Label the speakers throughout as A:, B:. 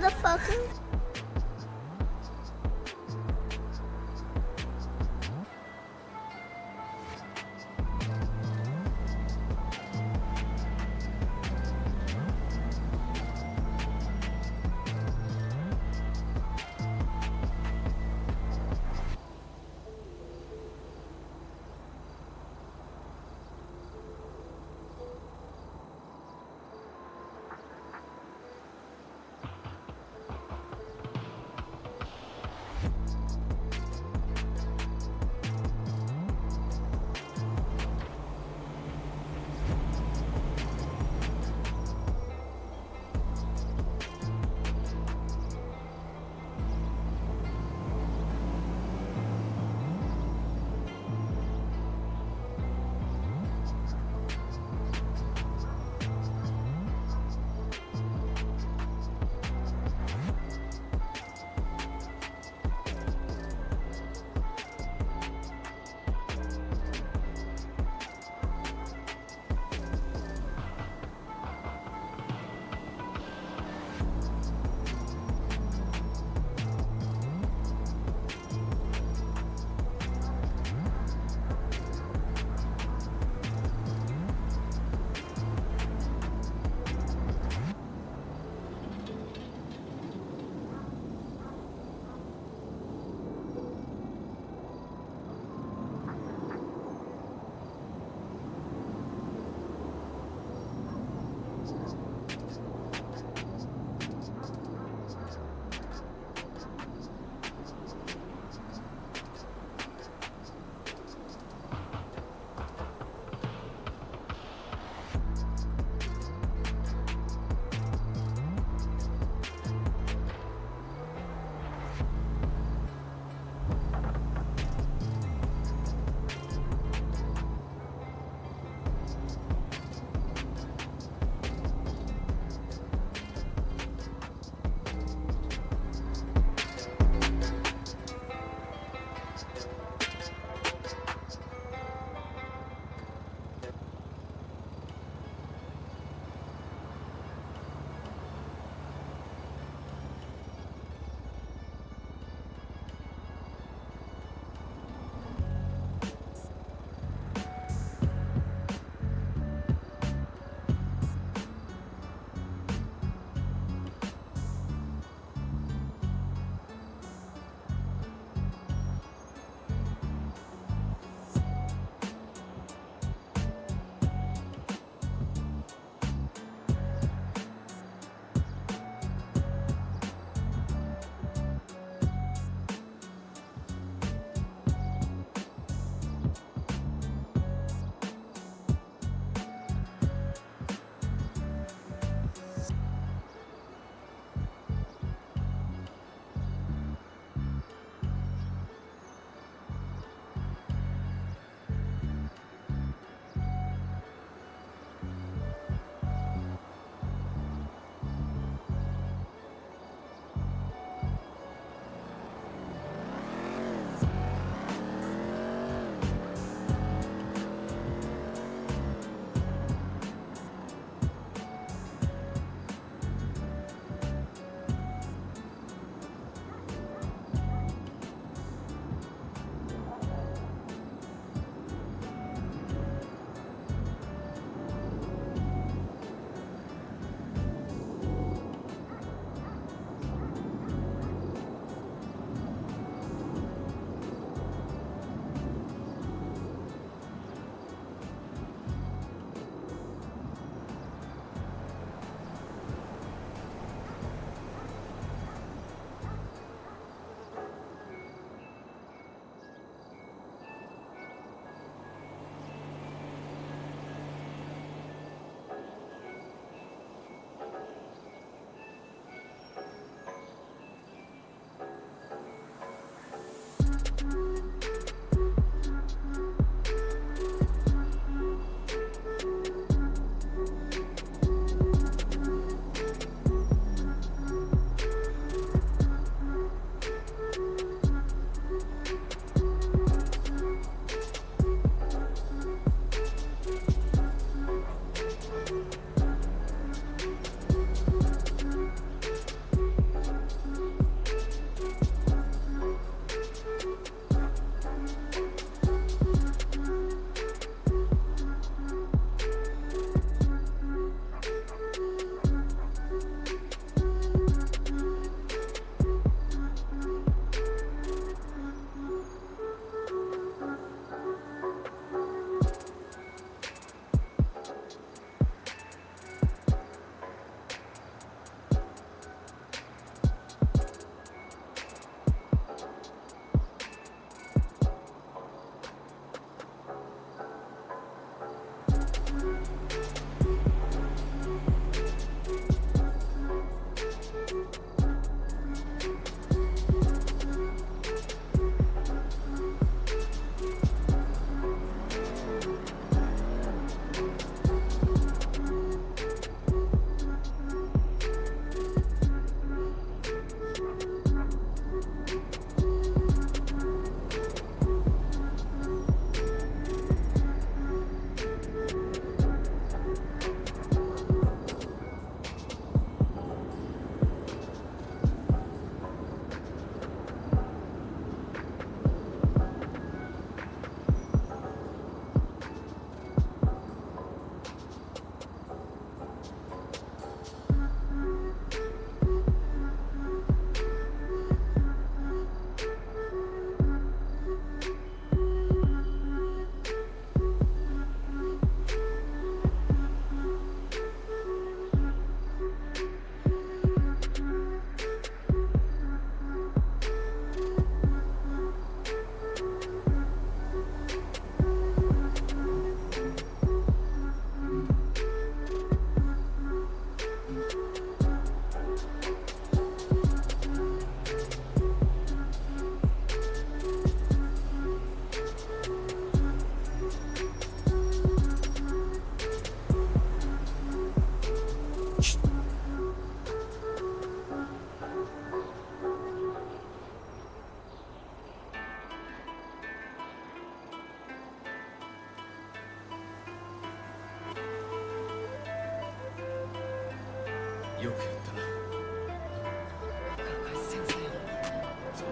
A: motherfucker.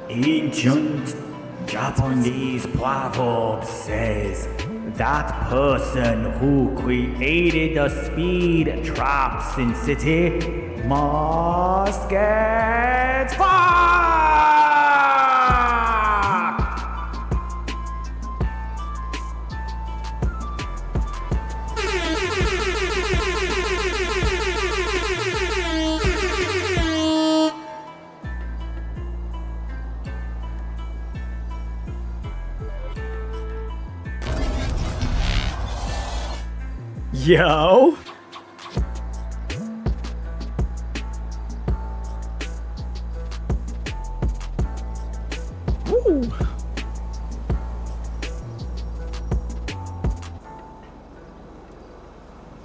A: Ancient Japanese proverb says that person who created the speed traps in city must get fucked! Yo! Woo!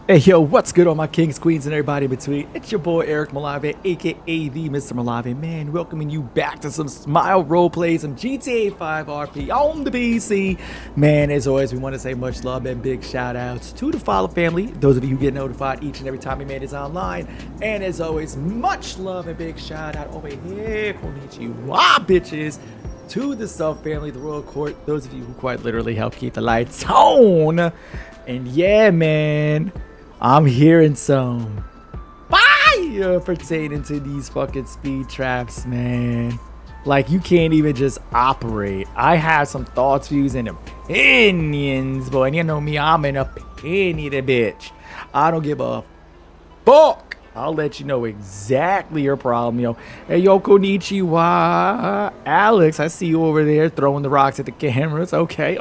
A: Hey yo, what's good all my kings, queens, and everybody in between? It's your boy Eric Malave, aka the Mr. Malave, man, welcoming you back to some Smile roleplay, some GTA 5 RP on the PC. Man, as always, we want to say much love and big shout outs to the Follow family, those of you who get notified each and every time we man is online. And as always, much love and big shout out over here, konnichiwa, bitches, to the Sub family, the Royal Court, those of you who quite literally help keep the lights on. And yeah, man, I'm hearing some fire pertaining to these fucking speed traps, man. Like, you can't even just operate. I have some thoughts, views, and opinions, boy. And you know me, I'm an opinionated bitch. I don't give a fuck. I'll let you know exactly your problem, yo. Hey, yo, konnichiwa. Alex, I see you over there throwing the rocks at the cameras. Okay.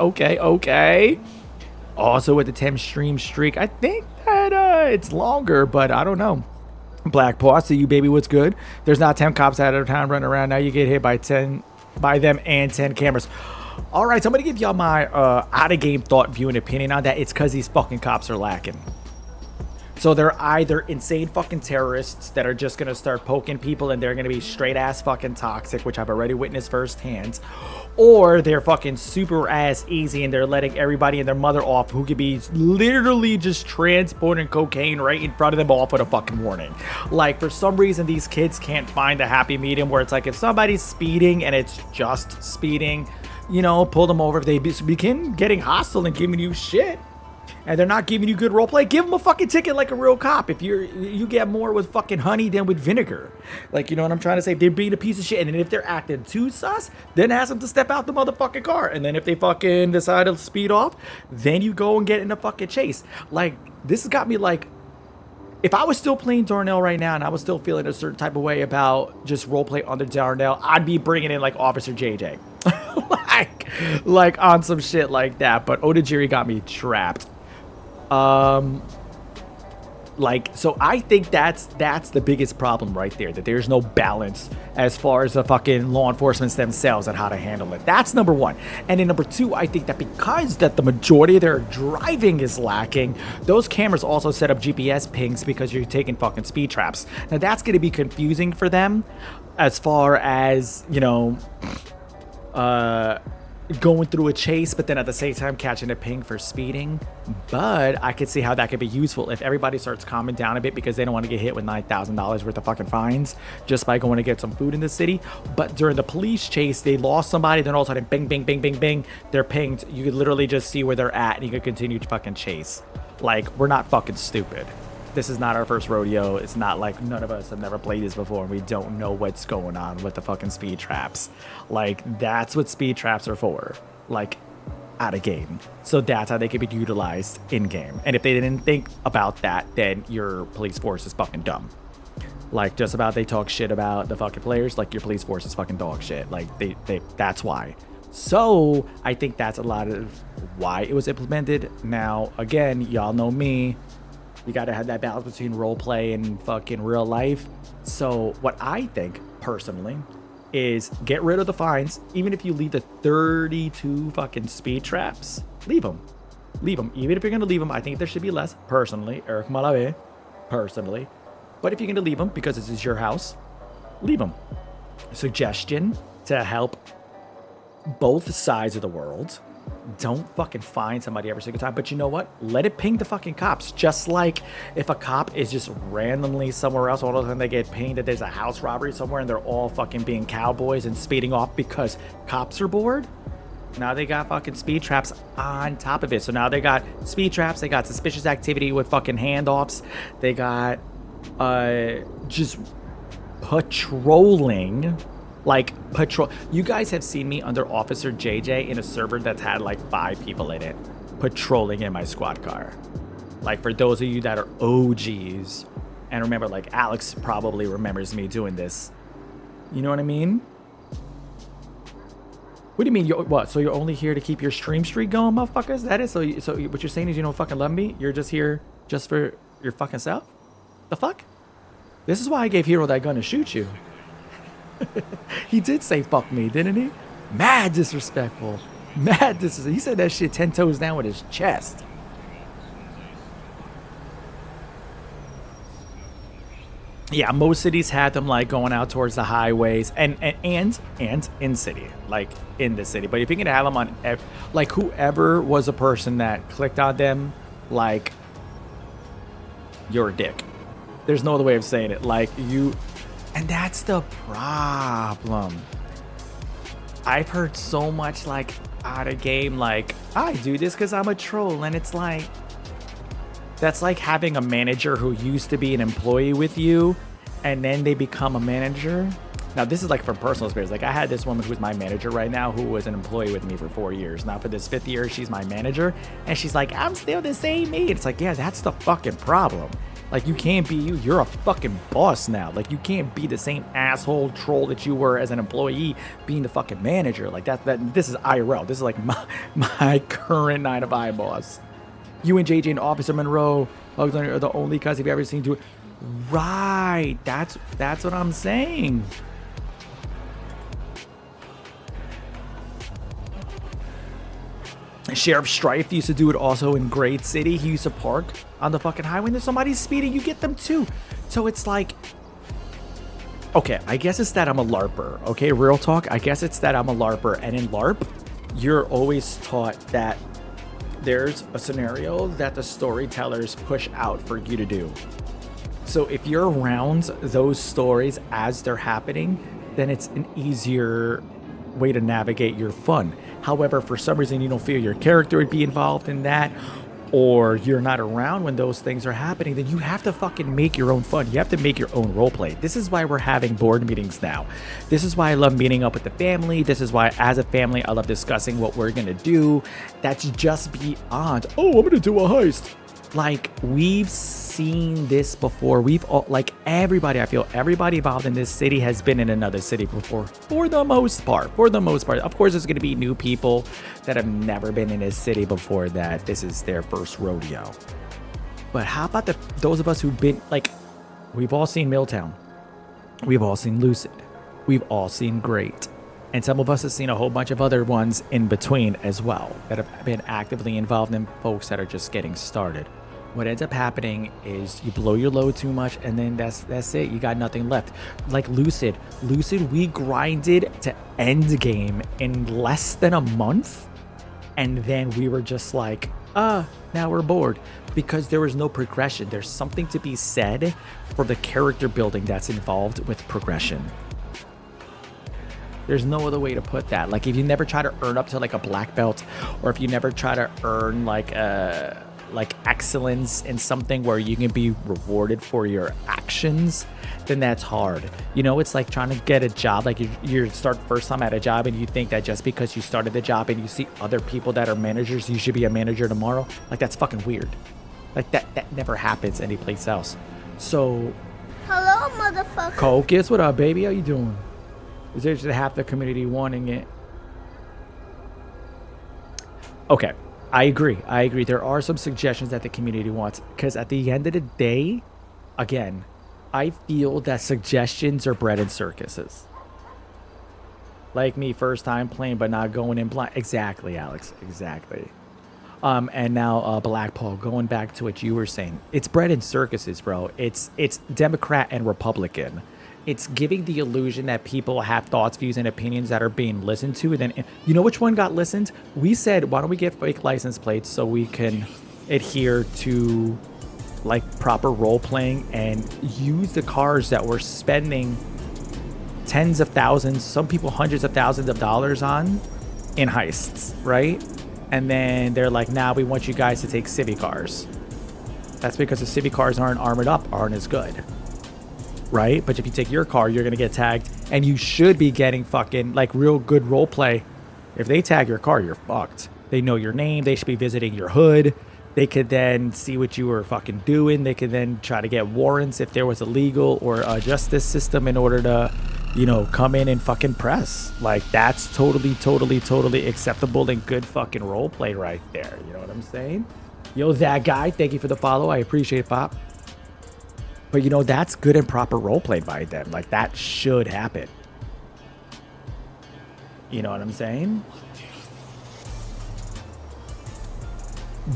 A: Also with the 10 stream streak, I think that it's longer, but I don't know. Black Paw, see you, baby. What's good? There's not 10 cops out of town running around. Now you get hit by them and 10 cameras. All right, so I'm gonna give y'all my out of game thought, view, and opinion on that. It's because these fucking cops are lacking. So they're either insane fucking terrorists that are just gonna start poking people and they're gonna be straight ass fucking toxic, which I've already witnessed firsthand, or they're fucking super ass easy and they're letting everybody and their mother off who could be literally just transporting cocaine right in front of them off with a fucking warning. Like, for some reason, these kids can't find a happy medium where it's like, if somebody's speeding and it's just speeding, you know, pull them over. If they begin getting hostile and giving you shit, and they're not giving you good roleplay, give them a fucking ticket like a real cop. If you get more with fucking honey than with vinegar. Like, you know what I'm trying to say? If they're being a piece of shit, and then if they're acting too sus, then ask them to step out the motherfucking car. And then if they fucking decide to speed off, then you go and get in a fucking chase. Like, this has got me like, if I was still playing Darnell right now and I was still feeling a certain type of way about just roleplay under Darnell, I'd be bringing in like Officer JJ. like on some shit like that. But Otagiri got me trapped. So I think that's the biggest problem right there, that there's no balance as far as the fucking law enforcement themselves and how to handle it. That's number one. And then number two, I think that because that the majority of their driving is lacking, those cameras also set up GPS pings because you're taking fucking speed traps. Now that's going to be confusing for them as far as, you know, going through a chase, but then at the same time catching a ping for speeding. But I could see how that could be useful if everybody starts calming down a bit because they don't want to get hit with $9,000 worth of fucking fines just by going to get some food in the city. But during the police chase, they lost somebody, then all of a sudden bing, bing, bing, bing, bing, they're pinged. You could literally just see where they're at and you could continue to fucking chase. Like, we're not fucking stupid. This is not our first rodeo. It's not like none of us have never played this before and we don't know what's going on with the fucking speed traps. Like, that's what speed traps are for. Like, out of game. So that's how they can be utilized in game. And if they didn't think about that, then your police force is fucking dumb. Like, just about they talk shit about the fucking players, like your police force is fucking dog shit. Like, that's why. So I think that's a lot of why it was implemented. Now, again, y'all know me. You gotta have that balance between roleplay and fucking real life. So what I think, personally, is get rid of the fines. Even if you leave the 32 fucking speed traps, leave them. Leave them. Even if you're gonna leave them, I think there should be less. Personally, Eric Malave, personally. But if you're gonna leave them because this is your house, leave them. Suggestion to help both sides of the world. don't fucking find somebody every single time. But you know what? Let it ping the fucking cops. Just like if a cop is just randomly somewhere else, all of a sudden they get pinged that there's a house robbery somewhere and they're all fucking being cowboys and speeding off because cops are bored. Now they got fucking speed traps on top of it. So now they got speed traps. They got suspicious activity with fucking handoffs. They got just patrolling. Like patrol. You guys have seen me under Officer JJ in a server that's had like 5 people in it, patrolling in my squad car. Like for those of you that are OGs, and remember, like Alex probably remembers me doing this. You know what I mean? What do you mean? What? So you're only here to keep your stream streak going, motherfuckers? That is so. So what you're saying is you don't fucking love me? You're just here just for your fucking self? The fuck? This is why I gave Hero that gun to shoot you. He did say fuck me, didn't he? Mad disrespectful. Mad disrespectful. He said that shit 10 toes down with his chest. Yeah, most cities had them like going out towards the highways and in city, like in the city. But if you can have them on, like whoever was a person that clicked on them, like you're a dick. There's no other way of saying it. Like you. And that's the problem. I've heard so much like out of game, like I do this because I'm a troll, and it's like that's like having a manager who used to be an employee with you, and then they become a manager. Now this is like from personal experience. Like I had this woman who's my manager right now, who was an employee with me for 4 years. Now for this 5th year, she's my manager, and she's like, I'm still the same me. It's like, yeah, that's the fucking problem. Like, you can't be you. You're a fucking boss now. Like, you can't be the same asshole troll that you were as an employee being the fucking manager. Like, this is IRL. This is like my current 9-to-5 boss. You and JJ and Officer Monroe are the only guys you've ever seen do it. Right. That's what I'm saying. Sheriff Strife used to do it also in Great City. He used to park on the fucking highway and there's somebody speeding, you get them too. So it's like, okay, I guess it's that I'm a LARPer. Okay, real talk. I guess it's that I'm a LARPer. And in LARP, you're always taught that there's a scenario that the storytellers push out for you to do. So if you're around those stories as they're happening, then it's an easier way to navigate your fun. However, for some reason you don't feel your character would be involved in that, or you're not around when those things are happening, then you have to fucking make your own fun. You have to make your own role play. This is why we're having board meetings now. This is why I love meeting up with the family. This is why as a family I love discussing what we're gonna do. That's just beyond, oh, I'm gonna do a heist. Like, we've seen this before. We've all, like, everybody, I feel everybody involved in this city has been in another city before, for the most part. Of course, there's going to be new people that have never been in this city before, that this is their first rodeo. But how about those of us who've been, like, we've all seen Milltown. We've all seen Lucid. We've all seen Great. And some of us have seen a whole bunch of other ones in between as well that have been actively involved in folks that are just getting started. What ends up happening is you blow your load too much, and then that's it. You got nothing left. Like Lucid, we grinded to end game in less than a month, and then we were just like, now we're bored, because there was no progression. There's something to be said for the character building that's involved with progression. There's no other way to put that. Like, if you never try to earn up to like a black belt, or if you never try to earn like excellence in something where you can be rewarded for your actions, then that's hard. You know, it's like trying to get a job. Like you start first time at a job and you think that just because you started the job and you see other people that are managers, you should be a manager tomorrow. Like, that's fucking weird. Like that never happens anyplace else. So,
B: hello, motherfucker.
A: Cocus, what up, baby? How you doing? Is there just half the community wanting it? Okay. I agree. There are some suggestions that the community wants, because at the end of the day, again, I feel that suggestions are bred in circuses. Like me, first time playing but not going in blind. Exactly, Alex. Exactly. And now Black Paul, going back to what you were saying, it's bred in circuses, bro. It's Democrat and Republican. it's giving the illusion that people have thoughts, views, and opinions that are being listened to. And then, you know which one got listened? We said, why don't we get fake license plates so we can adhere to like proper role playing and use the cars that we're spending tens of thousands, some people hundreds of thousands of dollars on in heists, right? And then they're like, nah, we want you guys to take civvy cars. That's because the civvy cars aren't armored up, aren't as good, right? But if you take your car, you're gonna get tagged, and you should be getting fucking like real good role play. If they tag your car, you're fucked. They know your name. They should be visiting your hood. They could then see what you were fucking doing. They could then try to get warrants if there was a legal or a justice system in order to, you know, come in and fucking press. Like, that's totally acceptable and good fucking role play right there. You know what I'm saying? Yo, that guy, thank you for the follow. I appreciate it, Pop. But, you know, that's good and proper role play by them. Like, that should happen. You know what I'm saying?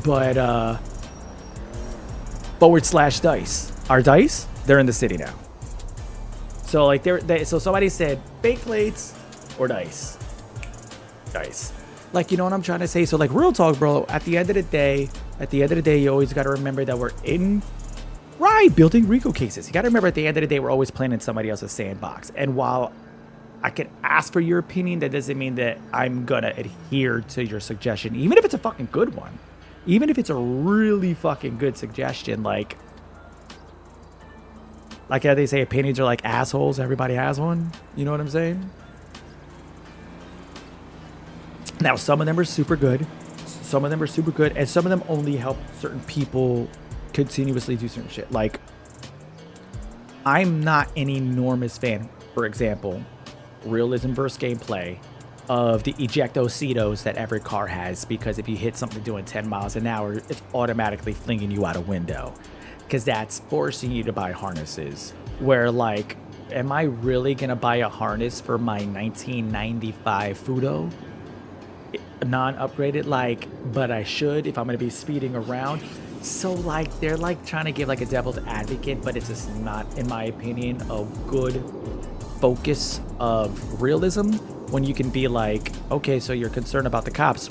A: But, /dice. Our dice, they're in the city now. So, like, so somebody said, fake plates or dice? Dice. Like, you know what I'm trying to say? So, like, real talk, bro, at the end of the day, you always got to remember that we're in, right, building RICO cases. You got to remember at the end of the day, we're always playing in somebody else's sandbox. And while I can ask for your opinion, that doesn't mean that I'm going to adhere to your suggestion, even if it's a fucking good one. Even if it's a really fucking good suggestion, like how they say opinions are like assholes, everybody has one. You know what I'm saying? Now, some of them are super good. Some of them are super good. And some of them only help certain people continuously do certain shit. Like, I'm not an enormous fan, for example, realism versus gameplay, of the ejectocitos that every car has, because if you hit something doing 10 miles an hour, it's automatically flinging you out a window, because that's forcing you to buy harnesses. Where, like, am I really gonna buy a harness for my 1995 Fudo? Non-upgraded, like, but I should if I'm gonna be speeding around. So, like, they're like trying to give like a devil's advocate, but it's just not, in my opinion, a good focus of realism. When you can be like, okay, so you're concerned about the cops.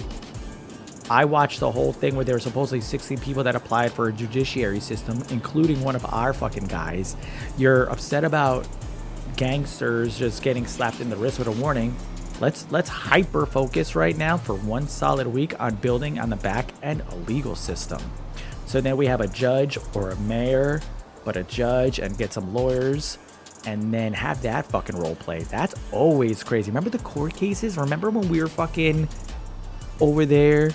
A: I watched the whole thing where there were supposedly 60 people that applied for a judiciary system, including one of our fucking guys. You're upset about gangsters just getting slapped in the wrist with a warning. Let's hyper focus right now for one solid week on building on the back end a legal system. So then we have a judge or a mayor, but a judge, and get some lawyers, and then have that fucking role play. That's always crazy. Remember the court cases? Remember when we were fucking over there,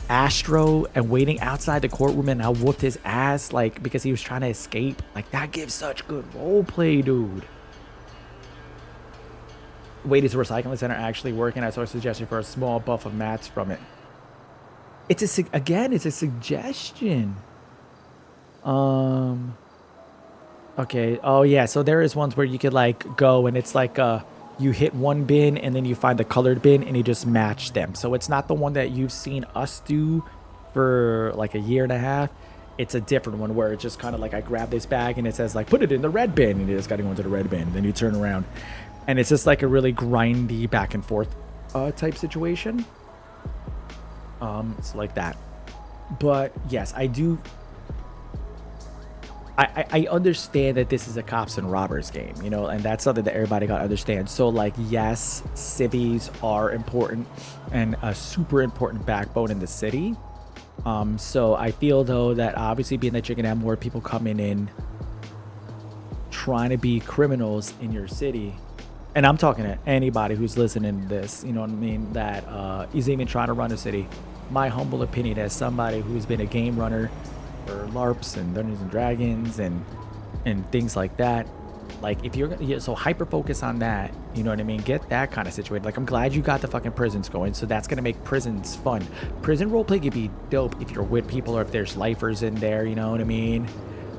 A: Astro, and waiting outside the courtroom, and I whooped his ass, like, because he was trying to escape? Like, that gives such good role play, dude. Wait, is the recycling center actually working? I saw a suggestion for a small buff of mats from it. It's a suggestion. Okay. Oh yeah. So there is ones where you could like go and it's like you hit one bin and then you find the colored bin and you just match them. So it's not the one that you've seen us do for like a year and a half. It's a different one where it's just kind of like I grab this bag and it says like put it in the red bin, and you just got to go into the red bin. Then you turn around, and it's just like a really grindy back and forth type situation. It's like that. But yes, I do. I understand that this is a cops and robbers game, you know, and that's something that everybody got to understand. So, like, yes, civvies are important and a super important backbone in the city. So I feel, though, that obviously being that you're going to have more people coming in trying to be criminals in your city, and I'm talking to anybody who's listening to this, you know what I mean, that is even trying to run a city. My humble opinion as somebody who's been a game runner for LARPs and Dungeons and Dragons and things like that, like if you're gonna so hyper focus on that, you know what I mean, get that kind of situated. Like, I'm glad you got the fucking prisons going, so that's gonna make prisons fun. Prison roleplay could be dope if you're with people or if there's lifers in there, you know what I mean.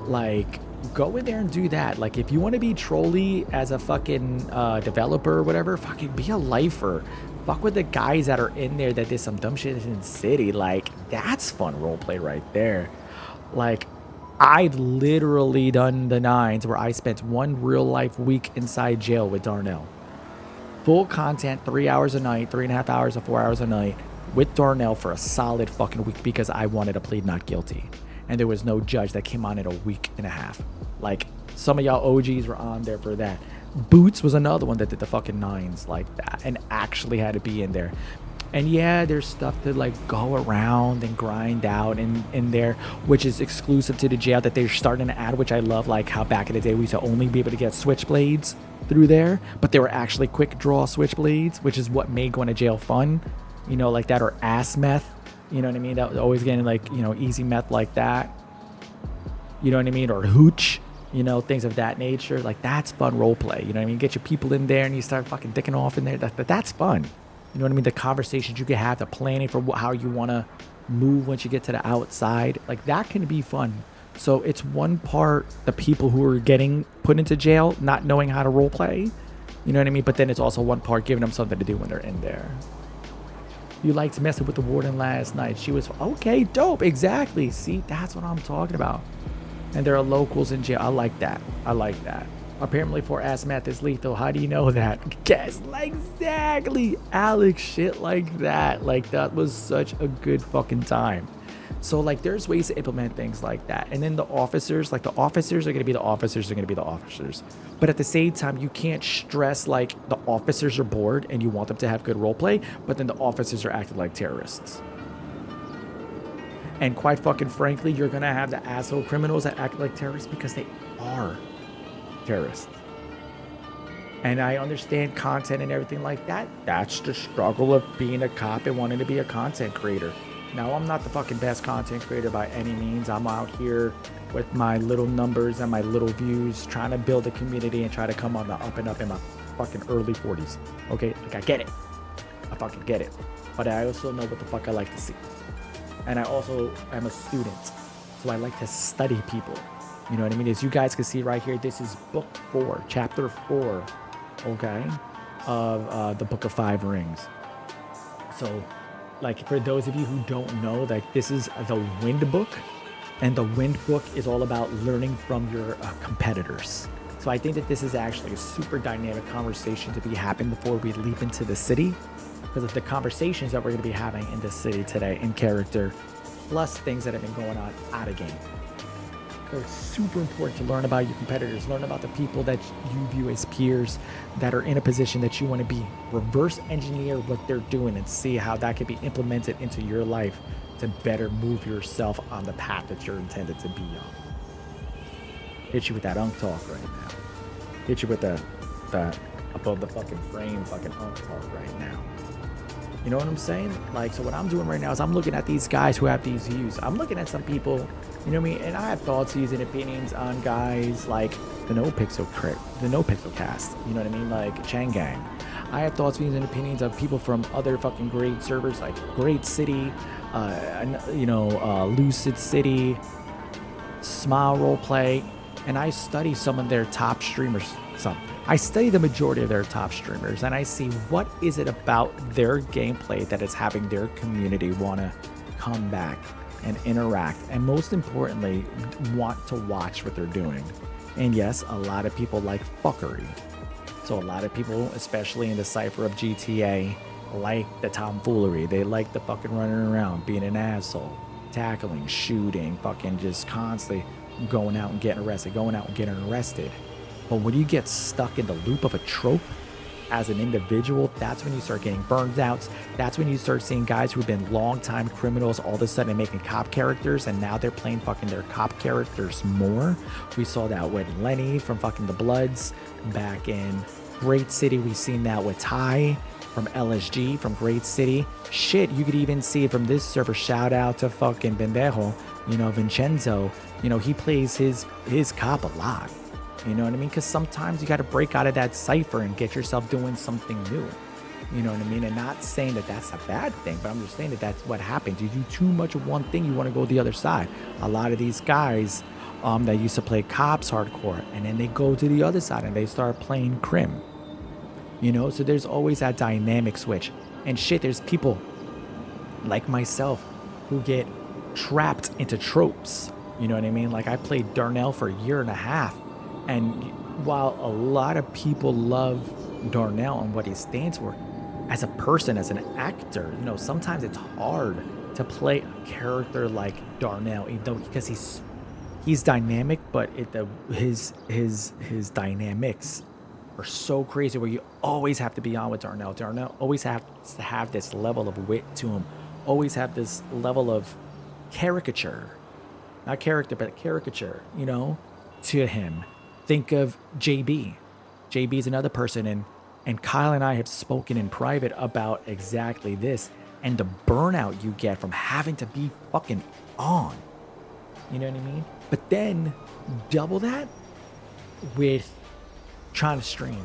A: Like, go in there and do that. Like, if you want to be trolly as a fucking developer or whatever, fucking be a lifer. Fuck with the guys that are in there that did some dumb shit in the city. Like, that's fun roleplay right there. Like, I'd literally done the 9s where I spent one real life week inside jail with Darnell. Full content, 3 hours a night, 3.5 hours or 4 hours a night with Darnell for a solid fucking week because I wanted to plead not guilty. And there was no judge that came on in a week and a half. Like, some of y'all OGs were on there for that. Boots was another one that did the fucking 9s like that and actually had to be in there. And yeah, there's stuff to like go around and grind out in there, which is exclusive to the jail that they're starting to add, which I love, like how back in the day we used to only be able to get switchblades through there, but they were actually quick draw switchblades, which is what made going to jail fun, you know, like that, or ass meth, you know what I mean? That was always getting like, you know, easy meth like that, you know what I mean? Or hooch, you know, things of that nature. Like that's fun role play, you know what I mean? Get your people in there and you start fucking dicking off in there. That's fun. You know what I mean? The conversations you can have, the planning for how you want to move once you get to the outside, like that can be fun. So it's one part the people who are getting put into jail not knowing how to role play, you know what I mean? But then it's also one part giving them something to do when they're in there. You liked messing with the warden last night. She was okay, dope, exactly. See, that's what I'm talking about. And there are locals in jail. I like that. I like that. Apparently for ass math is lethal. How do you know that? Guess, like, exactly. Alex, shit like that. Like, that was such a good fucking time. So, like, there's ways to implement things like that. And then the officers, like, the officers are going to be the officers are going to be the officers. But at the same time, you can't stress, like, the officers are bored and you want them to have good role play, but then the officers are acting like terrorists. And quite fucking frankly, you're going to have the asshole criminals that act like terrorists because they are terrorists. And I understand content and everything like that. That's the struggle of being a cop and wanting to be a content creator. Now, I'm not the fucking best content creator by any means. I'm out here with my little numbers and my little views, trying to build a community and try to come on the up and up in my fucking early 40s. Okay? Like, I get it. I fucking get it. But I also know what the fuck I like to see. And I also am a student. So I like to study people. You know what I mean? As you guys can see right here, this is book 4, chapter 4, okay, of the Book of 5 Rings. So, like, for those of you who don't know, like, this is the Wind book, and the Wind book is all about learning from your competitors. So I think that this is actually a super dynamic conversation to be happening before we leap into the city, because of the conversations that we're going to be having in this city today in character, plus things that have been going on out of game. So it's super important to learn about your competitors, learn about the people that you view as peers that are in a position that you want to be. Reverse engineer what they're doing and see how that can be implemented into your life to better move yourself on the path that you're intended to be on. Hit you with that unk talk right now. Hit you with the above the fucking frame fucking unk talk right now. You know what I'm saying? Like, so what I'm doing right now is I'm looking at these guys who have these views. I'm looking at some people, you know what I mean? And I have thoughts, views, and opinions on guys like the No Pixel Cast. You know what I mean? Like Chang Gang. I have thoughts, views, and opinions of people from other fucking great servers like Great City, Lucid City, Smile Roleplay, and I study some of their top streamers. I study the majority of their top streamers, and I see what is it about their gameplay that is having their community want to come back and interact, and most importantly, want to watch what they're doing. And yes, a lot of people like fuckery. So a lot of people, especially in the cipher of GTA, like the tomfoolery. They like the fucking running around, being an asshole, tackling, shooting, fucking just constantly going out and getting arrested. But when you get stuck in the loop of a trope as an individual, that's when you start getting burned out. That's when you start seeing guys who've been longtime criminals all of a sudden making cop characters, and now they're playing fucking their cop characters more. We saw that with Lenny from fucking The Bloods back in Great City. We've seen that with Ty from LSG from Great City. Shit, you could even see it from this server. Shout out to fucking Bendejo, Vincenzo. He plays his cop a lot. You know what I mean? Because sometimes you got to break out of that cipher and get yourself doing something new. You know what I mean? And not saying that that's a bad thing, but I'm just saying that that's what happens. You do too much of one thing, you want to go the other side. A lot of these guys that used to play cops hardcore, and then they go to the other side and they start playing crim. So there's always that dynamic switch. And shit, there's people like myself who get trapped into tropes. You know what I mean? Like I played Darnell for a year and a half, and while a lot of people love Darnell and what he stands for, as a person, as an actor, sometimes it's hard to play a character like Darnell, even though because he's dynamic, but his dynamics are so crazy where you always have to be on with Darnell. Darnell always has to have this level of wit to him, always have this level of caricature, not character, but caricature, to him. Think of JB. JB is another person, and Kyle and I have spoken in private about exactly this and the burnout you get from having to be fucking on. You know what I mean? But then double that with trying to stream.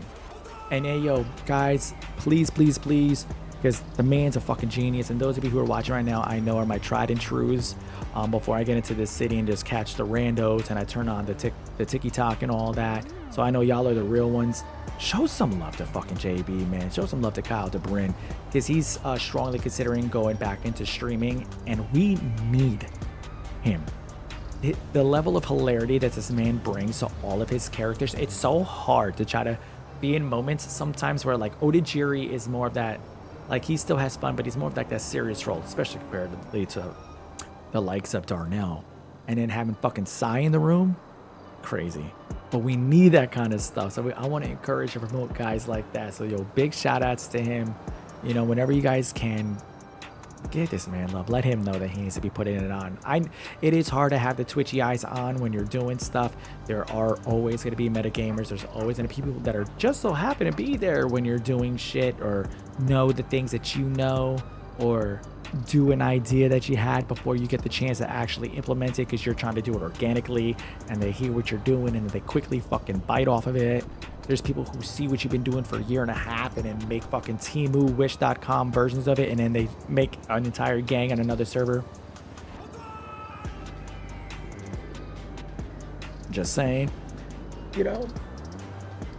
A: And hey, yo, guys, please, because the man's a fucking genius. And those of you who are watching right now, I know are my tried and trues. Before I get into this city and just catch the randos and I turn on the TikTok and all that. So I know y'all are the real ones. Show some love to fucking JB, man. Show some love to Kyle to Bryn, because he's strongly considering going back into streaming, and we need him. The level of hilarity that this man brings to all of his characters, it's so hard to try to be in moments sometimes where like Otagiri is more of that, like he still has fun, but he's more of like that serious role, especially comparatively to the likes of Darnell. And then having fucking Sai in the room, crazy. But we need that kind of stuff. So I want to encourage and promote guys like that. So yo, big shout outs to him. Whenever you guys can, give this man love. Let him know that he needs to be putting it on. It is hard to have the twitchy eyes on when you're doing stuff. There are always going to be metagamers. There's always going to be people that are just so happen to be there when you're doing shit, or know the things that you know, or do an idea that you had before you get the chance to actually implement it, because you're trying to do it organically, and they hear what you're doing and they quickly fucking bite off of it. There's people who see what you've been doing for a year and a half and then make fucking Temu, Wish.com versions of it, and then they make an entire gang on another server. Just saying.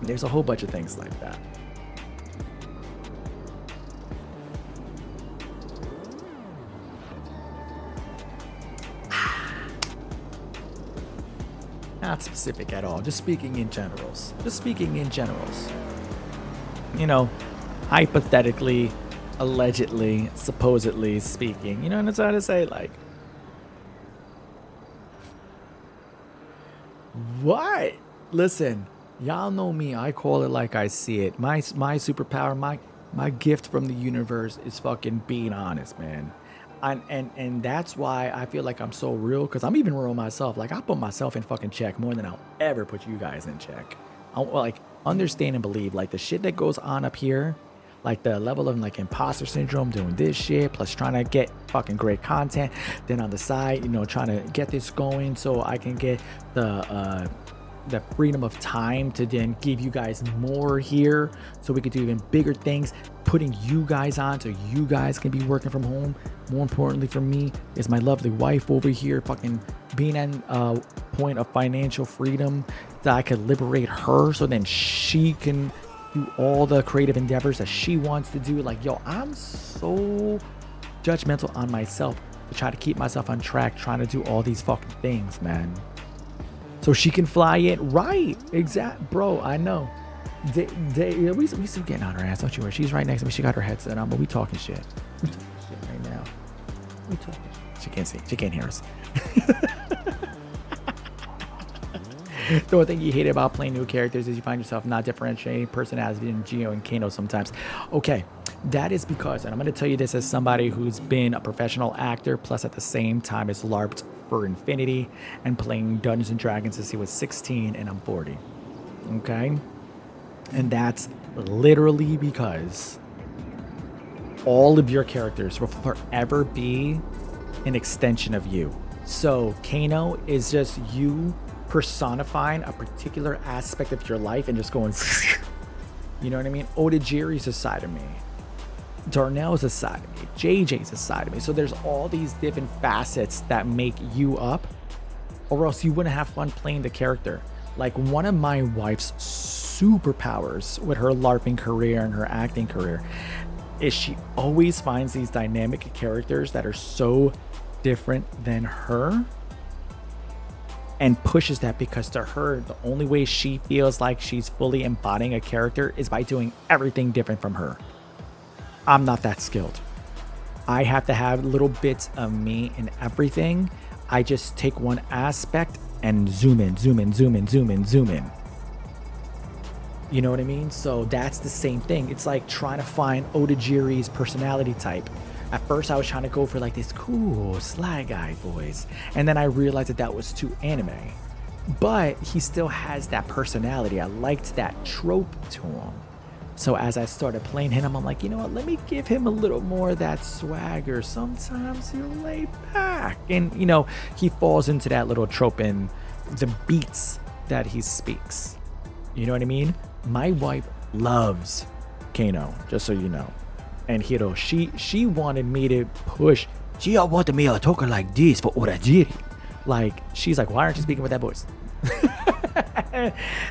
A: There's a whole bunch of things like that. Not specific at all, just speaking in generals. Hypothetically, allegedly, supposedly speaking. You know what I'm trying to say? Like, what? Listen, y'all know me. I call it like I see it. My superpower, my gift from the universe is fucking being honest, man. And that's why I feel like I'm so real, because I'm even real myself. Like, I put myself in fucking check more than I'll ever put you guys in check. I understand and believe, like, the shit that goes on up here, like the level of like imposter syndrome, doing this shit, plus trying to get fucking great content, then on the side, trying to get this going so I can get the freedom of time to then give you guys more here, so we could do even bigger things, putting you guys on so you guys can be working from home. More importantly for me is my lovely wife over here fucking being at a point of financial freedom that I could liberate her, so then she can do all the creative endeavors that she wants to do. Like, yo, I'm so judgmental on myself to try to keep myself on track, trying to do all these fucking things, man, so she can fly it right. Bro, I know. We still getting on her ass, don't you worry. She's right next to me. She got her headset on, but we talking shit. We talking shit right now. We talking shit. She can't see. She can't hear us. The only thing you hate about playing new characters is you find yourself not differentiating personalities between Geo and Kano sometimes. Okay, that is because, and I'm going to tell you this as somebody who's been a professional actor, plus at the same time has LARPed for infinity and playing Dungeons and Dragons since he was 16 and I'm 40. Okay? And that's literally because all of your characters will forever be an extension of you. So Kano is just you personifying a particular aspect of your life and just going, you know what I mean? Otagiri's a side of me. Darnell's a side of me. JJ's a side of me. So there's all these different facets that make you up, or else you wouldn't have fun playing the character. Like, one of my wife's superpowers with her LARPing career and her acting career is she always finds these dynamic characters that are so different than her, and pushes that because to her, the only way she feels like she's fully embodying a character is by doing everything different from her. I'm not that skilled. I have to have little bits of me in everything. I just take one aspect and zoom in, zoom in, zoom in, zoom in, zoom in. You know what I mean? So that's the same thing. It's like trying to find Otagiri's personality type. At first, I was trying to go for like this cool, sly guy voice. And then I realized that that was too anime. But he still has that personality. I liked that trope to him. So as I started playing him, I'm like, you know what? Let me give him a little more of that swagger. Sometimes he'll lay back. And, you know, he falls into that little trope in the beats that he speaks. You know what I mean? My wife loves Kano, just so you know. And Hiro, she wanted me to push. She wanted me to talk like this for Otagiri. Like, she's like, why aren't you speaking with that voice?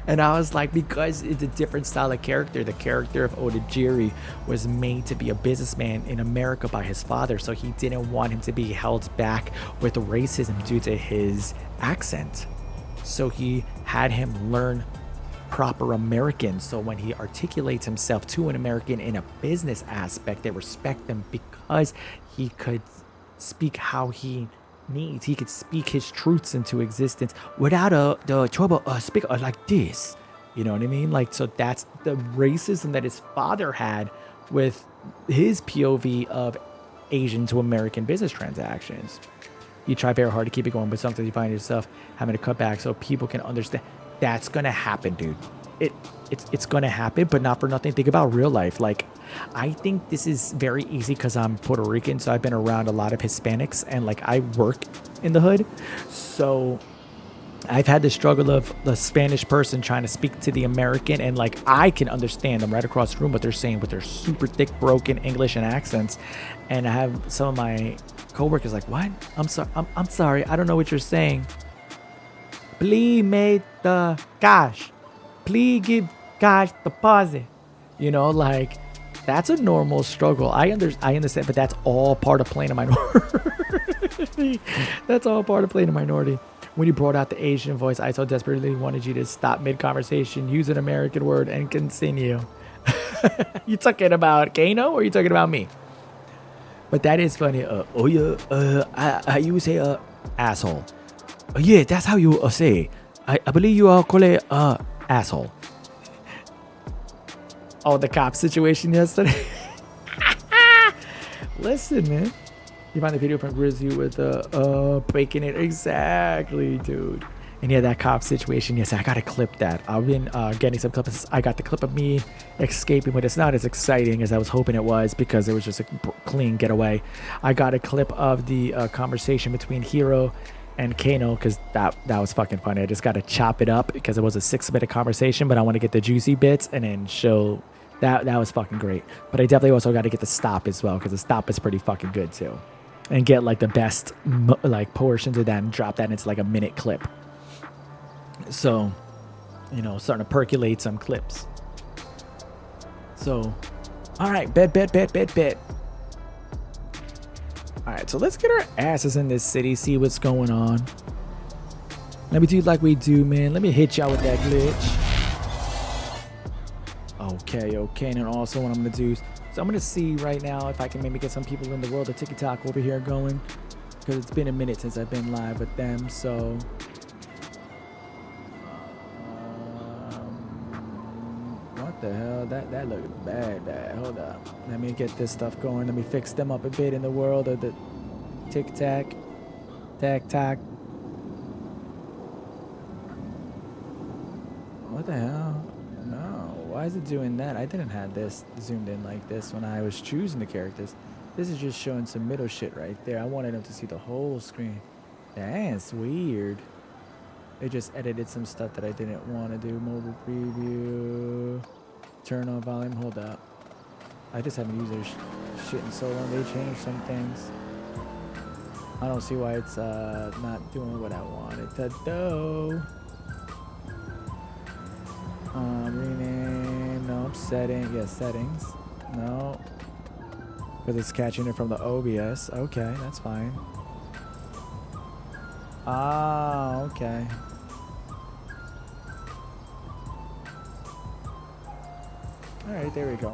A: And I was like, because it's a different style of character. The character of Otagiri was made to be a businessman in America by his father, so he didn't want him to be held back with racism due to his accent. So he had him learn proper American, so when he articulates himself to an American in a business aspect, they respect him because he could speak how he needs. He could speak his truths into existence without the trouble speak like this. You know what I mean? Like, so that's the racism that his father had with his POV of Asian to American business transactions. You try very hard to keep it going, but sometimes you find yourself having to cut back so people can understand. That's gonna happen, dude. It's gonna happen, but not for nothing. Think about real life. Like, I think this is very easy because I'm Puerto Rican, so I've been around a lot of Hispanics, and like I work in the hood, so I've had the struggle of the Spanish person trying to speak to the American, and like I can understand them right across the room what they're saying with their super thick, broken English and accents, and I have some of my coworkers like, "What? I'm sorry. I'm sorry. I don't know what you're saying. Please make the cash. Please give cash deposit." You know, like that's a normal struggle. I understand, but that's all part of playing a minority. That's all part of playing a minority. When you brought out the Asian voice, I so desperately wanted you to stop mid-conversation, use an American word, and continue. You talking about Kano or you talking about me? But that is funny. Oh yeah. How you say asshole? Yeah, that's how you say. I believe you all call it asshole. Oh, the cop situation yesterday. Listen, man. You find the video from Grizzly with breaking it. Exactly, dude. And yeah, that cop situation. Yes, I gotta clip that. I've been getting some clips. I got the clip of me escaping, but it's not as exciting as I was hoping it was because it was just a clean getaway. I got a clip of the conversation between Hiro and Kano because that was fucking funny. I just got to chop it up because it was a 6-minute conversation, but I want to get the juicy bits and then show that was fucking great. But I definitely also got to get the stop as well because the stop is pretty fucking good too, and get like the best like portions of that and drop that into like a minute clip. So, you know, starting to percolate some clips. So, all right, bet. All right, so let's get our asses in this city, see what's going on. Let me do like we do, man. Let me hit y'all with that glitch. Okay. And then also what I'm going to do, so I'm going to see right now if I can maybe get some people in the world of TikTok over here going. Because it's been a minute since I've been live with them, so... what the hell? That looks bad. Hold up. Let me get this stuff going. Let me fix them up a bit in the world of the tic-tac. Tac-tac. What the hell? No. Why is it doing that? I didn't have this zoomed in like this when I was choosing the characters. This is just showing some middle shit right there. I wanted them to see the whole screen. That's weird. They just edited some stuff that I didn't want to do. Mobile preview. Turn on volume. Hold up. I just haven't used their shit in so long. They changed some things. I don't see why it's not doing what I wanted to do. Rename. No, setting. Yeah, settings. No. Because it's catching it from the OBS. Okay, that's fine. Ah, okay. All right, there we go.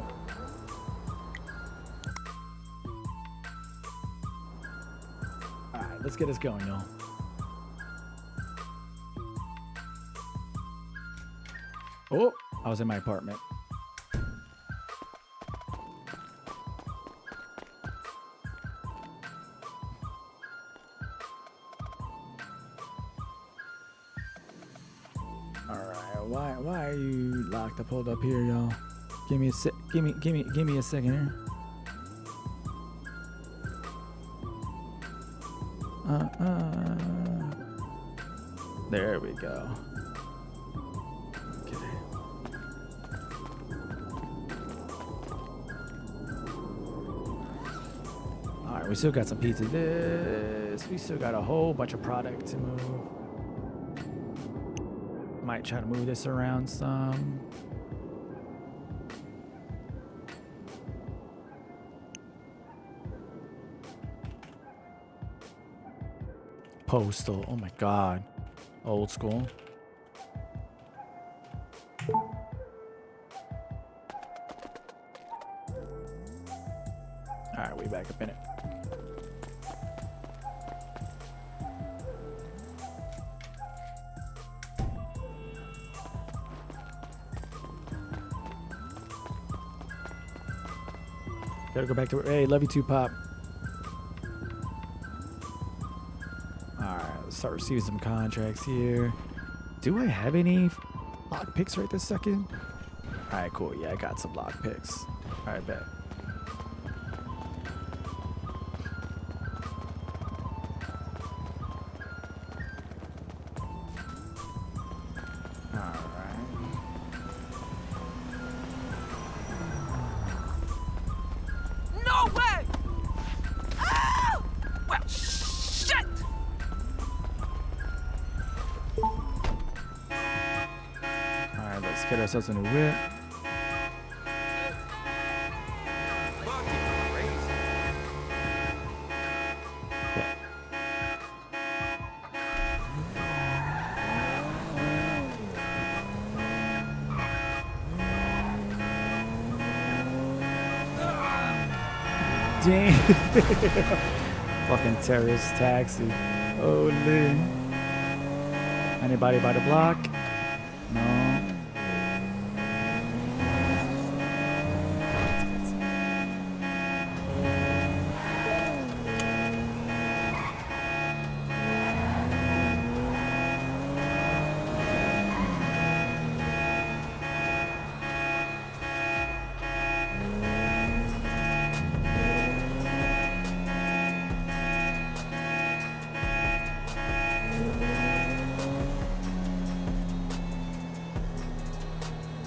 A: All right, let's get us going, y'all. Oh, I was in my apartment. All right, why are you locked up? Hold up here, y'all. Give me a sec. Give me a second here. There we go. Okay. All right, we still got some pizza. We still got a whole bunch of product to move. Might try to move this around some. Postal. Oh my god. Old school. Alright, we back up in it. Gotta go back to. Hey, love you too, Pop. Alright, let's start receiving some contracts here. Do I have any lock picks right this second? Alright, cool. Yeah, I got some lock picks. Alright, bet. Get ourselves a new whip. Okay. Dang. Fucking terrorist taxi. Holy. Anybody by the block? No.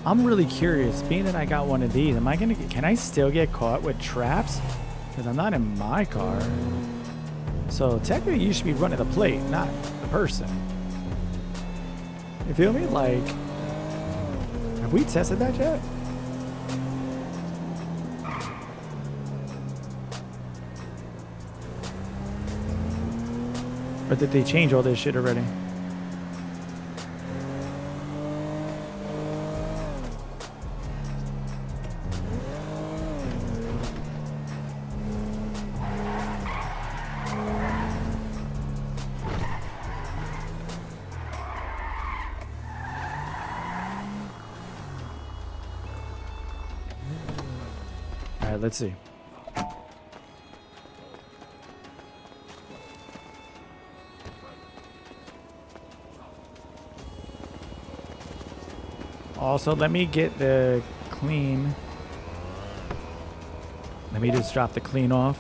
A: I'm really curious, being that I got one of these, can I still get caught with traps? Because I'm not in my car. So technically you should be running the plate, not the person. You feel me? Like, have we tested that yet? Or did they change all this shit already? Let's see. Also, let me get the clean. Let me just drop the clean off.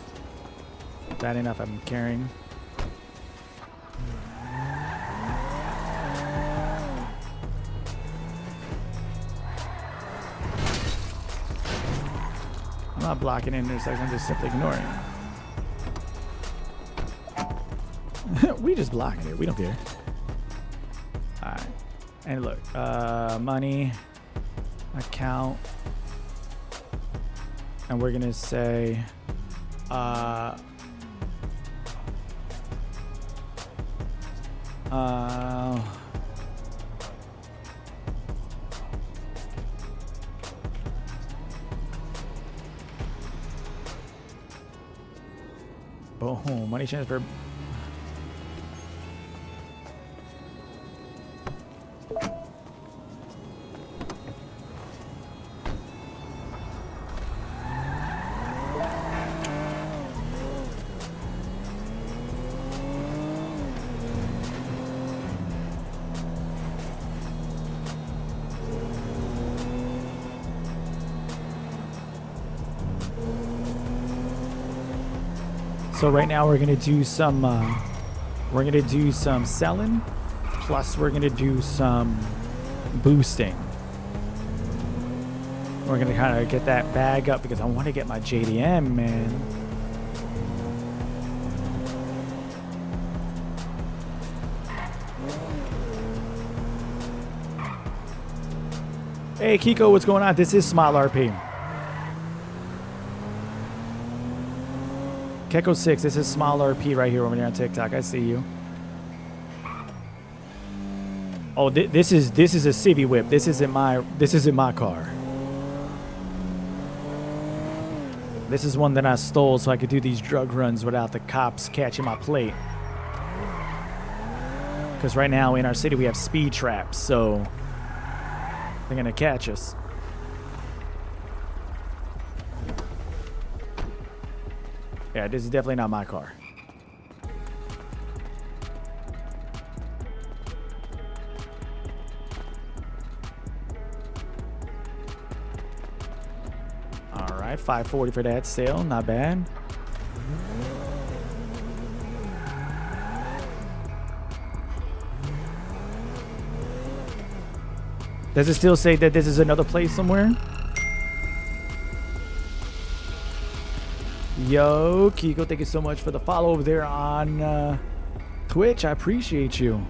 A: That enough I'm carrying. I'm not blocking intersections, I'm just simply ignoring it. We just blocking it, we don't care. Alright. And look, money, account, and we're gonna say, Uh... Boom. Money transfer. So right now we're gonna do some selling, plus we're gonna do some boosting. We're gonna kind of get that bag up because I want to get my JDM, man. Hey Kiko, what's going on? This is Smile RP. Keko6, this is Smile RP right here over there on TikTok. I see you. Oh, this is a Civi whip. This isn't my car. This is one that I stole so I could do these drug runs without the cops catching my plate. Because right now in our city we have speed traps, so they're gonna catch us. Yeah, this is definitely not my car. All right, $540 for that sale, not bad. Does it still say that this is another place somewhere? Yo, Kiko, thank you so much for the follow over there on Twitch. I appreciate you.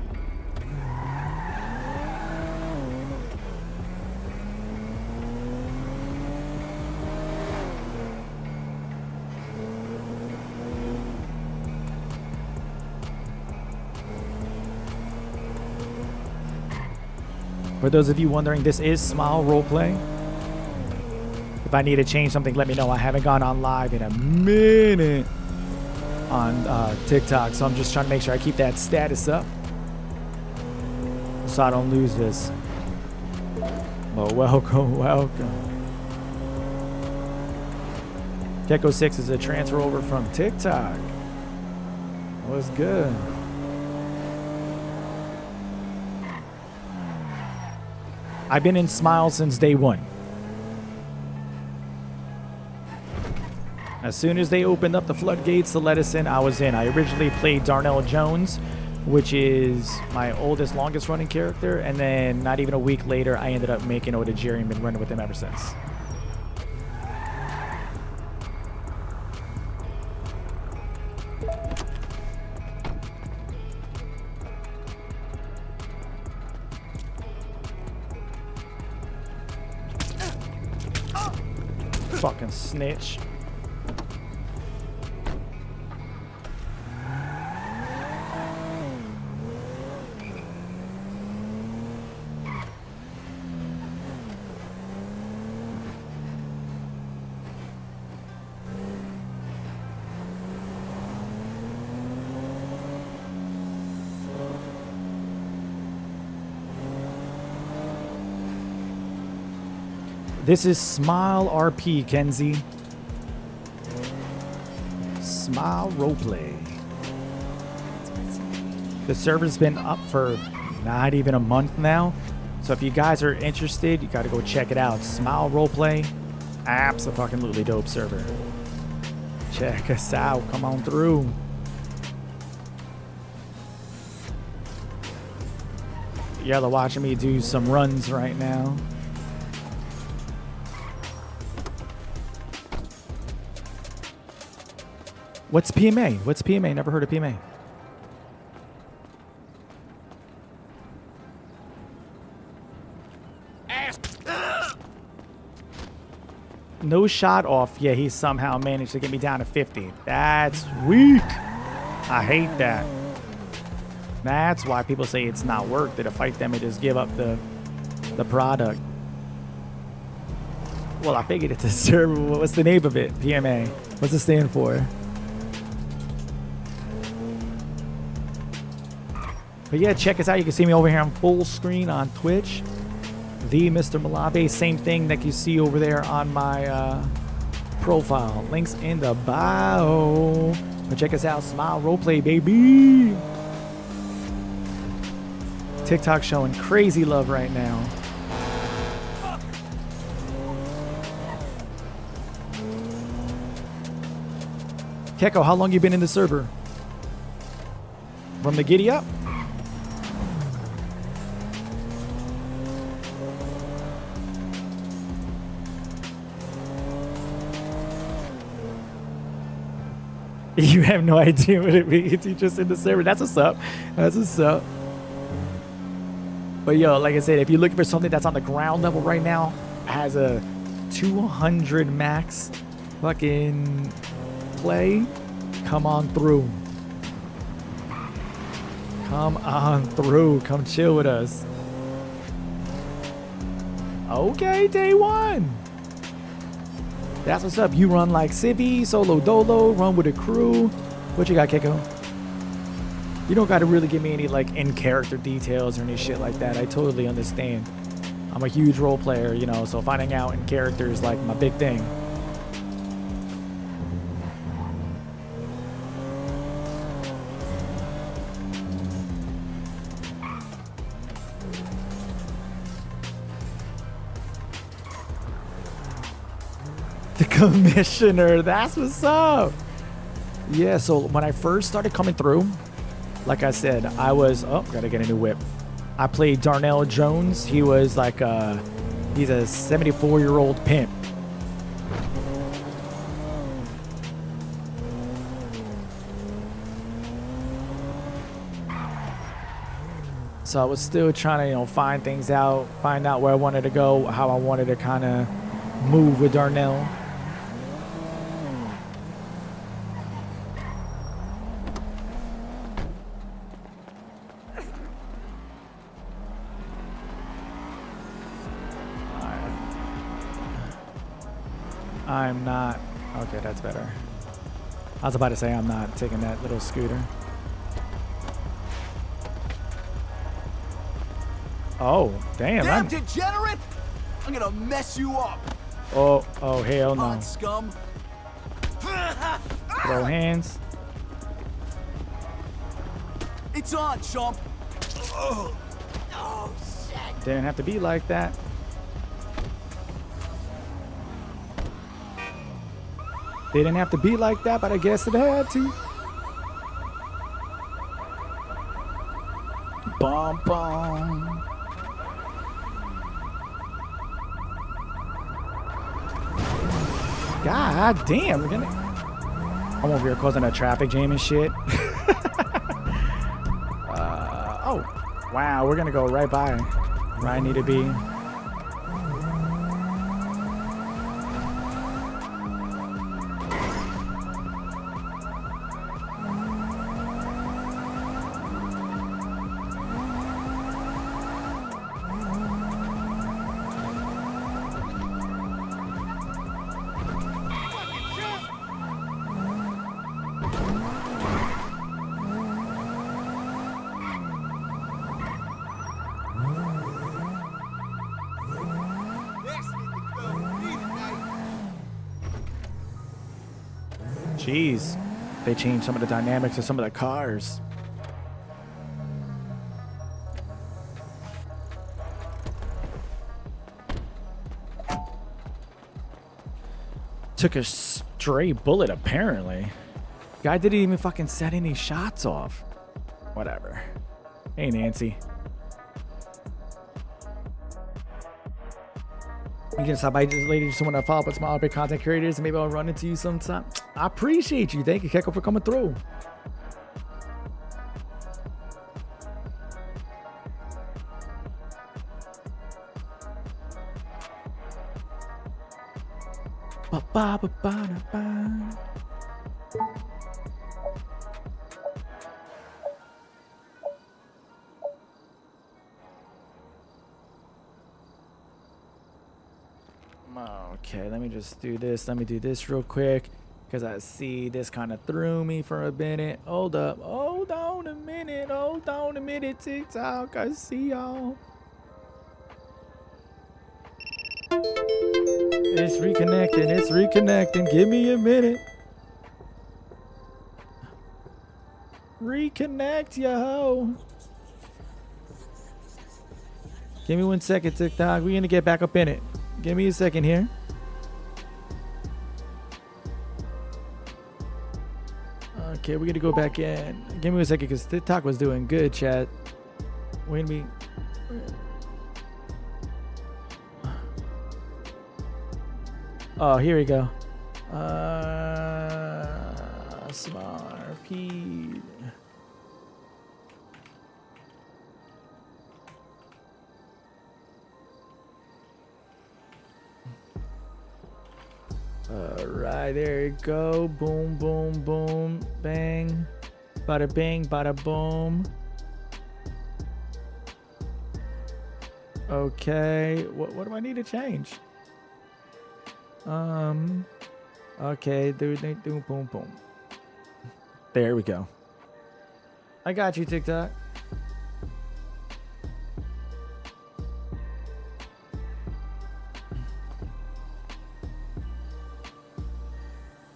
A: For those of you wondering, this is Smile Roleplay. If I need to change something, let me know. I haven't gone on live in a minute on TikTok, so I'm just trying to make sure I keep that status up so I don't lose this. Well, welcome. Keko6 is a transfer over from TikTok. What's good? I've been in Smile since day one. As soon as they opened up the floodgates to let us in, I was in. I originally played Darnell Jones, which is my oldest, longest running character, and then not even a week later, I ended up making Otagiri and been running with him ever since. Fucking snitch. This is Smile RP, Kenzie. Smile Roleplay. The server's been up for not even a month now. So if you guys are interested, you gotta go check it out. Smile Roleplay. Absolutely dope server. Check us out. Come on through. Y'all are watching me do some runs right now. What's PMA? What's PMA? Never heard of PMA. No shot off. Yeah, he somehow managed to get me down to 50. That's weak. I hate that. That's why people say it's not worth it to fight them and just give up the product. Well, I figured it's a server. What's the name of it? PMA. What's it stand for? But yeah, check us out. You can see me over here on full screen on Twitch. The Mr. Malave. Same thing that you see over there on my profile. Links in the bio. But check us out. Smile Roleplay, baby. TikTok showing crazy love right now. Keko, how long you been in the server? From the giddy up? You have no idea what it means. You just in the server. That's what's up. That's what's up. But yo, like I said, if you're looking for something that's on the ground level right now, has a 200 max fucking play, come on through. Come on through. Come chill with us. Okay, day one. That's what's up. You run like Civi, solo dolo, run with a crew. What you got, Kiko? You don't got to really give me any like in-character details or any shit like that. I totally understand. I'm a huge role player, you know, so finding out in character is like my big thing. The commissioner, that's what's up. Yeah, so when I first started coming through, like I said, I was, oh, gotta get a new whip. I played Darnell Jones. He was like, he's a 74-year-old pimp. So I was still trying to, you know, find things out, find out where I wanted to go, how I wanted to kind of move with Darnell. I'm not. Okay, that's better. I was about to say I'm not taking that little scooter. Oh, damn.
C: Damn degenerate! I'm gonna mess you up.
A: Oh, hell no.
C: Come on, scum.
A: Throw hands.
C: It's on, chump. Oh, shit.
A: Didn't have to be like that. Didn't have to be like that, but I guess it had to. Bum, bum. God damn, we're gonna... I'm over here causing a traffic jam and shit. Oh, wow, we're gonna go right by where I need to be. Jeez, they changed some of the dynamics of some of the cars. Took a stray bullet, apparently. Guy didn't even fucking set any shots off. Whatever. Hey, Nancy. You can stop by just later, just want to follow up with some other content creators, and maybe I'll run into you sometime. I appreciate you. Thank you, Keko, for coming through. Ba ba ba ba da ba. Okay, let me just do this. Let me do this real quick. Because I see this kind of threw me for a minute. Hold up. Hold on a minute. Hold on a minute, TikTok. I see y'all. It's reconnecting. It's reconnecting. Give me a minute. Reconnect, yo. Give me 1 second, TikTok. We're going to get back up in it. Give me a second here. Okay, we're gonna go back in. Give me a second, because TikTok was doing good, chat. When we... Oh, here we go. Smart P. Alright, there you go. Boom, boom, boom. Bang. Bada bing, bada boom. Okay. What do I need to change? Okay. Do boom, boom. There we go. I got you, TikTok.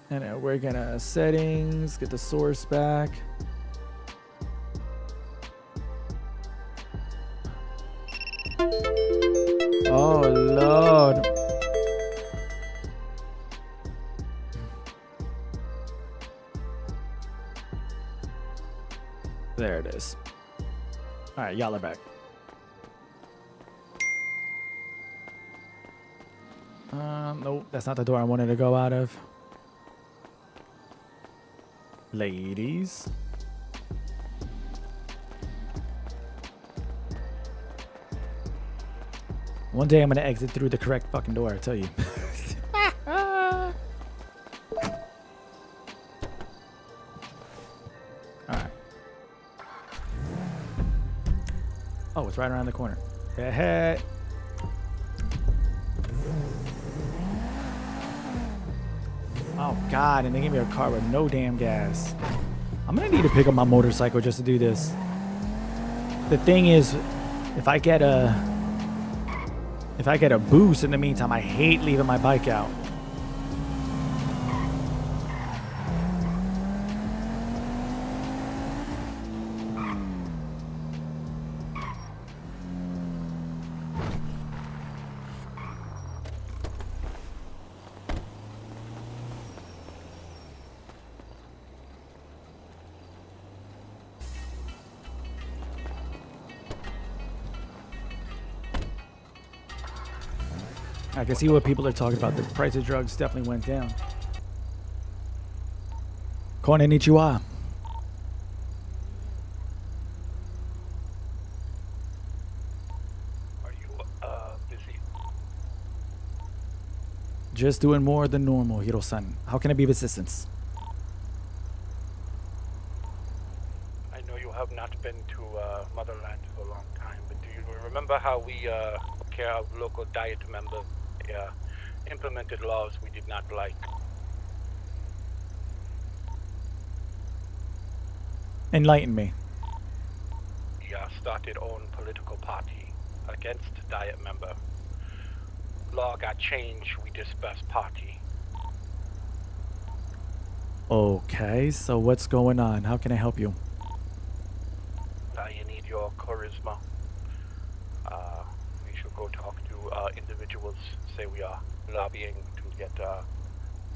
A: And we're gonna settings, get the source back. Oh Lord. There it is. All right, y'all are back. Nope, that's not the door I wanted to go out of. Ladies. One day I'm gonna exit through the correct fucking door, I tell you. Alright. Oh, it's right around the corner. Ahead. Oh god, and they gave me a car with no damn gas. I'm gonna need to pick up my motorcycle just to do this. The thing is, if I get a boost in the meantime, I hate leaving my bike out. I can see what people are talking about. The price of drugs definitely went down. Konnichiwa.
D: Are you busy?
A: Just doing more than normal, Hiro-san. How can I be of assistance?
D: I know you have not been to Motherland for a long time, but do you remember how we took care of local diet members? Implemented laws we did not like.
A: Enlighten me.
D: We started own political party against diet member. Law got changed, we dispersed party.
A: Okay, so what's going on? How can I help you?
D: You need your charisma. We should go talk to individuals, say we are lobbying to get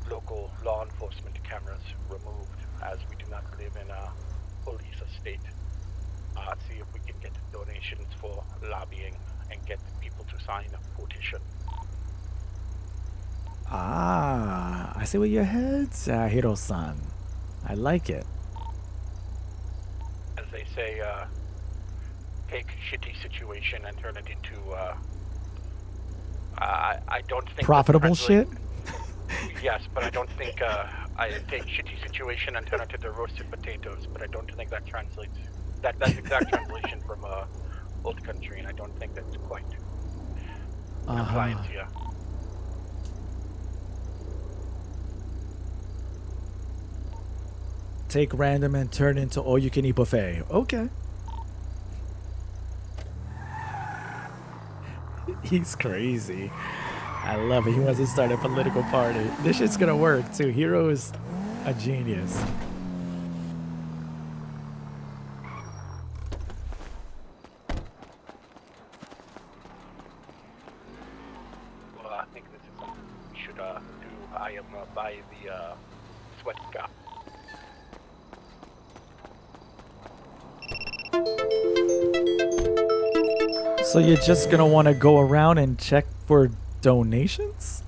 D: local law enforcement cameras removed, as we do not live in a police estate. See if we can get donations for lobbying and get people to sign a petition.
A: Ah, I see where your head's at, Hiro-san. I like it.
D: As they say, take shitty situation and turn it into, I don't think...
A: Profitable shit?
D: Yes, but I don't think, I take shitty situation and turn it into roasted potatoes, but I don't think that translates. That's exact translation from, old country, and I don't think that's quite compliant here.
A: take random and turn into all-you-can-eat buffet. Okay. He's crazy. I love it. He wants to start a political party. This shit's gonna work too. Hero is a genius.
D: Well, I think this is something we should do. I am by the sweat shop.
A: So you're just gonna want to go around and check for donations?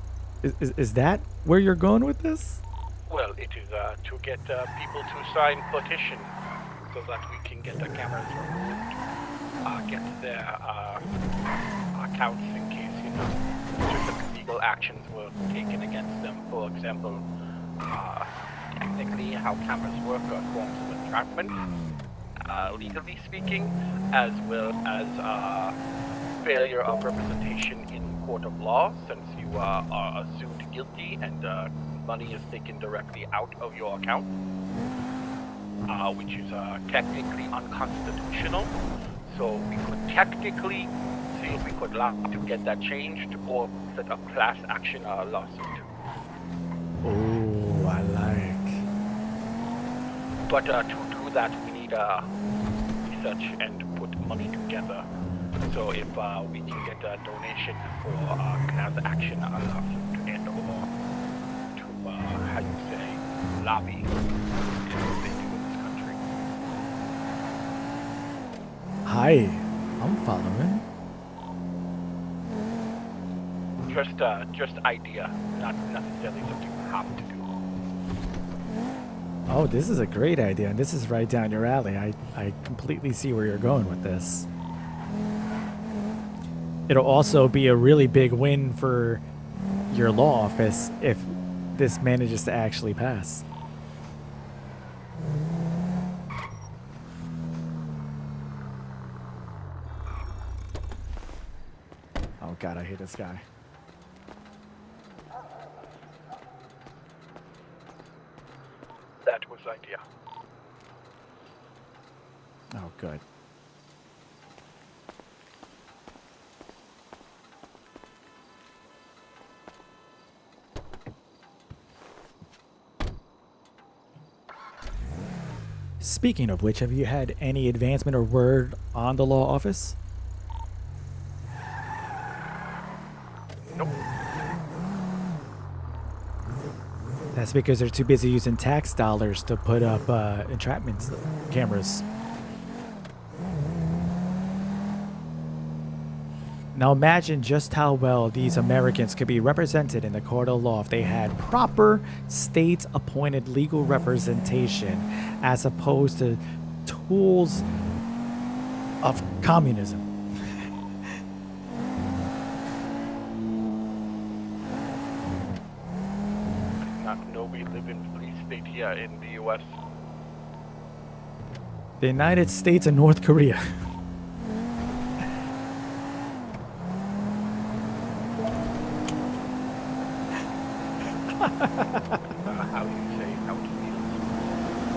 A: Is that where you're going with this?
D: Well, it is to get people to sign petition so that we can get the cameras removed, get their accounts in case, certain legal actions were taken against them. For example, technically how cameras work are forms of entrapment, legally speaking, as well as failure of representation in court of law, since you are assumed guilty and money is taken directly out of your account, which is technically unconstitutional. So we could technically see if we could lobby to get that changed or set up class action lawsuit.
A: Oh, I like.
D: But to do that, we need research and put money together. So if we can get a donation for class action lawsuit and or to, how you say, lobby, is what they do in this country.
A: Hi, I'm following.
D: Just idea, not necessarily something you have to do.
A: Oh, this is a great idea, and this is right down your alley. I completely see where you're going with this. It'll also be a really big win for your law office if this manages to actually pass. Oh god, I hate this guy.
D: That was the idea.
A: Oh, good. Speaking of which, have you had any advancement or word on the law office?
D: Nope.
A: That's because they're too busy using tax dollars to put up entrapment cameras. Now imagine just how well these Americans could be represented in the court of law if they had proper state-appointed legal representation as opposed to tools of communism.
D: I do not know we live in free state here in the U.S.
A: The United States and North Korea.
D: How do you say how it feels?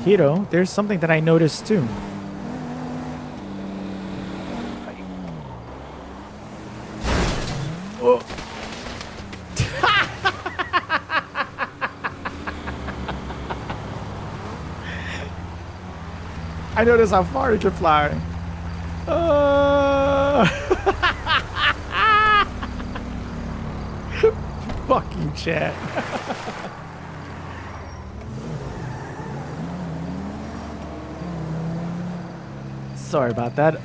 A: Hiro, there's something that I noticed too. Oh. I noticed how far you can fly. Fuck you, chat. Sorry about that.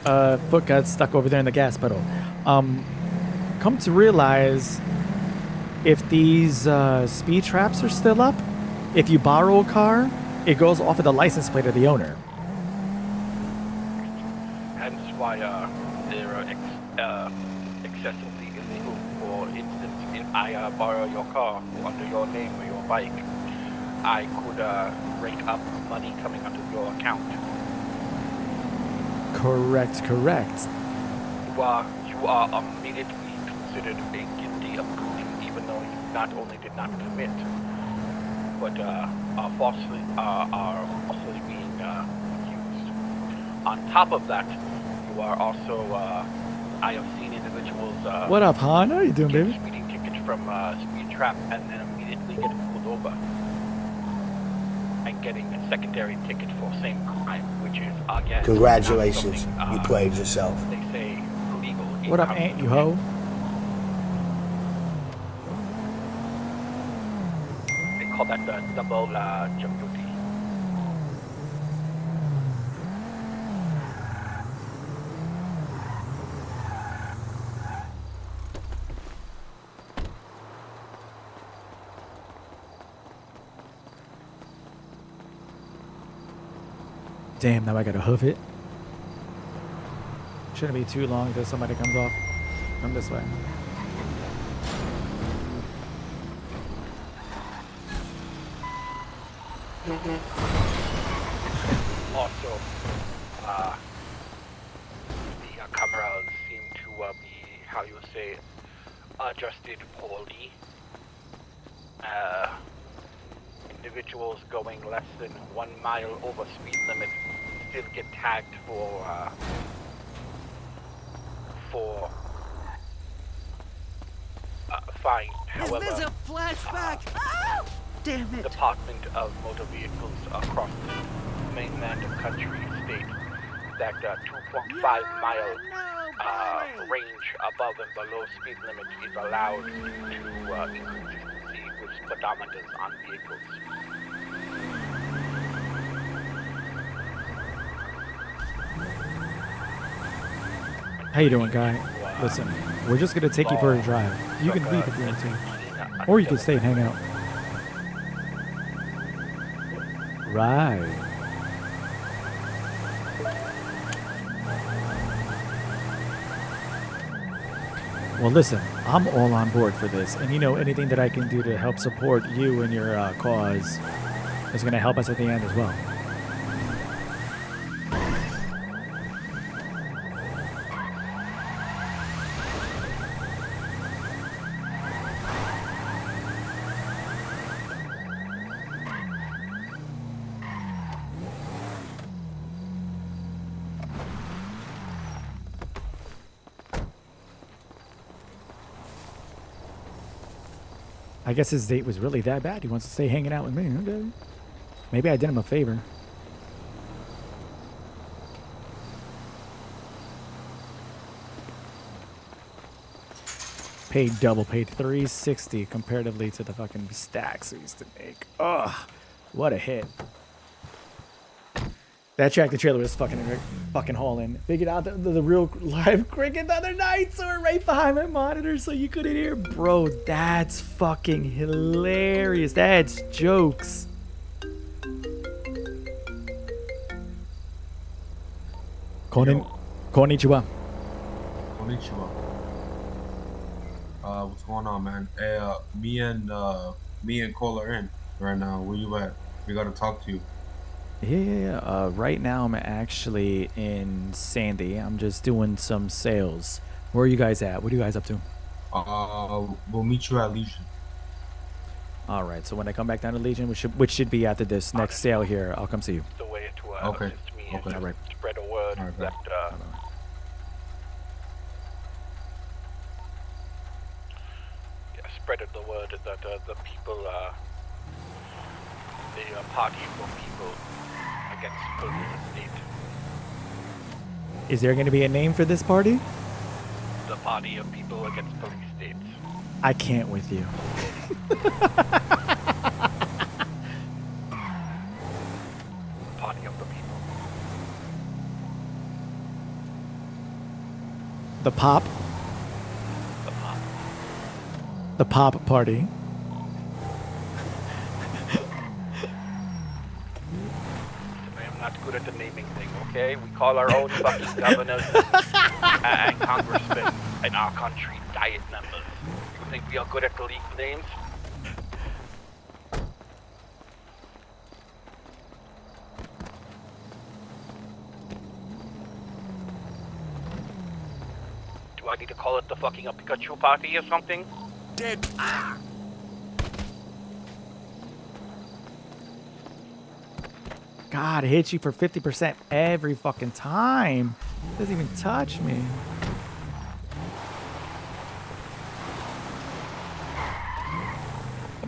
A: Foot got stuck over there in the gas pedal. Come to realize, if these speed traps are still up, if you borrow a car, it goes off of the license plate of the owner.
D: Hence why they're excessively illegal. For instance, if I borrow your car under your name or your bike, I could rake up money coming out of your account.
A: Correct.
D: You are immediately considered guilty of looting, even though you not only did not commit, but are falsely being accused. On top of that, you are also I have seen individuals
A: What up, Han? How you doing,
D: get
A: baby?
D: speeding tickets from speed trap and then immediately get pulled over and getting a secondary ticket for same crime, which is again.
E: Congratulations, you played yourself.
D: They say legal.
A: What up, Aunt, you hoe?
D: They call that the double jump duty.
A: Damn, now I gotta hoof it. Shouldn't be too long until somebody comes off. Come this way.
D: Also, the cameras seem to be, how you say, adjusted poorly. Individuals going less than 1 mile over speed limit still get tagged for fine. However,
C: Is this a flashback? Damn it.
D: Department of Motor Vehicles across the mainland country state that 2.5 mile range above and below speed limit is allowed to inconsistency with speedometers on vehicles.
A: How you doing, guy? Listen, we're just gonna take you for a drive. You can leave if you want to, or you can stay and hang out. Right. Well, listen, I'm all on board for this, and you know, anything that I can do to help support you and your cause is gonna help us at the end as well. I guess his date was really that bad. He wants to stay hanging out with me. Okay. Maybe I did him a favor. Paid double, paid $360 comparatively to the fucking stacks we used to make. Ugh, what a hit. That tractor trailer was fucking hauling. Figured out the real live cricket the other night, so we're right behind my monitor so you couldn't hear. Bro, that's fucking hilarious. That's jokes. Konnichiwa.
F: Konnichiwa. What's going on, man? Hey, me and Cole are in right now. Where you at? We gotta talk to you.
A: Yeah, right now I'm actually in Sandy. I'm just doing some sales. Where are you guys at? What are you guys up to?
F: We'll meet you at Legion.
A: All right, so when I come back down to Legion, which should be after this next sale here, I'll come see you.
D: The way to
F: Okay.
D: assist me
F: Okay.
D: and
A: All right.
D: spread a word
F: All right,
D: that spread the word that the people, the party for people against police and state.
A: Is there going to be a name for this party?
D: The party of people against police states.
A: I can't with you.
D: Party of the people.
A: The pop.
D: The pop.
A: The pop party.
D: I am not good at the naming thing, okay? We call our own fucking governors and congressmen in our country diet members. You Think we are good at the league names? Do I need to call it the fucking Pikachu party or something?
C: Dead. Ah!
A: God, it hits you for 50% every fucking time. Doesn't even touch me.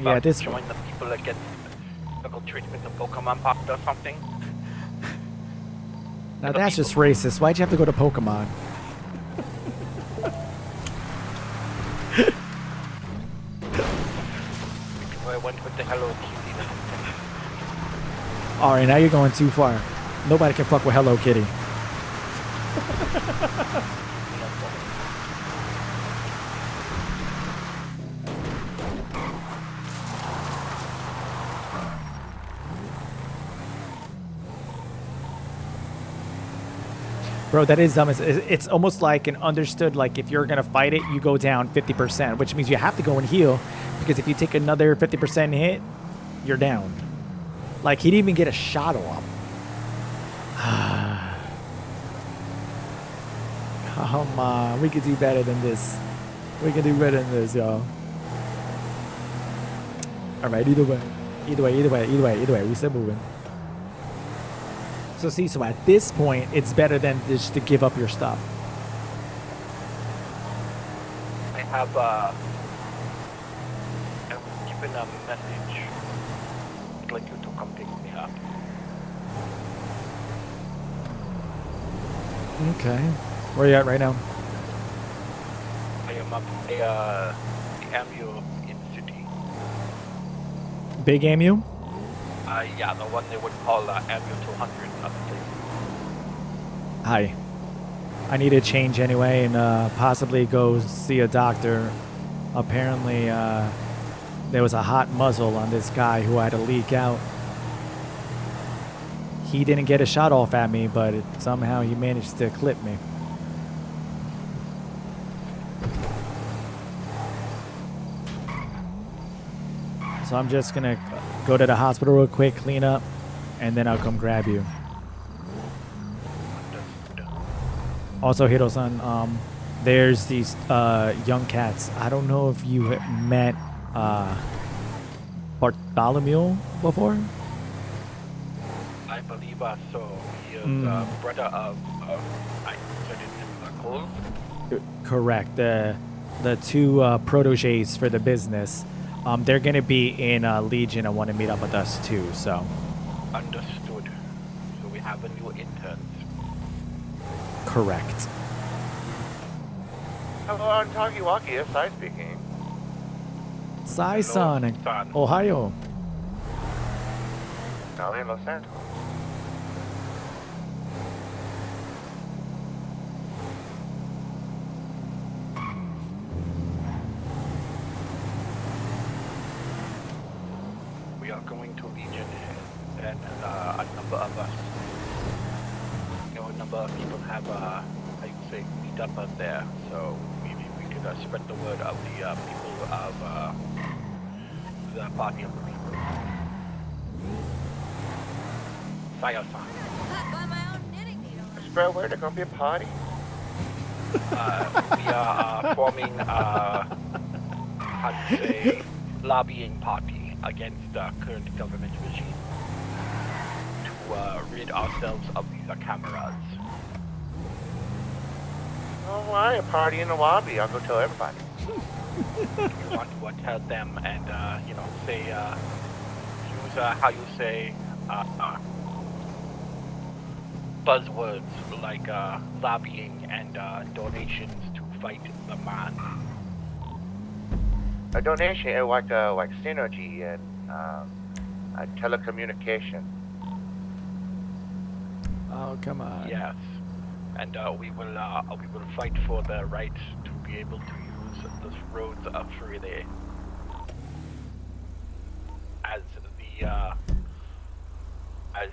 A: Yeah, this
D: Join the people that get medical treatment of Pokemon popped or something.
A: Now that's just racist. Why'd you have to go to Pokemon?
D: I went with the Hello Kitty.
A: All right, now you're going too far. Nobody can fuck with Hello Kitty. Bro, that is dumb. It's almost like an understood, like if you're going to fight it, you go down 50%, which means you have to go and heal, because if you take another 50% hit, you're down. Like, he didn't even get a shot off. Come on, we could do better than this. We can do better than this, y'all. All right, either way, we still moving. So see, so at this point, it's better than just to give up your stuff.
D: I have I'm given a message. I'd like you to come pick me up.
A: Okay. Where are you at right now?
D: I am up the AMU in city.
A: Big AMU?
D: Yeah, the one they would call AMU 200 up there.
A: Hi. I need to change anyway and possibly go see a doctor. Apparently, there was a hot muzzle on this guy who had to leak out. He didn't get a shot off at me, but somehow he managed to clip me. So I'm just gonna go to the hospital real quick, clean up, and then I'll come grab you. Also, Hiro-san, there's these young cats. I don't know if you met Bartholomew before?
D: I believe so. He is brother of I said it Cole.
A: Correct. The two proteges for the business. They're gonna be in Legion and want to meet up with us too. So.
D: Understood. So we have a new intern.
A: Correct.
G: Hello, I'm Tagiwaki. Yes, I speaking.
A: Sai-san in
D: San.
A: Ohio.
G: Now in Los Santos.
D: We are going to Legion, and a number of us, a number of people have, how you say, meet up out there. So maybe we could spread the word of the people of the party of the people. Saya-san.
G: Spread word, there's gonna be a party.
D: We are forming, how to say, lobbying party against the current government regime to rid ourselves of these cameras.
G: Oh, why a party in the lobby? I'll go tell everybody.
D: You want to tell them and, say, use, how you say, buzzwords like lobbying and donations to fight the man.
G: A donation, like synergy and telecommunication.
A: Oh, come on.
D: Yes, and we will fight for the right to be able to use the roads freely. As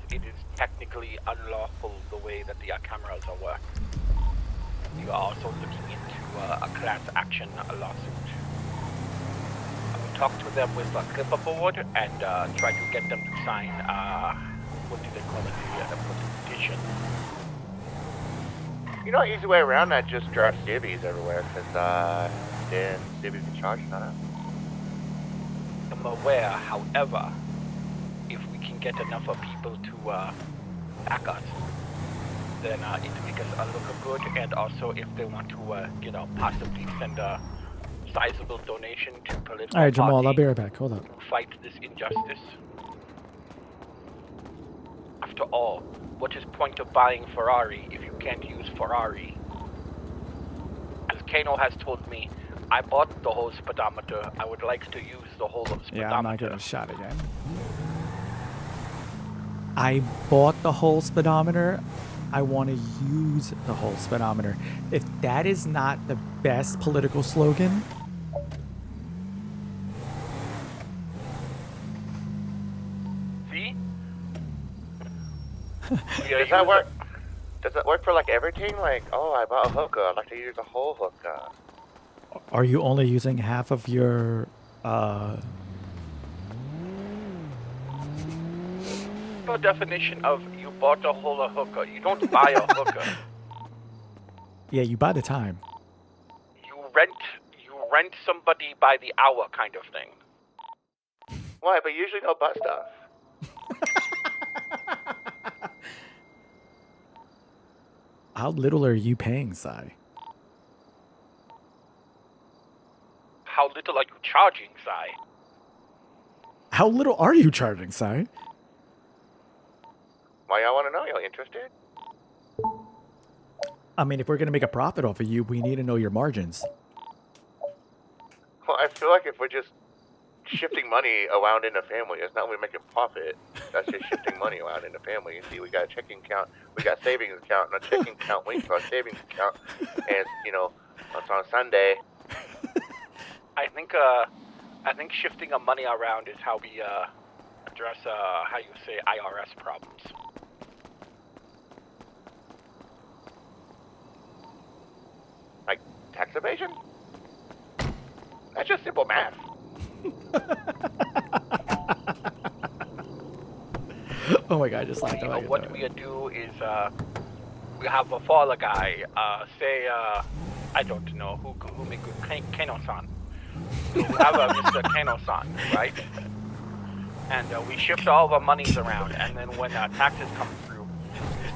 D: it is technically unlawful the way that the cameras are working. We are also looking into a class action lawsuit talk to them with a clipboard and try to get them to sign, what do they call it, the petition.
G: You know, an easy way around that, just drop civvies everywhere, because then civvies can charge you, not.
D: I'm aware, however, if we can get enough of people to back us, then it makes us look good, and also if they want to, possibly send a sizable donation to political
A: All right, Jamal,
D: party
A: I'll be right back. Hold up.
D: to fight this injustice. After all, what is point of buying Ferrari if you can't use Ferrari? As Kano has told me, I bought the whole speedometer. I would like to use the whole of speedometer.
A: Yeah, I'm not getting shot again. I bought the whole speedometer. I want to use the whole speedometer. If that is not the best political slogan,
D: See?
G: Does that work? Does that work for like everything? Like, oh, I bought a hookah. I'd like to use a whole hookah.
A: are you only using half of your
D: The definition of you bought a whole hookah. You don't buy a hookah.
A: yeah, you buy the time.
D: You rent somebody by the hour kind of thing.
G: Why? But usually no butt stuff.
A: How little are you paying, Sai?
D: How little are you charging, Sai?
A: How little are you charging, Sai?
G: Why y'all want to know? Y'all interested?
A: I mean, if we're gonna make a profit off of you, we need to know your margins.
G: Well, I feel like if we're just shifting money around in the family, it's not really making profit. That's just shifting money around in the family. You see, we got a checking account, we got savings account, and a checking account linked to our savings account. And it's on Sunday.
D: I think shifting of money around is how we address how you say IRS problems.
G: Like tax evasion? That's just simple math.
A: Oh my god, I just like that.
D: What we do is we have a follow guy, say I don't know who make good Kano-san. So we have a Mr. Kano-san, right? And we shift all of our monies around, and then when taxes come through,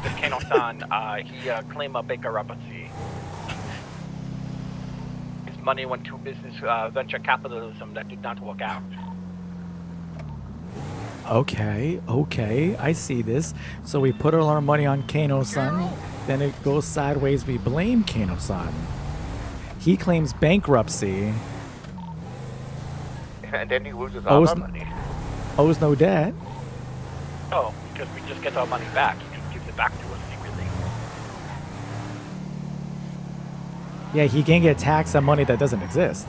D: Mr. Kano-san he claim a bankruptcy. His money went to business venture capitalism that did not work out.
A: Okay, I see this. So we put all our money on Kano-san, then it goes sideways, we blame Kano-san. He claims bankruptcy,
G: And then he loses all our money.
A: owes no debt.
D: Oh, because we just get our money back. He just gives it back to us secretly.
A: Yeah, he can't get taxed on money that doesn't exist.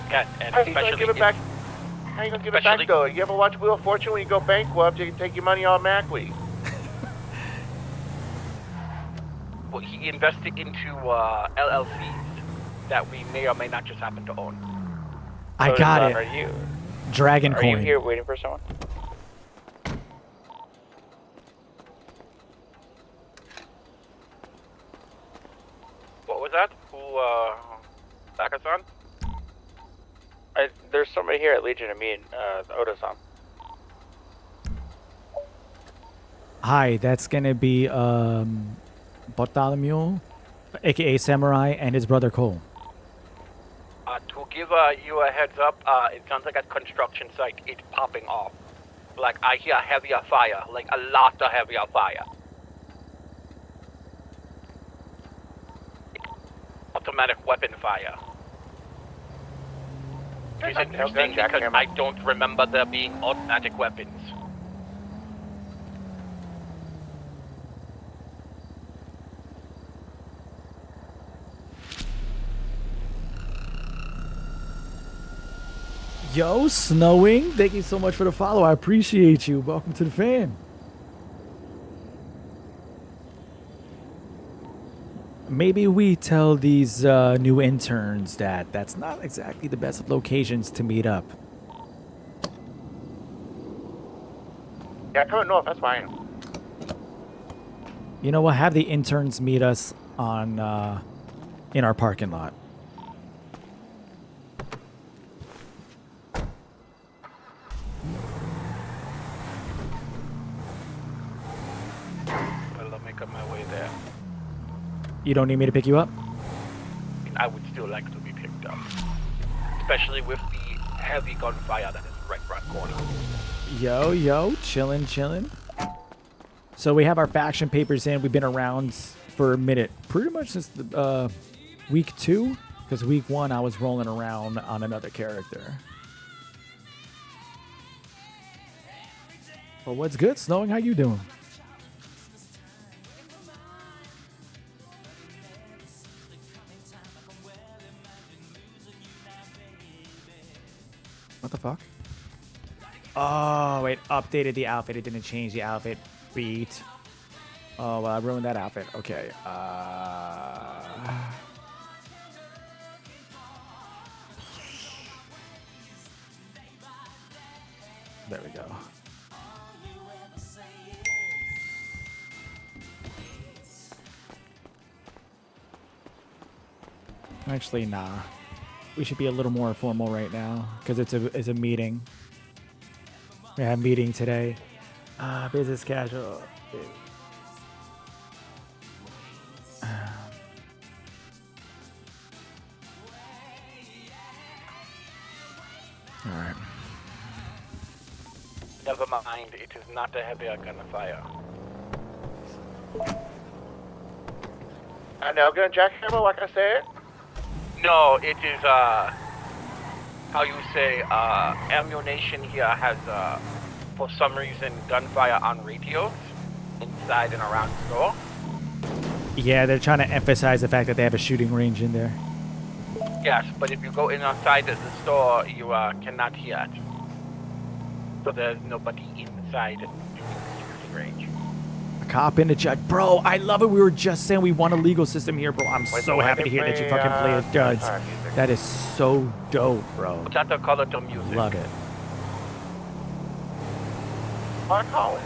D: Yeah, and
G: How you gonna give it back? How you gonna give it back
D: especially-
G: though? You ever watch Wheel of Fortune when you go bankrupt, you can take your money automatically?
D: Well, he invested into LLCs that we may or may not just happen to own.
A: I got it. Dragon
H: Are
A: coin.
H: you here waiting for someone?
D: What was that? Who, Saka-san?
H: There's somebody here at Legion of me and Oda-san.
A: Hi, that's gonna be Bartholomew, aka Samurai, and his brother Cole.
D: To give you a heads up, it sounds like a construction site. It's popping off. Like, I hear heavier fire. Like, a lot of heavier fire. Automatic weapon fire. It's interesting because I don't remember there being automatic weapons.
A: Yo, Snowing, thank you so much for the follow. I appreciate you. Welcome to the fam. Maybe we tell these new interns that that's not exactly the best of locations to meet up.
G: Yeah, coming north, that's fine.
A: You know what? Have the interns meet us on in our parking lot.
D: Well, I'll make up my way there.
A: You don't need me to pick you up?
D: I would still like to be picked up. Especially with the heavy gunfire that is right around the corner.
A: Yo, chillin'. So we have our faction papers in. We've been around for a minute, pretty much since the week 2, because week 1 I was rolling around on another character. Well, what's good, Snowing? How you doing? What the fuck? Oh, wait, updated the outfit. It didn't change the outfit. Beat. Oh, well, I ruined that outfit. Okay. There we go. Actually, nah. We should be a little more formal right now because it's a meeting. We have a meeting today. Business casual. All right.
D: Never mind, it is not a heavy gunfire.
G: I know, gonna jackhammer, like I said.
D: No, it is, how you say, ammunition here has, for some reason, gunfire on radios inside and around the store.
A: Yeah, they're trying to emphasize the fact that they have a shooting range in there.
D: Yes, but if you go in outside the store, you cannot hear it. So there's nobody inside doing the shooting range.
A: A cop in the judge. Bro, I love it. We were just saying we want a legal system here, bro. I'm so happy to hear that you fucking play a judge. That is so dope, bro.
D: What's that the color to music?
A: Love it.
G: I call it.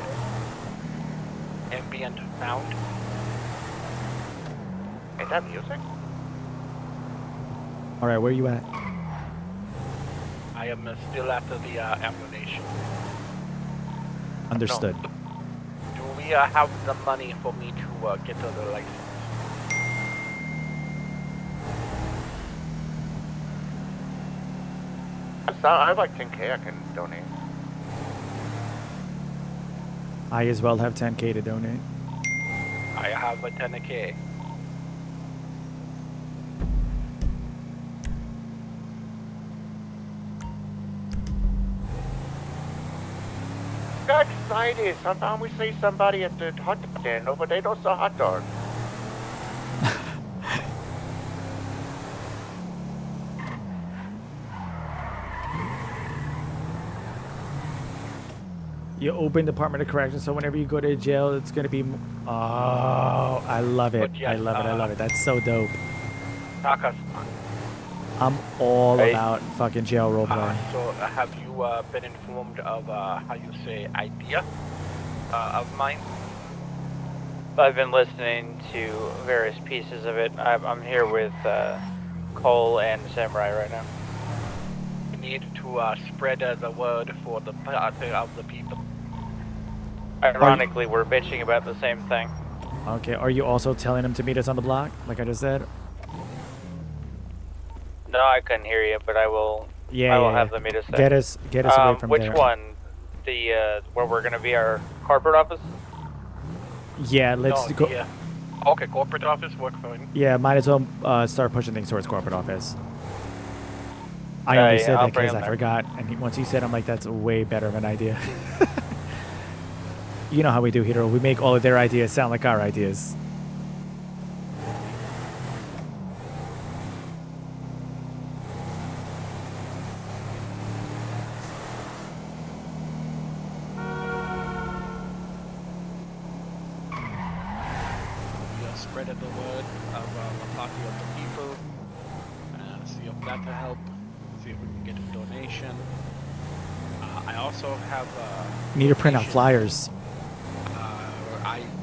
D: Ambient sound.
G: Is that music?
A: All right, where you at?
D: I am still after the ammunition.
A: Understood.
D: Do we have the money for me to get the license?
G: I have like 10K I can donate.
A: I as well have 10K to donate.
D: I have a 10K.
G: Got excited. Sometimes we see somebody at the hot dog stand over there, don't sell hot dogs.
A: You open Department of Corrections, so whenever you go to jail, it's gonna be. Oh, I love it.
D: But yes,
A: I love it. That's so dope.
D: Takas.
A: I'm all
H: Hey.
A: about fucking jail roleplay.
D: So have you been informed of how you say idea of mine?
H: I've been listening to various pieces of it. I'm here with Cole and Samurai right now.
D: We need to spread the word for the of the people.
H: Ironically, we're bitching about the same thing.
A: Okay, are you also telling him to meet us on the block, like I just said?
H: No, I couldn't hear you, but I will.
A: Yeah,
H: I will
A: yeah,
H: have
A: yeah.
H: them meet us there.
A: Get us away from
H: which
A: there.
H: one? The where we're gonna be our corporate office?
A: Yeah, let's
D: No,
A: go.
D: yeah. Okay, corporate office work fine.
A: Yeah, might as well start pushing things towards corporate office. I only said
H: I'll
A: that
H: bring
A: because
H: him
A: I
H: there.
A: forgot, and once he said, I'm like, that's way better of an idea. You know how we do, Hero. We make all of their ideas sound like our ideas.
D: spreading the word of the party of the people. See if that will help. See if we can get a donation. I also have.
A: Need to print out
D: location.
A: flyers.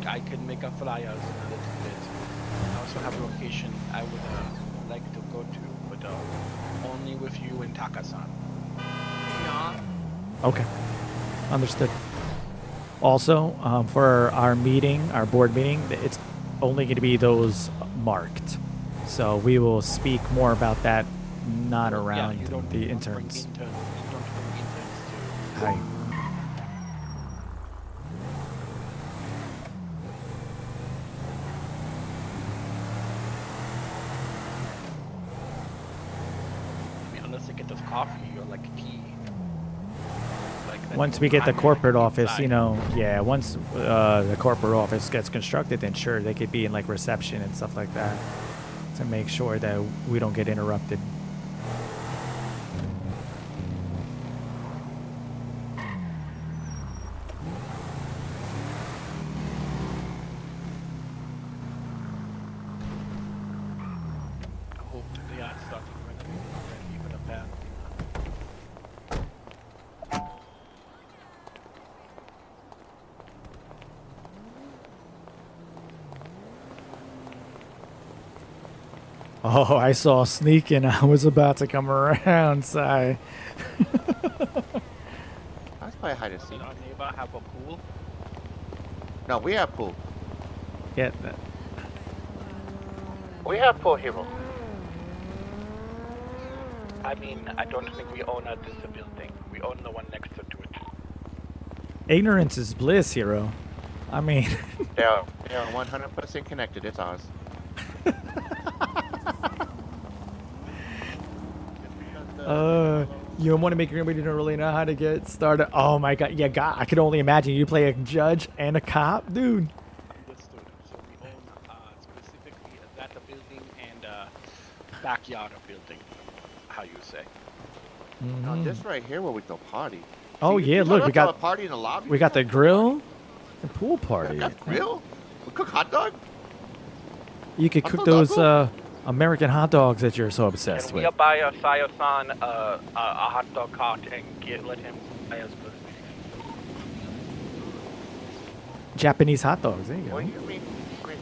D: I can make up flyers in a little bit. I also have a location I would like to go to, but only with you and Taka-san.
C: Yeah.
A: Okay. Understood. Also, for our meeting, our board meeting, it's only going to be those marked. So we will speak more about that not around
D: you don't,
A: the
D: you don't
A: interns.
D: Bring you don't bring interns to.
A: Hi.
D: I mean, unless they get us coffee or like tea. Like that
A: Once
D: you
A: we get the
D: can
A: corporate
D: inside.
A: office, you know, yeah, once the corporate office gets constructed, then sure, they could be in like reception and stuff like that to make sure that we don't get interrupted.
D: I hope that they are starting renovating already, but apparently not.
A: Oh, I saw sneaking. I was about to come around, Sai.
G: That's probably hide and seek.
D: Did our neighbor have a pool?
G: No, we have pool.
A: Get that.
G: We have pool, hero.
D: I mean, I don't think we own this building. We own the one next to it.
A: Ignorance is bliss, hero. I mean,
G: They are 100% connected. It's ours.
A: you want to make your everybody don't really know how to get started. Oh my god, yeah, God, I could only imagine you play a judge and a cop, dude.
D: Understood. So we own specifically that building and backyard of building, how you say.
G: Now, this right here where we go party.
A: Oh
G: See,
A: yeah,
G: you
A: look,
G: don't
A: we
G: have to have
A: got
G: a party in the lobby.
A: we got the grill, the pool party.
G: That's real. We cook hot dog.
A: You could
G: Hot
A: cook
G: dog,
A: those
G: hot
A: American hot dogs that you're so obsessed
D: Can we
A: with.
D: buy Sayo-san a hot dog cart and let him buy us food?
A: Japanese hot dogs. There you go.
G: What do you mean? Crazy?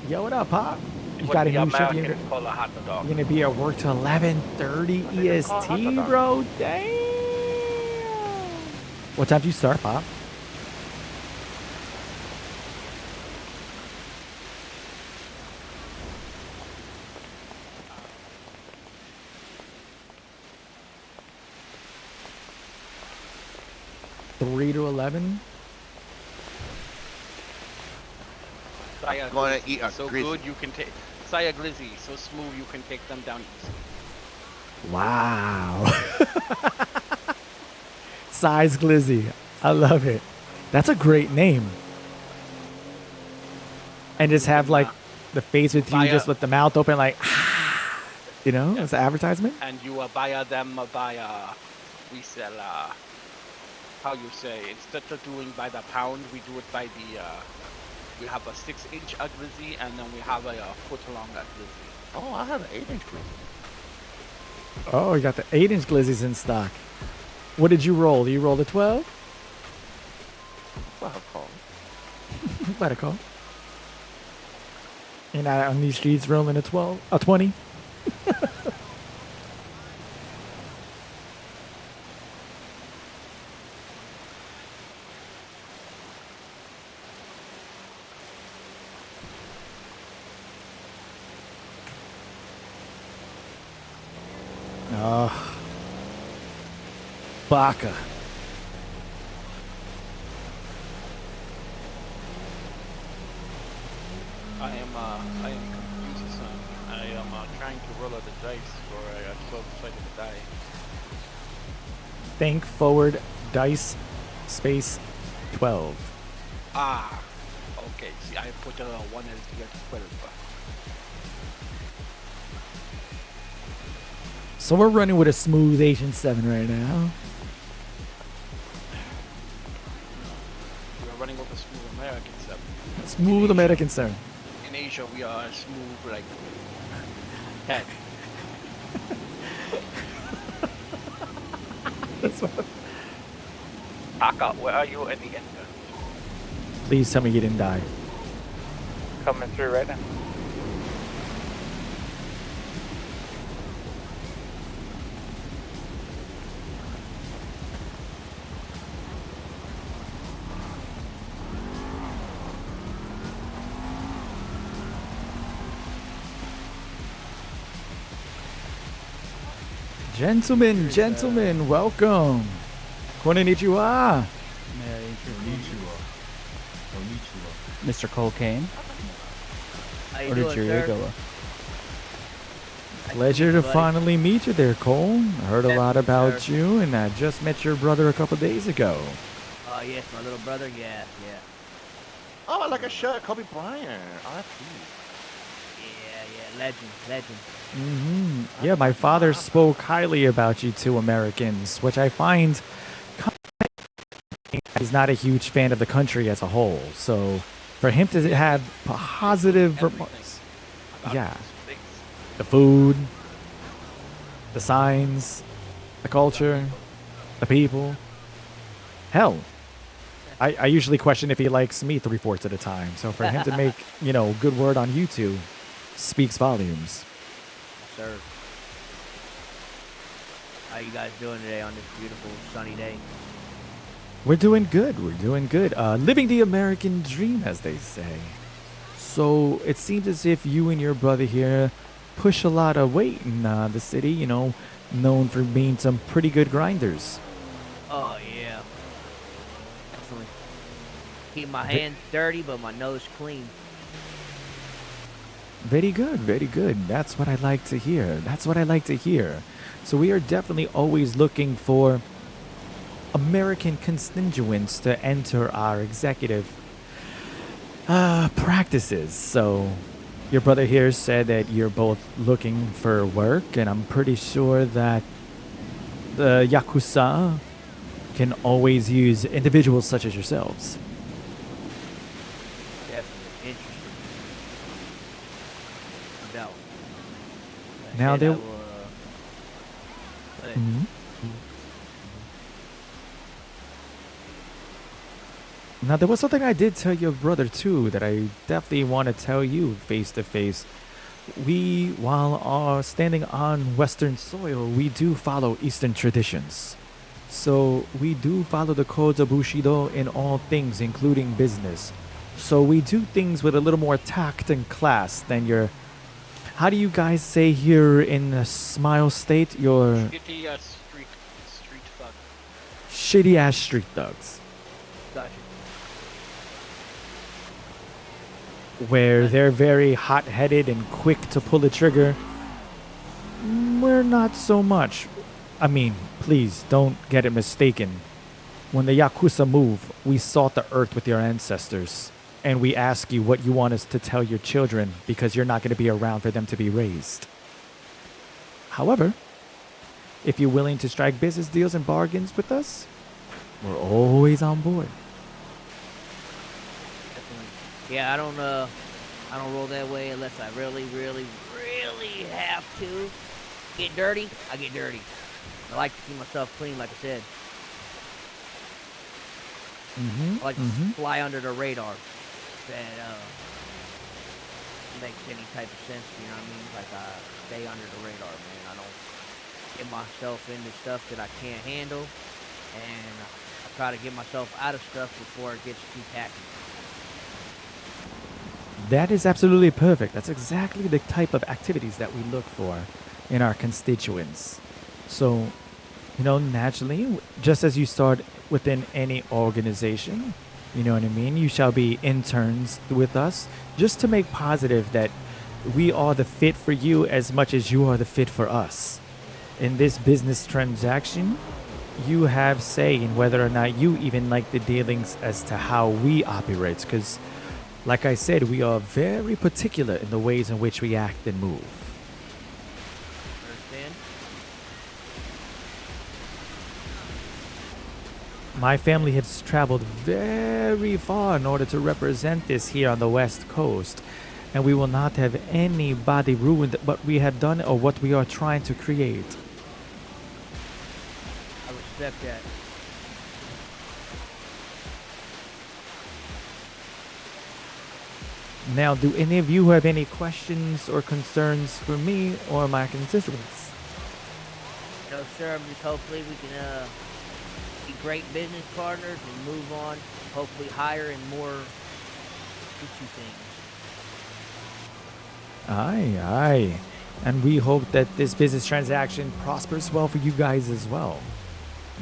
A: Yo, what up, Pop? You
D: What
A: got a
D: the
A: new shift?
D: Americans
A: You're
D: call a hot dog.
A: gonna be at work till 11:30
G: they call hot
A: EST,
G: dog.
A: bro. Damn. What time do you start, Pop? Three to 11.
D: Saya
G: Going to eat a
D: so
G: grizzly.
D: good you can take Saya Glizzy, so smooth you can take them down easy.
A: Wow. Size Glizzy. I love it. That's a great name. And just have like the face with you
D: Buy
A: just
D: a-
A: with the mouth open like, you know,
D: Yeah.
A: it's an advertisement.
D: And you buy them by we sell how you say, instead of doing by the pound, we do it by the we have a 6-inch glizzy and then we have a foot long glizzy.
G: Oh, I have an 8-inch grizzly.
A: Oh, you got the 8-inch Glizzies in stock. What did you roll? You rolled a 12?
G: Well, call.
A: Better call. You're not on these streets rolling a 12? A 20? Oh. Baka.
D: I am confused, son. I am trying to roll out the dice for a 12-sided die.
A: Think forward dice space 12.
D: Ah, okay. See, I put 1 as the 12.
A: So we're running with a smooth Asian 7 right now.
D: We are running with a smooth American 7.
A: Smooth American 7.
C: in Asia we are smooth like head.
A: That's what.
H: Aka, where are you in the end?
A: Please tell me you didn't die.
H: Coming through right now.
A: Gentlemen, welcome. Konnichiwa.
I: Mr. Cole Kane.
B: How you
I: Or
B: doing,
I: did
B: sir?
I: Igawa?
A: Pleasure to
B: buddy.
A: finally meet you there, Cole. I heard a lot
B: Definitely,
A: about
B: sir.
A: you, and I just met your brother a couple days ago.
B: Oh, yes, my little brother. Yeah.
G: Oh, I like a shirt, Kobe Bryant. RIP.
B: Yeah. Legend.
A: Yeah, my father spoke highly about you two Americans, which I find he's not a huge fan of the country as a whole. So for him to have positive remarks, yeah, the food, the signs, the culture, the people, hell, I usually question if he likes me 3/4 of the time. So for him to make, good word on you two speaks volumes.
B: Sir. How you guys doing today on this beautiful sunny day?
A: We're doing good. Living the American dream, as they say. So it seems as if you and your brother here push a lot of weight in the city, known for being some pretty good grinders.
B: Oh, yeah. Definitely. Keep my hands dirty, but my nose clean.
A: Very good. That's what I like to hear. So we are definitely always looking for American constituents to enter our executive practices. So your brother here said that you're both looking for work, and I'm pretty sure that the Yakuza can always use individuals such as yourselves.
B: Definitely interesting. No doubt.
A: Now
B: Said I
A: there-
B: will,
A: Mhm. Now, there was something I did tell your brother too that I definitely want to tell you face to face. We, while are standing on Western soil, we do follow Eastern traditions. So we do follow the codes of Bushido in all things, including business. So we do things with a little more tact and class than your. How do you guys say here in the Smile State? Your
C: Shitty street thug.
A: shitty ass street thugs.
B: Gotcha.
A: Where they're very hot-headed and quick to pull the trigger. We're not so much. I mean, please don't get it mistaken. When the Yakuza move, we salt the earth with your ancestors, and we ask you what you want us to tell your children because you're not going to be around for them to be raised. However, if you're willing to strike business deals and bargains with us, we're always on board.
B: Definitely. Yeah, I don't roll that way unless I really have to. Get dirty, I get dirty. I like to keep myself clean, like I said. I like to fly under the radar. If that makes any type of sense, you know what I mean? Like I stay under the radar, man. I don't get myself into stuff that I can't handle, and I try to get myself out of stuff before it gets too tacky.
A: That is absolutely perfect. That's exactly the type of activities that we look for in our constituents. So, naturally, just as you start within any organization, you know what I mean? You shall be interns with us just to make positive that we are the fit for you as much as you are the fit for us. In this business transaction, you have say in whether or not you even like the dealings as to how we operate, because like I said, we are very particular in the ways in which we act and move.
B: Understand?
A: My family has traveled very far in order to represent this here on the West Coast. and we will not have anybody ruin what we have done or what we are trying to create.
B: I respect that.
A: Now, do any of you have any questions or concerns for me or my constituents?
B: No, sir. I'm just hopefully we can be great business partners and move on. Hopefully, higher and more future things.
A: Aye, aye. And we hope that this business transaction prospers well for you guys as well.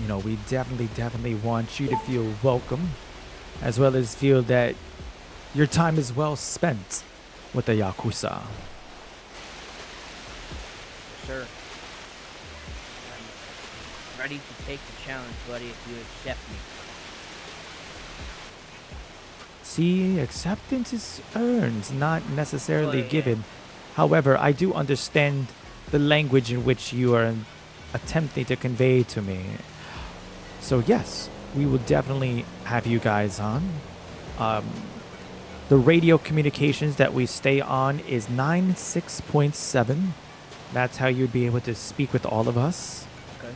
A: You know, we definitely want you to feel welcome, as well as feel that your time is well spent with the Yakuza.
B: Sir, I'm ready to take the challenge, buddy, if you accept me.
A: See, acceptance is earned, not necessarily
B: Oh, yeah.
A: given. However, I do understand the language in which you are attempting to convey to me. So yes, we will definitely have you guys on. The radio communications that we stay on is 96.7. That's how you'd be able to speak with all of us.
B: Okay.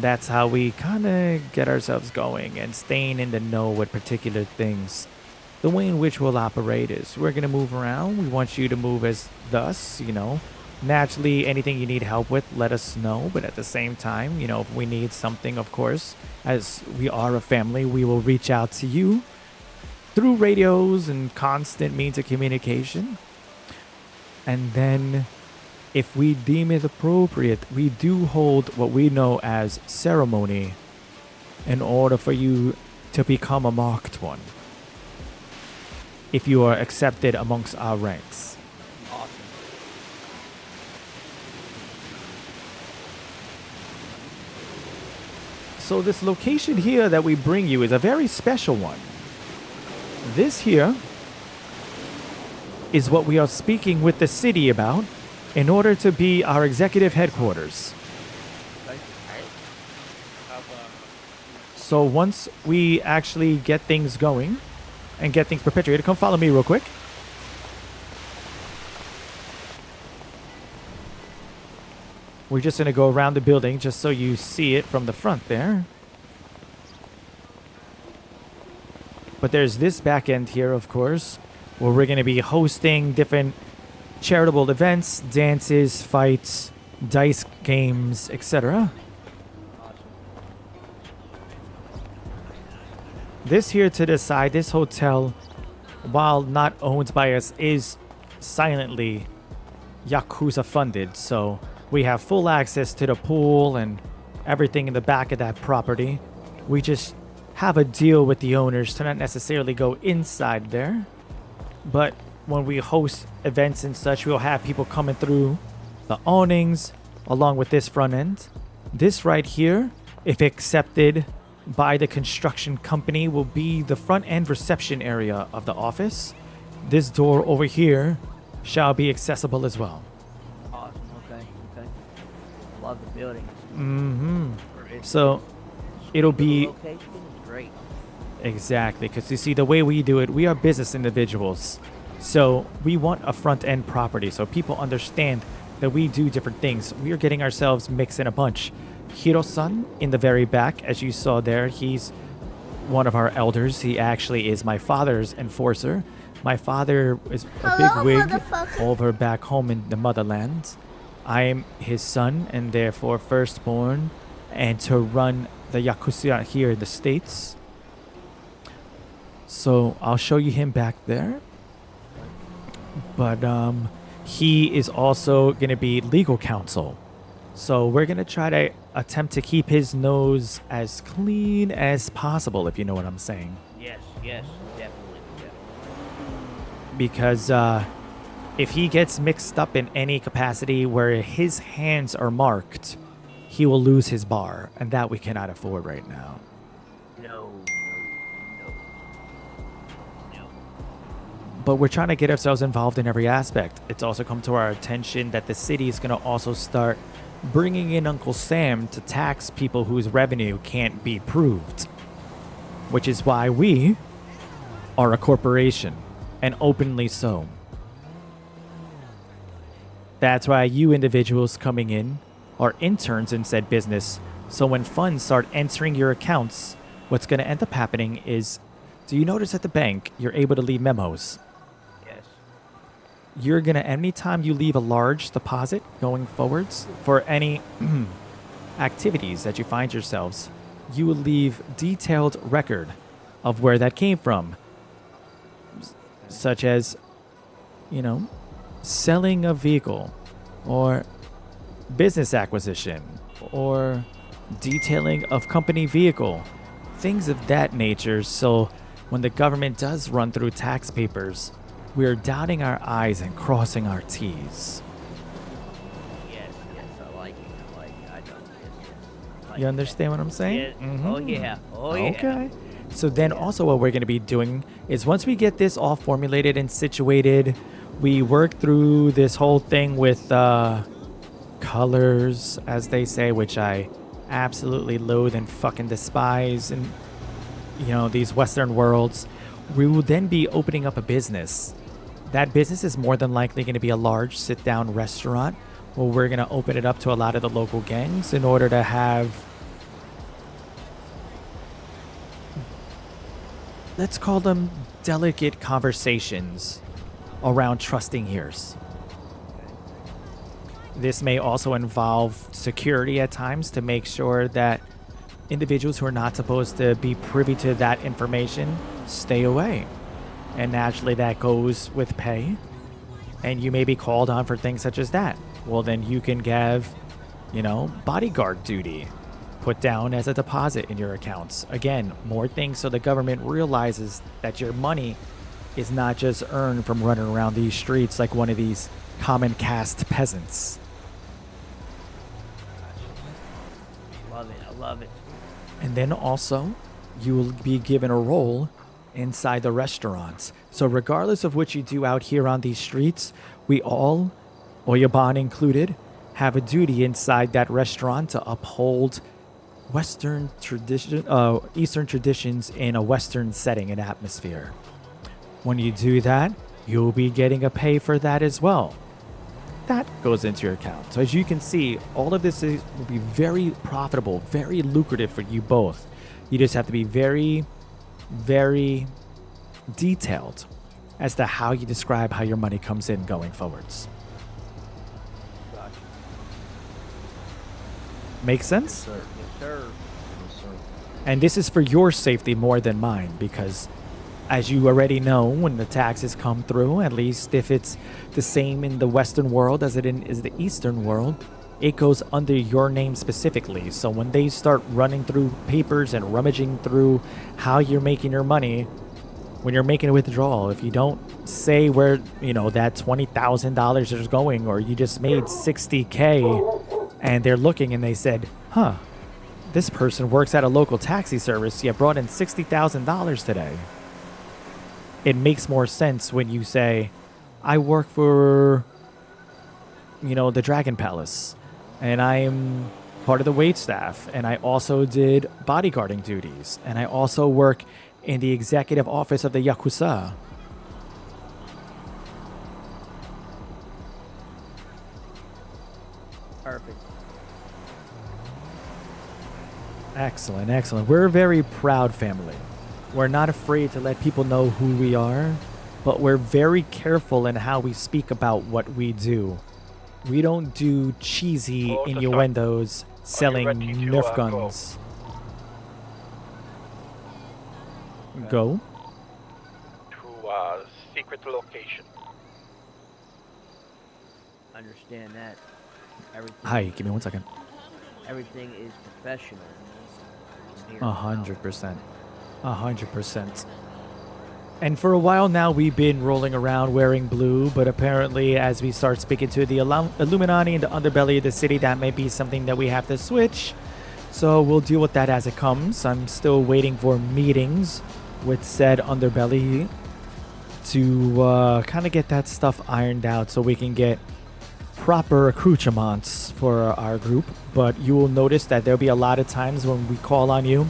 A: That's how we kind of get ourselves going and staying in the know with particular things. The way in which we'll operate is we're going to move around. We want you to move as thus, you know. Naturally, anything you need help with, let us know. But at the same time, you know, if we need something, of course, as we are a family, we will reach out to you through radios and constant means of communication. And then, if we deem it appropriate, we do hold what we know as ceremony in order for you to become a marked one, if you are accepted amongst our ranks.
B: Awesome.
A: So this location here that we bring you is a very special one. This here is what we are speaking with the city about in order to be our executive headquarters.
B: Okay.
A: So once we actually get things going and get things perpetuated, come follow me real quick. We're just going to go around the building just so you see it from the front there. But there's this back end here, of course, where we're going to be hosting different charitable events, dances, fights, dice games, etc. This here to the side, this hotel, while not owned by us, is silently Yakuza funded. So we have full access to the pool and everything in the back of that property. We just have a deal with the owners to not necessarily go inside there. But when we host events and such, we'll have people coming through the awnings along with this front end. This right here, if accepted by the construction company, will be the front end reception area of the office. This door over here shall be accessible as well.
B: Awesome. Okay. Love the building.
A: So it'll be
B: Location is great.
A: exactly, because you see the way we do it, we are business individuals. So we want a front end property so people understand that we do different things. We are getting ourselves mixed in a bunch. Hiro-san in the very back, as you saw there, he's one of our elders. He actually is my father's enforcer. My father is a big wig over back home in the motherland. I am his son and therefore firstborn, and to run the Yakuza here in the States. So I'll show you him back there. But he is also going to be legal counsel. So we're going to try to attempt to keep his nose as clean as possible, if you know what I'm saying.
B: Yes, definitely.
A: Because if he gets mixed up in any capacity where his hands are marked, he will lose his bar, and that we cannot afford right now.
B: No.
A: But we're trying to get ourselves involved in every aspect. It's also come to our attention that the city is going to also start bringing in Uncle Sam to tax people whose revenue can't be proved. Which is why we are a corporation, and openly so. That's why you individuals coming in are interns in said business. So when funds start entering your accounts, what's going to end up happening is, do you notice at the bank, you're able to leave memos?
B: Yes.
A: You're going to, anytime you leave a large deposit going forwards for any activities that you find yourselves, you will leave detailed record of where that came from. Such as, selling a vehicle, or business acquisition, or detailing of company vehicle, things of that nature. So when the government does run through tax papers, we're dotting our I's and crossing our T's.
B: Yes, I like it. I know. Yes.
A: You understand what I'm saying?
B: Yeah.
A: Mhm.
B: Oh, yeah.
A: Okay. So then also what we're going to be doing is, once we get this all formulated and situated, we work through this whole thing with colors, as they say, which I absolutely loathe and fucking despise in, these Western worlds. We will then be opening up a business. That business is more than likely going to be a large sit-down restaurant where we're going to open it up to a lot of the local gangs in order to have, let's call them delicate conversations around trusting ears. This may also involve security at times to make sure that individuals who are not supposed to be privy to that information stay away. And naturally that goes with pay. And you may be called on for things such as that. Well, then you can have, bodyguard duty put down as a deposit in your accounts. Again, more things so the government realizes that your money is not just earned from running around these streets like one of these common caste peasants.
B: I love it.
A: And then also, you will be given a role inside the restaurants. So regardless of what you do out here on these streets, we all, Oyaban included, have a duty inside that restaurant to uphold Eastern traditions in a Western setting and atmosphere. When you do that, you'll be getting a pay for that as well. That goes into your account. So as you can see, all of this will be very profitable, very lucrative for you both. You just have to be very, very detailed as to how you describe how your money comes in going forwards.
B: Gotcha.
A: Make sense?
F: Yes, sir.
B: Yes, sir.
F: Yes, sir.
A: And this is for your safety more than mine, because as you already know, when the taxes come through, at least if it's the same in the Western world as it is the Eastern world, it goes under your name specifically. So when they start running through papers and rummaging through how you're making your money, when you're making a withdrawal, if you don't say where, that $20,000 is going, or you just made $60K, and they're looking and they said, this person works at a local taxi service, yet brought in $60,000 today. It makes more sense when you say, I work for, the Dragon Palace, and I'm part of the wait staff, and I also did bodyguarding duties, and I also work in the executive office of the Yakuza.
B: Perfect.
A: Excellent, excellent. We're a very proud family. We're not afraid to let people know who we are, but we're very careful in how we speak about what we do. We don't do cheesy innuendos selling Nerf guns. Go.
D: To secret location.
B: Understand that. Everything.
A: Hi, give me 1 second.
B: Everything is professional.
A: 100%. 100%. And for a while now, we've been rolling around wearing blue, but apparently as we start speaking to the Illuminati and the underbelly of the city, that may be something that we have to switch. So we'll deal with that as it comes. I'm still waiting for meetings with said underbelly to kind of get that stuff ironed out so we can get proper accoutrements for our group. But you will notice that there'll be a lot of times when we call on you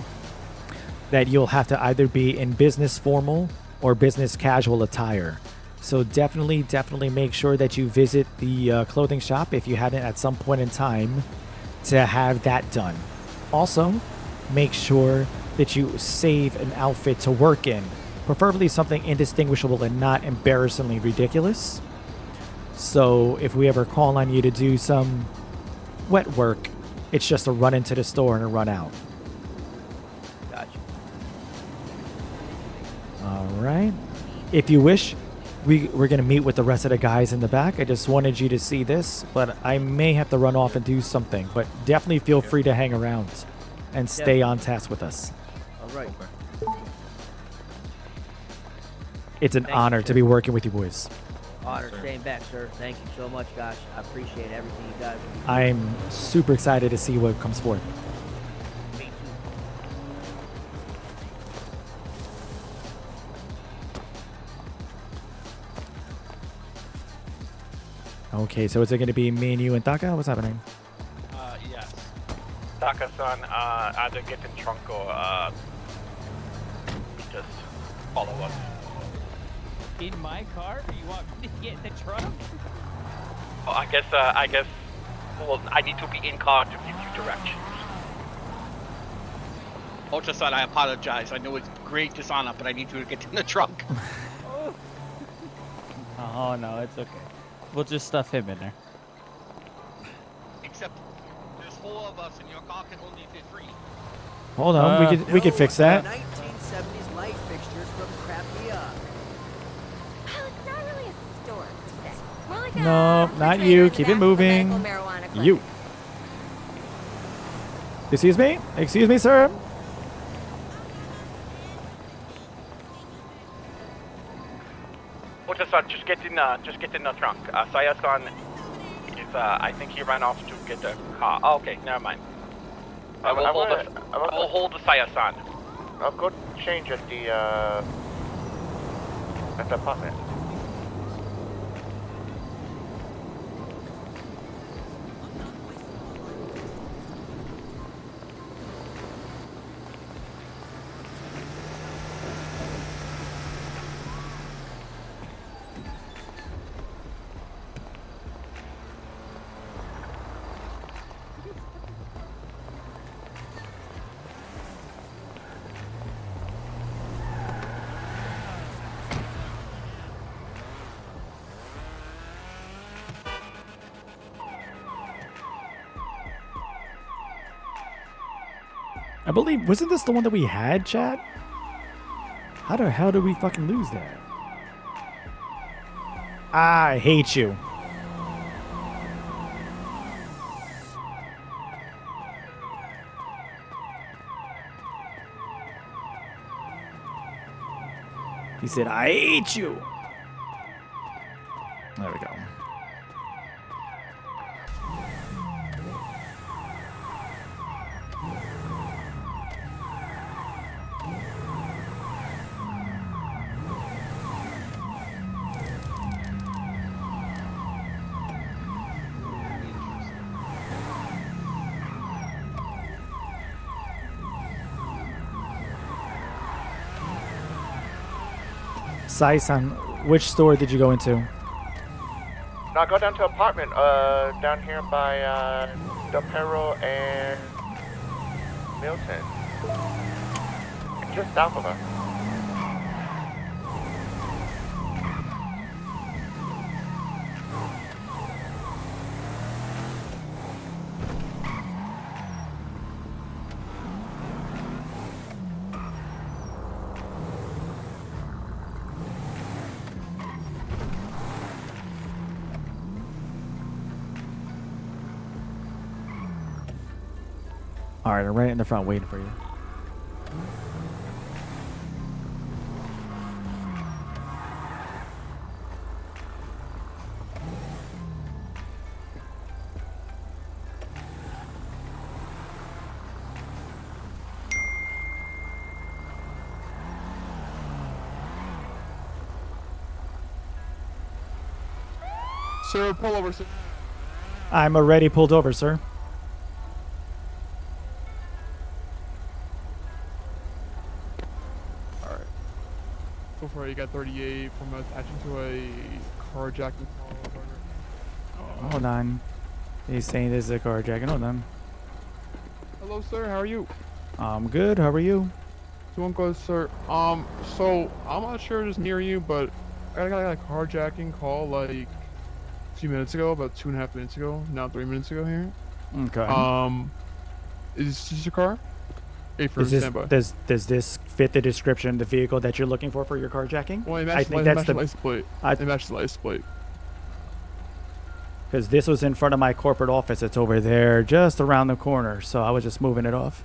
A: that you'll have to either be in business formal or business casual attire. So definitely make sure that you visit the clothing shop if you hadn't at some point in time to have that done. Also, make sure that you save an outfit to work in, preferably something indistinguishable and not embarrassingly ridiculous. So if we ever call on you to do some wet work, it's just a run into the store and a run out.
B: Gotcha.
A: All right. If you wish, we're going to meet with the rest of the guys in the back. I just wanted you to see this, but I may have to run off and do something. But definitely feel free to hang around and stay on task with us.
B: All right.
A: It's an honor to be working with you boys.
B: Honor, staying back, sir. Thank you so much, gosh. I appreciate everything you guys do.
A: I'm super excited to see what comes forth.
B: Me too.
A: Okay, so is it going to be me and you and Taka? What's happening?
D: Yes. Taka-san, either get in trunk or just follow us.
I: In my car? You want me to get in the trunk?
D: Well, I guess, well, I need to be in car to give you directions.
C: Ultrason, I apologize. I know it's great dishonor, but I need you to get in the trunk.
I: Oh, no, it's okay. We'll just stuff him in there.
C: Except there's 4 of us and your car can only fit 3.
A: Hold on, we could fix that.
B: 1970s light fixtures from Crappy Up.
J: Oh, it's not really a store, is it? More like
A: No,
J: a
A: not
J: refrigerator
A: you.
J: in the
A: Keep
J: back
A: it
J: of a
A: moving.
J: medical marijuana clinic.
A: You. Excuse me? Excuse me, sir?
D: Otagiri, just get in the trunk. Saya-san is, I think he ran off to get the car. Oh, okay, never mind. We'll hold the Saya-san.
G: I'll go change at the apartment.
A: I believe, wasn't this the one that we had, chat? How the hell did we fucking lose that? I hate you. He said, I hate you. There we go. Sai-san, which store did you go into?
G: Now go down to apartment, down here by, Del Perro and Milton. Just south of us.
A: All right, I'm right in the front waiting for you.
K: Sir, pull over, sir.
A: I'm already pulled over, sir.
K: vehicle for you got 38 from attaching to a carjacking call.
A: Hold on. He's saying this is a carjacking. Hold on.
K: Hello, sir. How are you?
A: I'm good. How are you?
K: Doing good, sir. So I'm not sure it's near you, but I got a carjacking call like a few minutes ago, about 2.5 minutes ago. Now 3 minutes ago here.
A: Okay.
K: Is this your car? Hey, for standby.
A: Does this fit the description of the vehicle that you're looking for your carjacking?
K: Well,
A: I think that's the
K: license plate. It matches the license plate.
A: Because this was in front of my corporate office. It's over there, just around the corner. So I was just moving it off.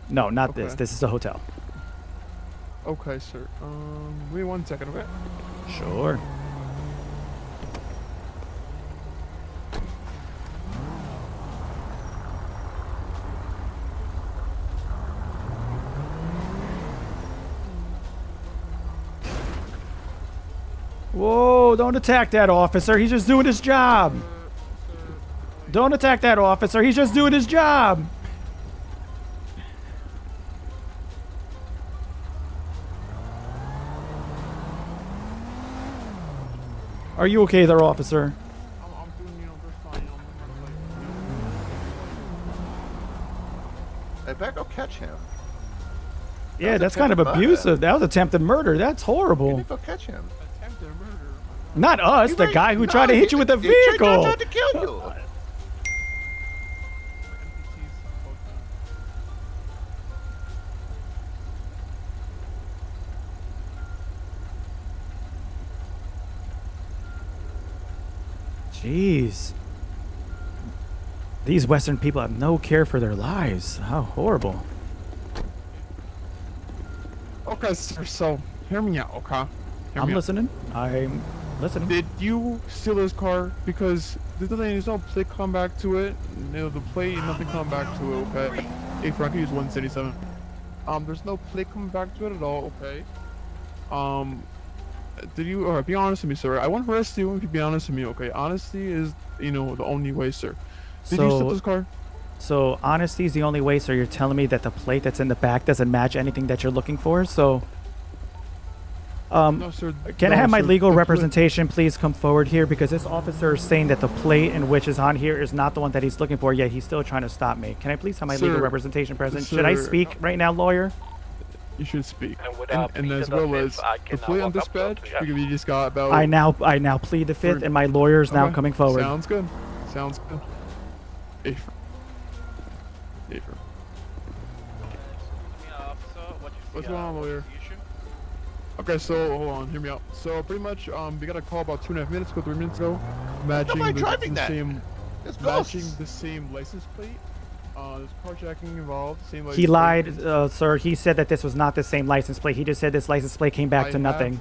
A: No, not this. This is a hotel.
K: Okay, sir. Give me 1 second, okay?
A: Sure. Whoa, don't attack that officer. He's just doing his job. Don't attack that officer. He's just doing his job. Are you okay there, officer?
K: I'm doing, just fine.
L: I better go catch him.
A: Yeah, that's kind of abusive. That was attempted murder. That's horrible.
L: Go catch him.
K: Attempted murder.
A: Not us, the guy who tried to hit you with a vehicle.
L: He tried to kill you.
A: Jeez. These Western people have no care for their lives. How horrible.
K: Okay, sir, so hear me out, okay?
A: I'm listening. I'm listening.
K: Did you steal this car? Because there's no plate come back to it. No, the plate, nothing come back to it, okay? Hey, Frankie, use 177. There's no plate coming back to it at all, okay? Did you, alright, be honest with me, sir. I won't arrest you if you be honest with me, okay? Honesty is, the only way, sir. Did you steal this car?
A: So honesty is the only way, so you're telling me that the plate that's in the back doesn't match anything that you're looking for, so...
K: no, sir.
A: Can I have my legal representation please come forward here? Because this officer is saying that the plate in which is on here is not the one that he's looking for, yet he's still trying to stop me. Can I please have my legal representation present? Should I speak right now, lawyer?
K: You should speak. And as well as the plate on dispatch, because you just got about...
A: I now plead the fifth, and my lawyer is now coming forward.
K: Sounds good. Sounds good. What's going on, lawyer? Okay, so hold on, hear me out. So pretty much, we got a call about 2.5 minutes ago, 3 minutes ago, matching the same license plate. There's carjacking involved. Same license
A: He lied,
K: plate.
A: sir. He said that this was not the same license plate. He just said this license plate came back to nothing.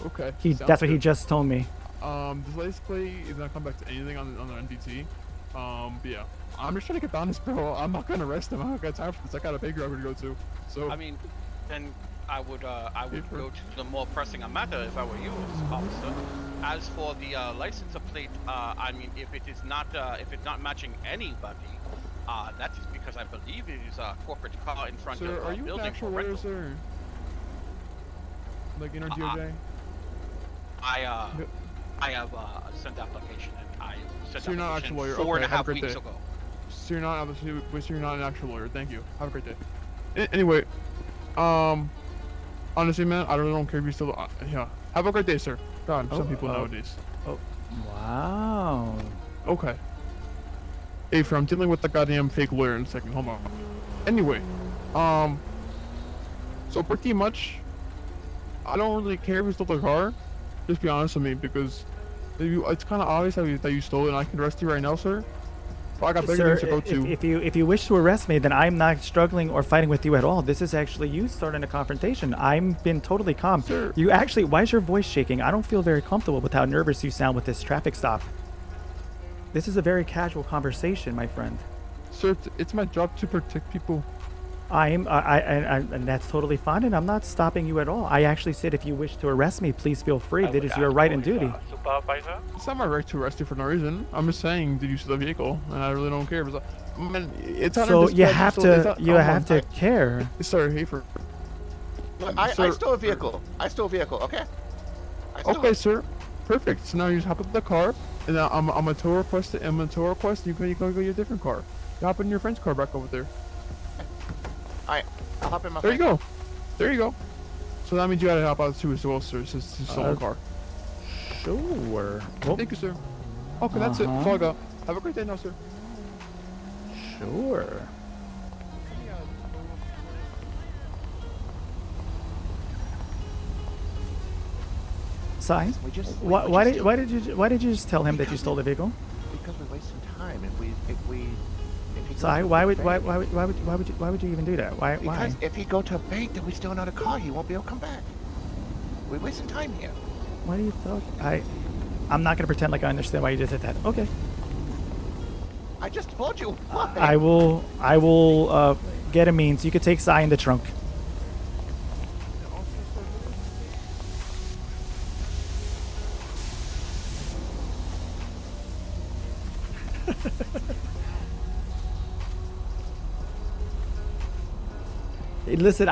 K: Okay.
A: That's what he just told me.
K: This license plate is not come back to anything on the NDT. But yeah, I'm just trying to get down this bro. I'm not gonna arrest him. I don't got time for this. I got a big driver to go to. So
C: I mean, then I would go to the more pressing matter if I were you, officer. As for the license plate, I mean, if it's not matching anybody, that is because I believe it is a corporate car in front of a building.
K: Are you an actual lawyer, sir? Like in our DOJ?
C: I have sent application and I sent
K: so you're not an actual lawyer.
C: 4.5 weeks ago.
K: So you're not an actual lawyer. Thank you. Have a great day. Anyway, honestly, man, I really don't care if you still. Yeah. Have a great day, sir. God, some people nowadays.
A: Oh, wow.
K: Okay. Hey, I'm dealing with the goddamn fake lawyer in a second. Hold on. Anyway, so pretty much, I don't really care if you stole the car. Just be honest with me, because it's kind of obvious that you stole it, and I can arrest you right now, sir. But I got bigger things to go to.
A: If you wish to arrest me, then I'm not struggling or fighting with you at all. This is actually you starting a confrontation. I've been totally calm.
K: Sir.
A: You actually, why is your voice shaking? I don't feel very comfortable with how nervous you sound with this traffic stop. This is a very casual conversation, my friend.
K: Sir, it's my job to protect people.
A: And that's totally fine, and I'm not stopping you at all. I actually said if you wish to arrest me, please feel free. That is your right and duty.
K: Supervisor? It's not my right to arrest you for no reason. I'm just saying, did you steal the vehicle? And I really don't care. It's
A: so you have to care.
K: Sorry, hey,
L: Look, I stole a vehicle. I stole a vehicle. Okay.
K: Okay, sir. Perfect. So now you just hop up in the car, and now I'm gonna tow request it. I'm gonna tow request. And you can go your different car. You hop in your friend's car back over there.
L: Alright, I'll hop in my.
K: There you go. There you go. So that means you gotta hop out too as well, sir. It's a stolen car.
A: Sure.
K: Thank you, sir. Okay, that's it. That's all I got. Have a great day now, sir.
A: Sure. Sai, why did you just tell him that you stole the vehicle?
L: Because we're wasting time. If he
A: Sai, why would you even do that? Why?
L: Because if he go to a bank, then we steal another car. He won't be able to come back. We're wasting time here.
A: What do you thought? I'm not gonna pretend like I understand why you just did that. Okay.
L: I just told you why.
A: I will get a means. You could take Sai in the trunk. Hey, listen,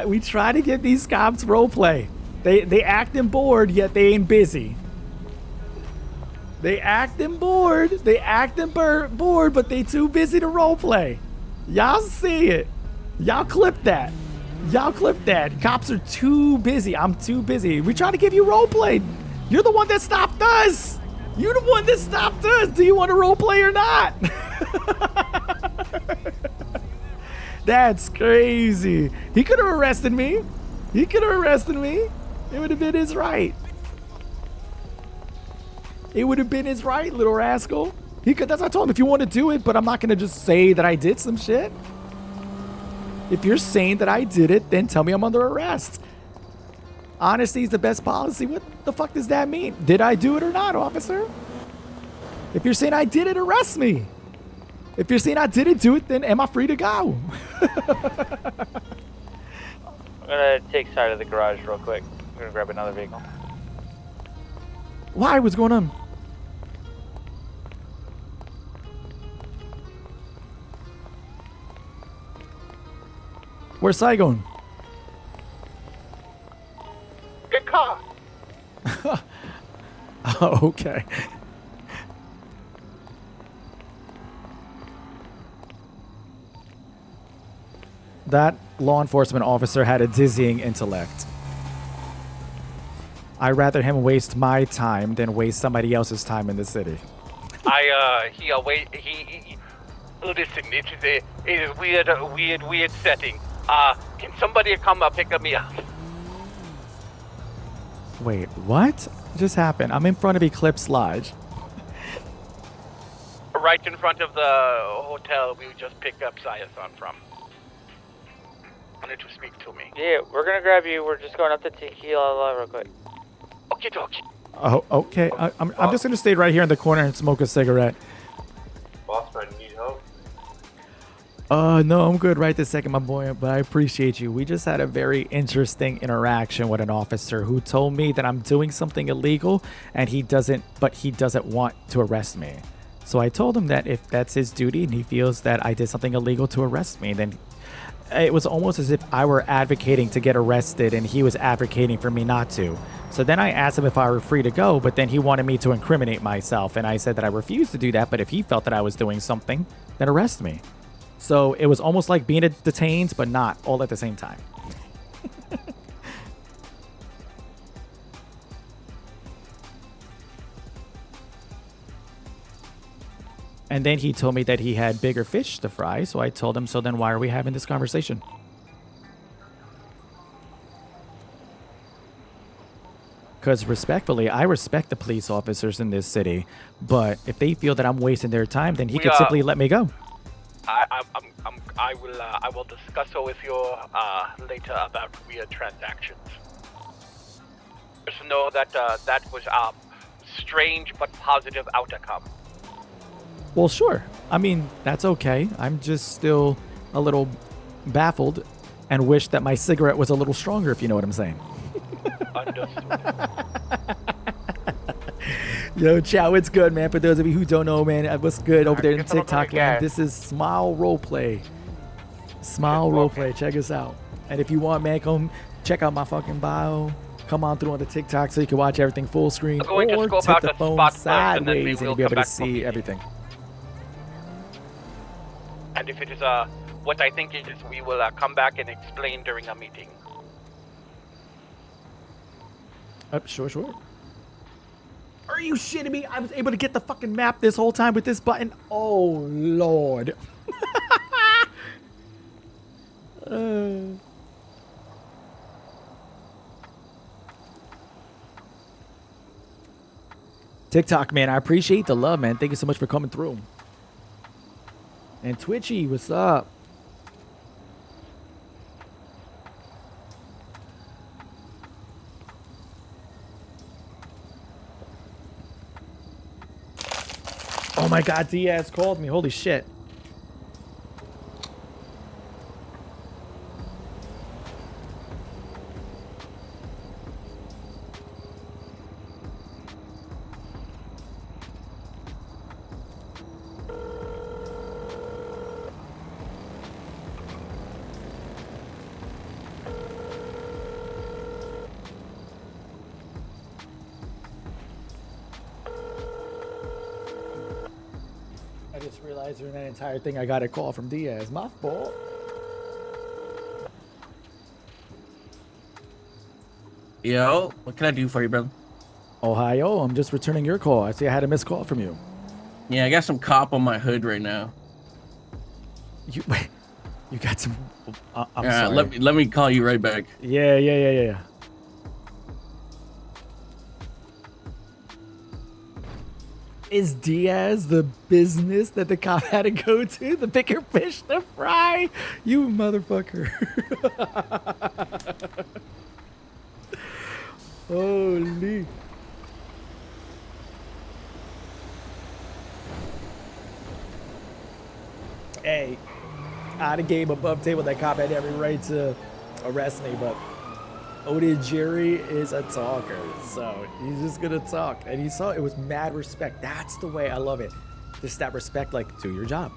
A: we try to get these cops role play. They acting bored, yet they ain't busy. They acting bored. They acting bored, but they too busy to role play. Y'all see it. Y'all clip that. Y'all clip that. Cops are too busy. I'm too busy. We trying to give you role play. You're the one that stopped us. You're the one that stopped us. Do you want to role play or not? That's crazy. He could have arrested me. He could have arrested me. It would have been his right. It would have been his right, little rascal. He could. That's what I told him. If you want to do it, but I'm not gonna just say that I did some shit. If you're saying that I did it, then tell me I'm under arrest. Honesty is the best policy. What the fuck does that mean? Did I do it or not, officer? If you're saying I did it, arrest me. If you're saying I didn't do it, then am I free to go?
H: I'm gonna take side of the garage real quick. I'm gonna grab another vehicle.
A: Why? What's going on? Where's Sai going?
L: Get car.
A: Oh, okay. That law enforcement officer had a dizzying intellect. I'd rather him waste my time than waste somebody else's time in the city.
C: Listen, it is weird setting. Can somebody come pick me up?
A: Wait, what just happened? I'm in front of Eclipse Lodge.
C: Right in front of the hotel we just picked up Saya-san from. Wanted to speak to me.
H: Yeah, we're gonna grab you. We're just going up to Tequila real quick.
C: Okay, dokie.
A: Oh, okay. I'm just gonna stay right here in the corner and smoke a cigarette.
F: Boss man, you need help?
A: No, I'm good right this second, my boy, but I appreciate you. We just had a very interesting interaction with an officer who told me that I'm doing something illegal and he doesn't want to arrest me. So I told him that if that's his duty and he feels that I did something illegal to arrest me, then it was almost as if I were advocating to get arrested and he was advocating for me not to. So then I asked him if I were free to go, but then he wanted me to incriminate myself, and I said that I refused to do that, but if he felt that I was doing something, then arrest me. So it was almost like being detained, but not all at the same time. And then he told me that he had bigger fish to fry, so I told him, so then why are we having this conversation? Because respectfully, I respect the police officers in this city, but if they feel that I'm wasting their time, then he could simply let me go.
C: I will discuss with you later about weird transactions. Just know that that was a strange but positive outcome.
A: Well, sure. I mean, that's okay. I'm just still a little baffled and wish that my cigarette was a little stronger, if you know what I'm saying.
C: Understood.
A: Yo, Chow, it's good, man. For those of you who don't know, man, what's good over there in TikTok land? This is Smile Roleplay. Smile Roleplay. Check us out. And if you want, man, come check out my fucking bio. Come on through on the TikTok so you can watch everything full screen,
C: I'm going to
A: or
C: scope
A: tip
C: out
A: the
C: the
A: phone
C: spot first, and then we
A: sideways, and
C: will
A: you'll be able
C: come
A: to
C: back for
A: see
C: meeting.
A: everything.
C: And if it is what I think it is, we will come back and explain during a meeting.
A: Sure. Are you shitting me? I was able to get the fucking map this whole time with this button. Oh, Lord. TikTok, man, I appreciate the love, man. Thank you so much for coming through. And Twitchy, what's up? Oh my God, Diaz called me. Holy shit. I just realized during that entire thing I got a call from Diaz. My fault.
M: Yo, what can I do for you, brother?
A: Ohio, I'm just returning your call. I see I had a missed call from you.
M: Yeah, I got some cop on my hood right now.
A: You got some... I'm sorry.
M: Let me call you right back.
A: Yeah. Is Diaz the business that the cop had to go to? The bigger fish to fry? You motherfucker. Holy. Hey, out of game, above table, that cop had every right to arrest me, but Otagiri is a talker, so he's just gonna talk. And you saw it was mad respect. That's the way I love it. Just that respect, like, do your job.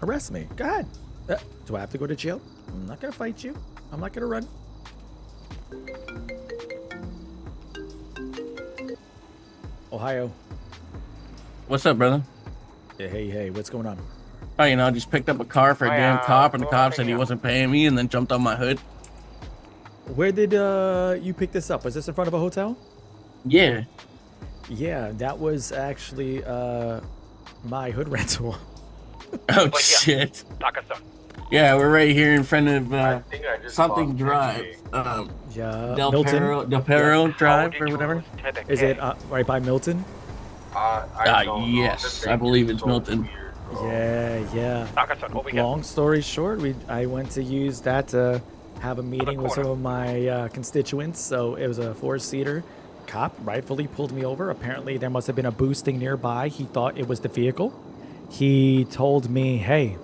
A: Arrest me. Go ahead. Do I have to go to jail? I'm not gonna fight you. I'm not gonna run. Ohio.
M: What's up, brother?
A: Yeah, hey, what's going on?
M: Oh, I just picked up a car for a damn cop, and the cop said he wasn't paying me, and then jumped on my hood.
A: Where did you pick this up? Was this in front of a hotel?
M: Yeah.
A: Yeah, that was actually my hood rental.
M: Oh, shit. Yeah, we're right here in front of something drive.
A: Yeah,
M: Del
A: Milton.
M: Perro Drive or whatever.
A: Is it right by Milton?
M: Yes, I believe it's Milton.
A: Yeah. Long story short, I went to use that to have a meeting with some of my constituents. So it was a 4-seater. Cop rightfully pulled me over. Apparently there must have been a boosting nearby. He thought it was the vehicle. He told me, hey,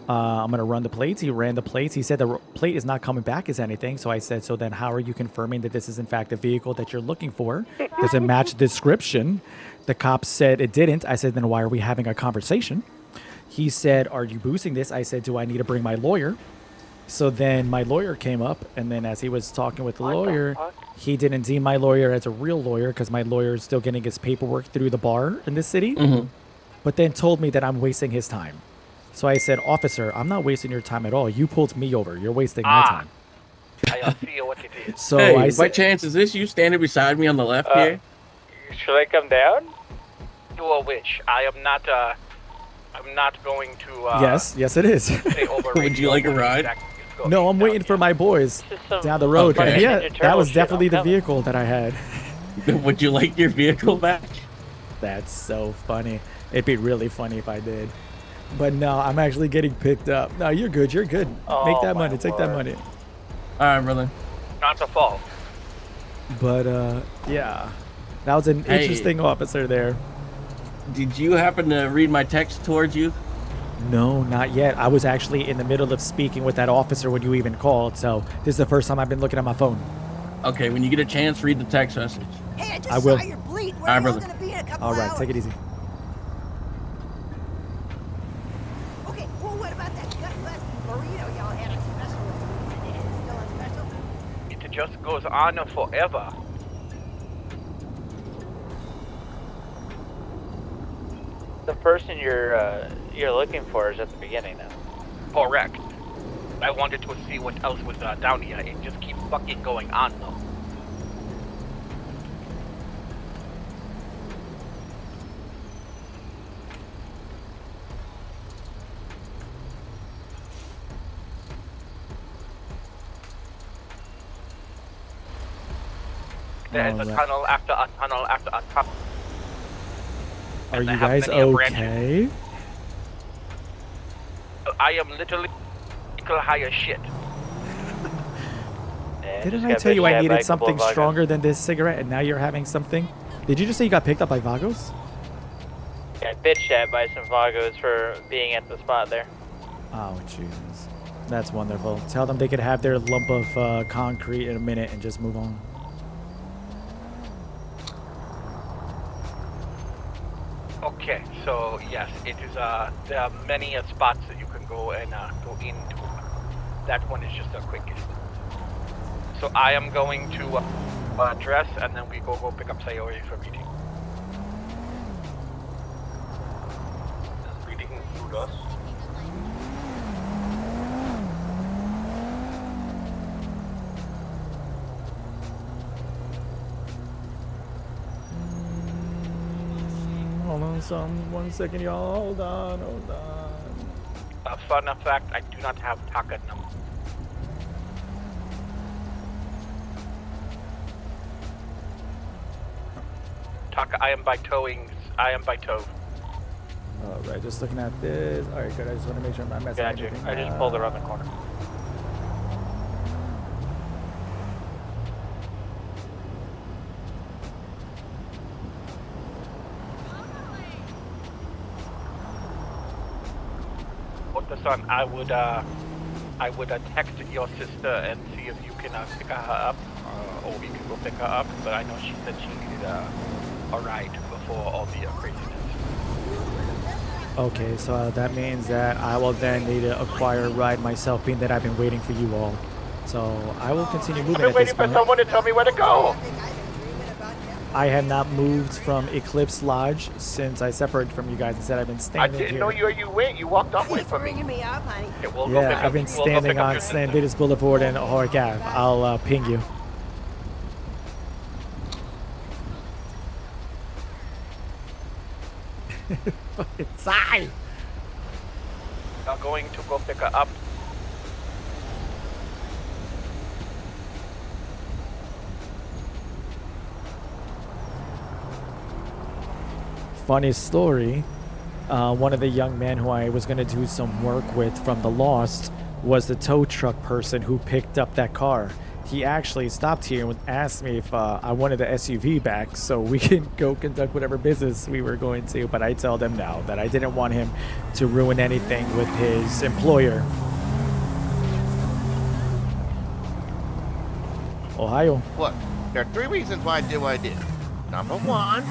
A: I'm going to run the plates. He ran the plates. He said the plate is not coming back as anything. So I said, so then how are you confirming that this is in fact the vehicle that you're looking for? Does it match the description? The cop said it didn't. I said, then why are we having a conversation? He said, are you boosting this? I said, do I need to bring my lawyer? So then my lawyer came up, and then as he was talking with the lawyer, he didn't deem my lawyer as a real lawyer because my lawyer is still getting his paperwork through the bar in this city, but then told me that I'm wasting his time. So I said, officer, I'm not wasting your time at all. You pulled me over. You're wasting my time.
C: I see what it is.
A: So
M: hey,
A: I said,
M: by chance, is this you standing beside me on the left here?
H: Should I come down?
C: You a witch. I'm not going to.
A: yes, it is.
M: Would you like a ride?
A: No, I'm waiting for my boys down the road.
M: Okay.
A: Yeah, that was definitely the vehicle that I had.
M: Would you like your vehicle back?
A: That's so funny. It'd be really funny if I did. But no, I'm actually getting picked up. No, you're good. You're good. Make that money. Take that money.
M: All right, brother.
C: Not the fault.
A: But yeah, that was an interesting officer there.
M: Did you happen to read my text towards you?
A: No, not yet. I was actually in the middle of speaking with that officer when you even called, so this is the first time I've been looking at my phone.
M: Okay, when you get a chance, read the text message.
N: Hey, I just
A: I will.
N: saw your bleed. Where
M: All right,
N: are you
M: brother.
N: gonna be in a couple
A: All right,
N: hours?
A: take it easy.
N: Okay, well, what about that gut busting burrito y'all had on special? Is it still on special?
C: It's
D: just goes on forever.
H: The person you're looking for is at the beginning now.
D: Correct. I wanted to see what else was down here. It just keeps fucking going on, though. There's a tunnel after a tunnel after a tunnel.
A: Are you guys okay?
D: I am literally high as shit.
A: Didn't I tell you I needed something stronger than this cigarette, and now you're having something? Did you just say you got picked up by Vagos?
H: Yeah, bitched at by some Vagos for being at the spot there.
A: Oh, Jesus. That's wonderful. Tell them they could have their lump of concrete in a minute and just move on.
D: Okay, so yes, it is. There are many spots that you can go and go into. That one is just the quickest. So I am going to dress, and then we go pick up Sayori for meeting.
F: Does meeting include us?
A: Hold on, 1 second, y'all. Hold on.
D: Fun fact, I do not have Taka number. Taka, I am by tow.
A: Alright, just looking at this. Alright, good. I just want to make sure I'm not messing
H: Got you.
A: anything
H: I just
A: up.
H: pulled around the corner.
D: Son, I would text your sister and see if you can pick her up, or we can go pick her up. But I know she said she needed a ride before all the craziness.
A: Okay, so that means that I will then need to acquire a ride myself, being that I've been waiting for you all. So I will continue moving
D: I've been
A: at
D: waiting
A: this
D: for
A: point.
D: someone to tell me where to go.
A: I have not moved from Eclipse Lodge since I separated from you guys and said I've been
D: I
A: standing
D: didn't
A: here.
D: know you went. You walked off away from me.
J: Bringing me up, honey.
D: Okay, we'll go pick
A: Yeah,
D: up-
A: I've been
D: we'll go
A: standing
D: pick up
A: on
D: your
A: San
D: sister.
A: Vitus Boulevard and Horic Ave. I'll ping you. Sigh.
D: I'm going to go pick her up.
A: Funny story. One of the young men who I was going to do some work with from the Lost was the tow truck person who picked up that car. He actually stopped here and asked me if I wanted the SUV back so we can go conduct whatever business we were going to, but I told him no, that I didn't want him to ruin anything with his employer. Ohio.
L: Look, there are 3 reasons why I did what I did. Number 1,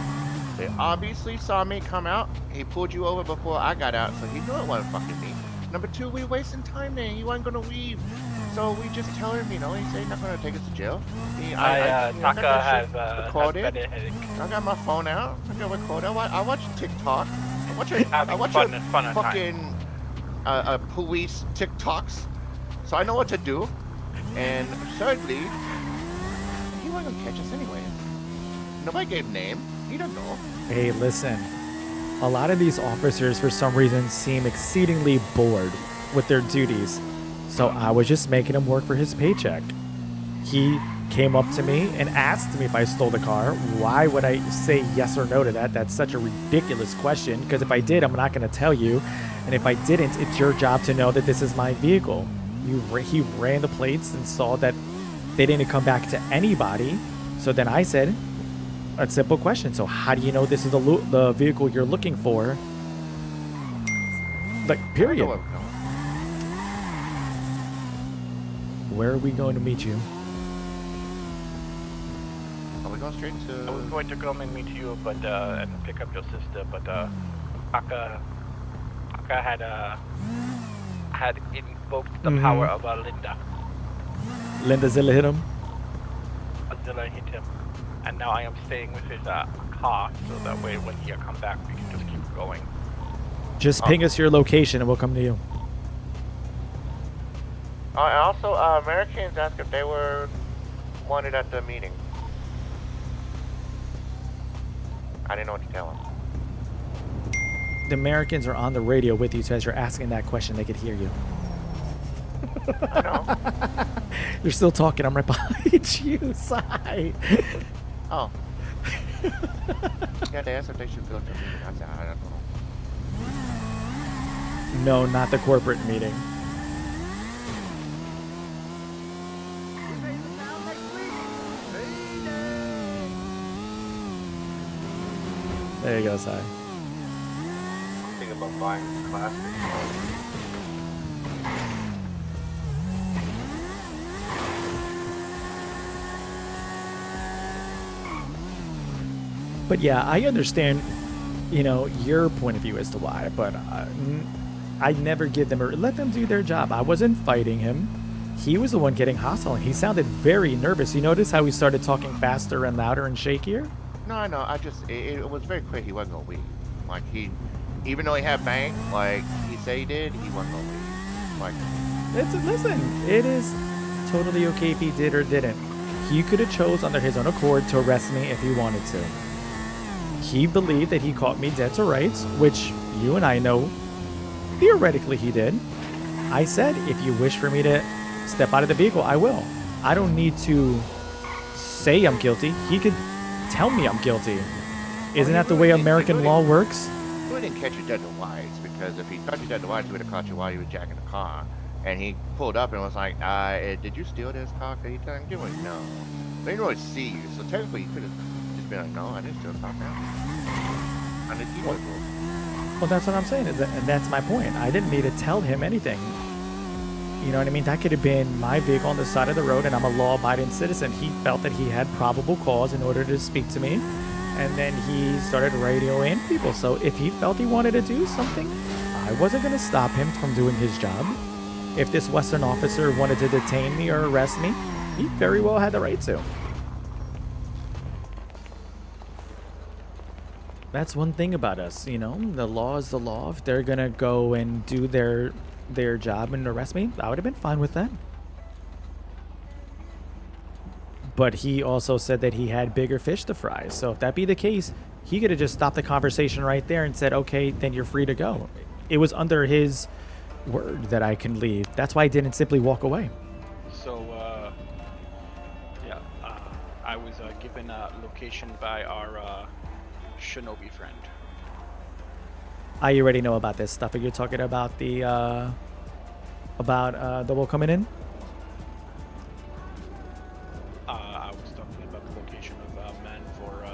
L: they obviously saw me come out. He pulled you over before I got out, so he knew it wasn't fucking me. Number 2, we wasting time there. He wasn't gonna leave. So we just tell him, he said he's not gonna take us to jail.
H: Taka has
L: recorded.
H: better headache.
L: I got my phone out. I got recorded. I watch TikTok. I watch
H: fun time.
L: fucking police TikToks. So I know what to do. And thirdly, he wasn't gonna catch us anyway. Nobody gave name. He don't know.
A: Hey, listen. A lot of these officers, for some reason, seem exceedingly bored with their duties. So I was just making him work for his paycheck. He came up to me and asked me if I stole the car. Why would I say yes or no to that? That's such a ridiculous question, because if I did, I'm not going to tell you. And if I didn't, it's your job to know that this is my vehicle. He ran the plates and saw that they didn't come back to anybody. So then I said, a simple question. So how do you know this is the vehicle you're looking for? Like, period. Where are we going to meet you?
L: Are we going straight to...
D: I was going to come and meet you, but and pick up your sister, but Taka had invoked the power of Linda.
A: Linda Zilla hit him?
D: until I hit him. And now I am staying with his car, so that way when he comes back, we can just keep going.
A: Just ping us your location and we'll come to you.
G: And also, Americans asked if they were wanted at the meeting. I didn't know what to tell them.
A: The Americans are on the radio with you, so as you're asking that question, they could hear you.
G: I know.
A: You're still talking. I'm right behind you, Sai.
L: Oh. Yeah, they asked if they should go to a meeting. I said, I don't know.
A: No, not the corporate meeting. There you go, Sai.
F: I'm thinking about buying classic.
A: But yeah, I understand, you know, your point of view as to why, but I never give them or let them do their job. I wasn't fighting him. He was the one getting hostile, and he sounded very nervous. You notice how he started talking faster and louder and shakier?
L: No, I know. It was very clear he wasn't gonna leave. Like even though he had bank, like he said he did, he wasn't gonna leave. Like,
A: Listen, it is totally okay if he did or didn't. He could have chose under his own accord to arrest me if he wanted to. He believed that he caught me dead to rights, which you and I know theoretically he did. I said, if you wish for me to step out of the vehicle, I will. I don't need to say I'm guilty. He could tell me I'm guilty. Isn't that the way American law works?
L: We didn't catch you dead to rights, because if he caught you dead to rights, we would have caught you while you were jacking the car. And he pulled up and was like, did you steal this car? Could he tell you? No. They didn't really see you, so technically you could have just been like, no, I didn't steal the car. I didn't keep it.
A: Well, that's what I'm saying, and that's my point. I didn't need to tell him anything. You know what I mean? That could have been my vehicle on the side of the road, and I'm a law-abiding citizen. He felt that he had probable cause in order to speak to me, and then he started radioing people. So if he felt he wanted to do something, I wasn't going to stop him from doing his job. If this Western officer wanted to detain me or arrest me, he very well had the right to. That's one thing about us, you know, the law is the law. If they're gonna go and do their job and arrest me, I would have been fine with that. But he also said that he had bigger fish to fry. So if that be the case, he could have just stopped the conversation right there and said, okay, then you're free to go. It was under his word that I can leave. That's why I didn't simply walk away.
C: So, I was given a location by our Shinobi friend.
A: I already know about this stuff. Are you talking about the double coming in?
C: I was talking about the location of a man for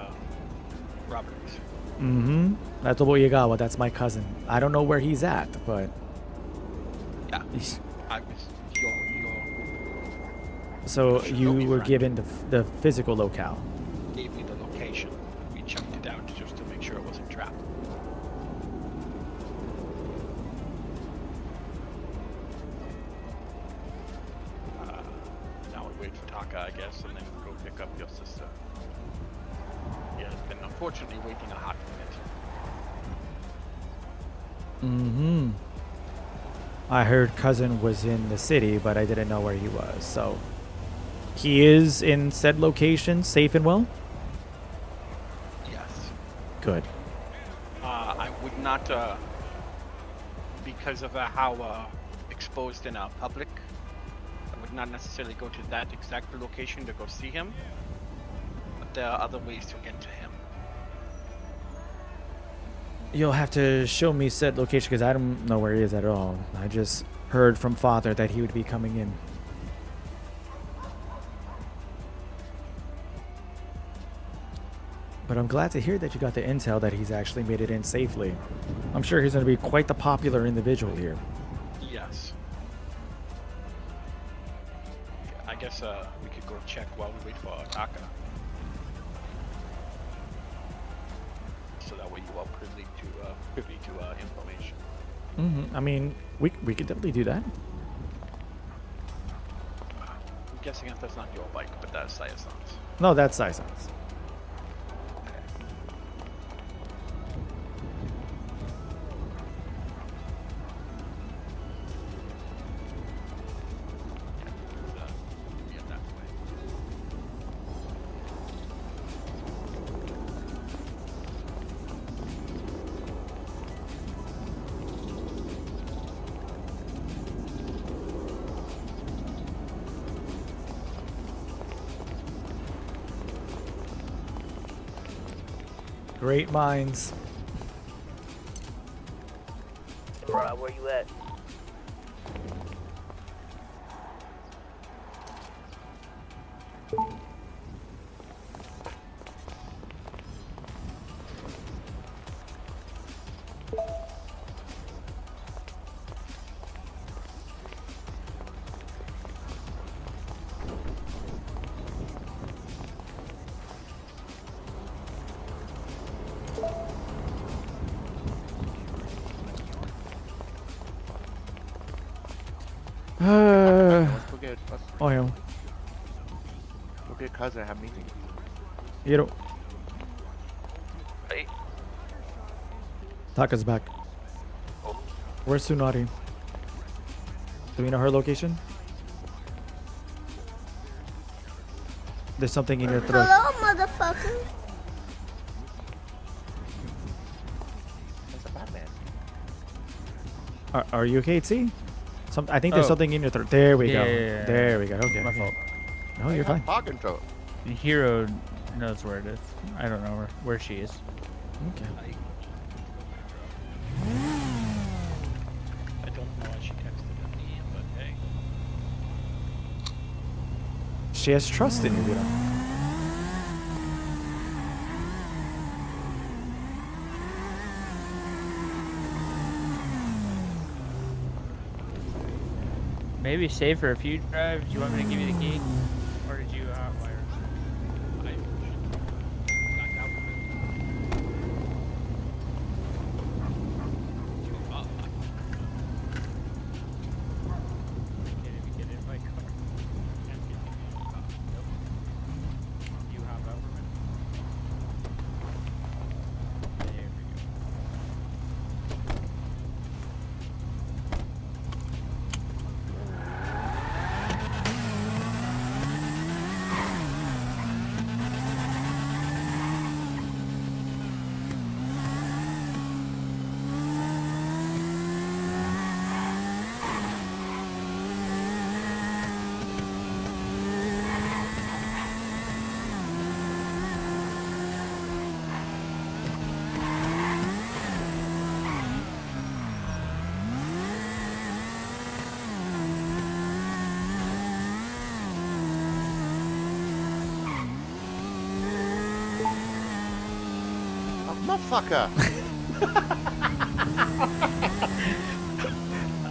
C: robberies.
A: Mm-hmm. That's double Igawa. That's my cousin. I don't know where he's at, but
C: yeah, I was your
A: so you were
C: friend.
A: given the physical locale.
C: Gave me the location. We checked it out just to make sure it wasn't trapped. Now we wait for Taka, I guess, and then go pick up your sister. Yeah, it's been unfortunately waiting a hot minute.
A: Mm-hmm. I heard cousin was in the city, but I didn't know where he was. So he is in said location, safe and well?
C: Yes.
A: Good.
C: I would not, because of how exposed in public, I would not necessarily go to that exact location to go see him. But there are other ways to get to him.
A: You'll have to show me said location because I don't know where he is at all. I just heard from father that he would be coming in. But I'm glad to hear that you got the intel that he's actually made it in safely. I'm sure he's going to be quite the popular individual here.
C: Yes. I guess we could go check while we wait for Taka. So that way you are privy to information.
A: Mm-hmm. I mean, we could definitely do that.
C: guessing that that's not your bike, but that's Sayasan's.
A: No, that's Saison's. Great minds.
B: Right, where you at?
L: Let's go get.
A: Oh, yeah.
L: Go get cousin. Have a meeting.
A: Hiro.
D: Hey.
A: Taka's back. Where's Tsunade? Do we know her location? There's something in your throat.
J: Hello, motherfucker.
L: That's a Batman.
A: Are you okay, T? I think there's something in your throat. There we go.
I: Yeah.
A: There we go. Okay.
I: My fault.
A: No, you're fine.
L: Pocket throat.
I: Hero knows where it is. I don't know where she is.
A: Okay.
C: I don't know why she texted me, but hey.
A: She has trust in you, Vito.
I: Maybe safer if you drive. Do you want me to give you the key? Or did you wire?
L: Motherfucker.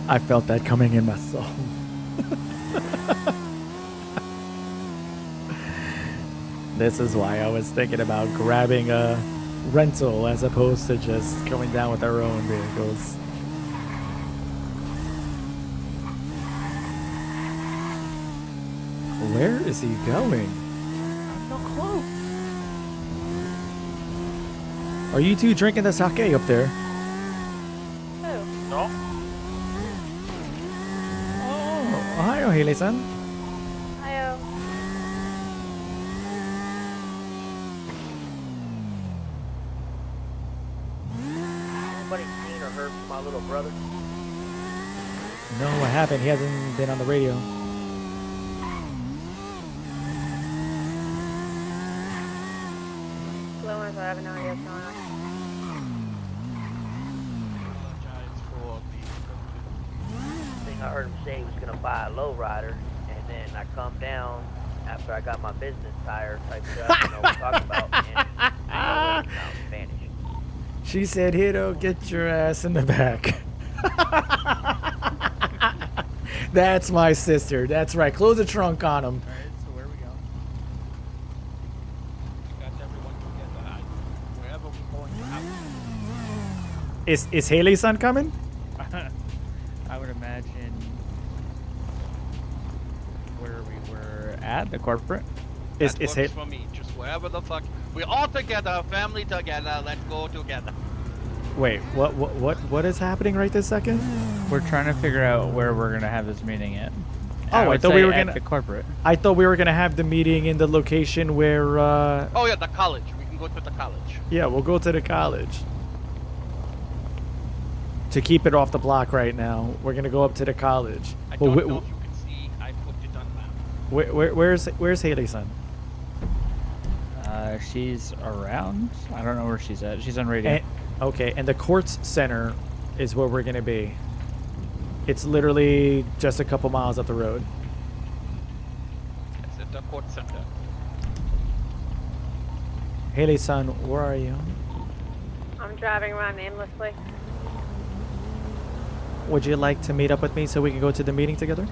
A: I felt that coming in my soul. This is why I was thinking about grabbing a rental as opposed to just going down with our own vehicles. Where is he going?
L: No clue.
A: Are you two drinking the sake up there?
C: No?
A: Oh, hi, Ohile-san.
J: Hiyo.
B: Anybody seen or heard from my little brother?
A: No, I haven't. He hasn't been on the radio.
J: Fluent, I have no idea what's going on.
B: Thing I heard him say he was gonna buy a lowrider, and then I come down after I got my business tire type stuff. You know what I'm talking about? And I know Spanish.
A: She said, Hito, get your ass in the back. That's my sister. That's right. Close the trunk on him.
I: Alright, so where we go?
C: Got everyone together. Wherever we're going out.
A: Is Haley's son coming?
I: I would imagine where we were At the corporate?
A: Is
C: That
A: is
C: works
A: it?
C: for me. Just wherever the fuck. We all together, family together. Let's go together.
A: Wait, what is happening right this second?
I: We're trying to figure out where we're gonna have this meeting at.
A: Oh, I
I: would
A: thought we
I: say
A: were
I: at
A: gonna.
I: the corporate.
A: I thought we were gonna have the meeting in the location where.
C: Oh yeah, the college. We can go to the college.
A: Yeah, we'll go to the college. To keep it off the block right now, we're gonna go up to the college.
C: I
A: Well,
C: don't know if you can see. I put it on map.
A: where's Haley's son?
I: She's around. I don't know where she's at. She's on radio.
A: Okay, and the courts center is where we're gonna be. It's literally just a couple miles up the road.
C: It's at the court center.
A: Haley's son, where are you?
O: I'm driving around aimlessly.
A: Would you like to meet up with me so we can go to the meeting together?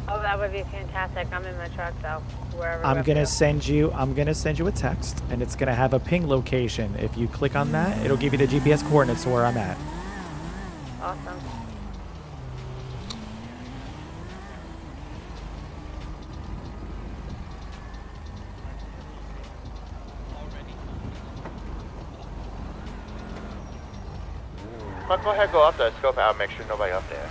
O: Oh, that would be fantastic. I'm in my truck, so wherever.
A: I'm gonna send you a text, and it's gonna have a ping location. If you click on that, it'll give you the GPS coordinates to where I'm at.
O: Awesome.
G: But go ahead, go up there, scope out, make sure nobody up there.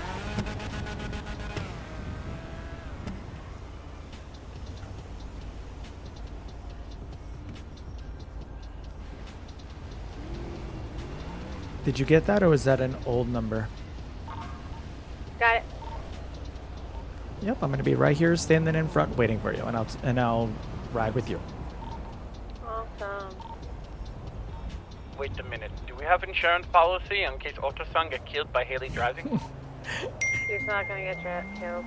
A: Did you get that, or was that an old number?
O: Got it.
A: Yep, I'm gonna be right here, standing in front, waiting for you, and I'll ride with you.
O: Awesome.
H: Wait a minute. Do we have insurance policy in case Ultrason get killed by Haley driving?
O: He's not gonna get killed.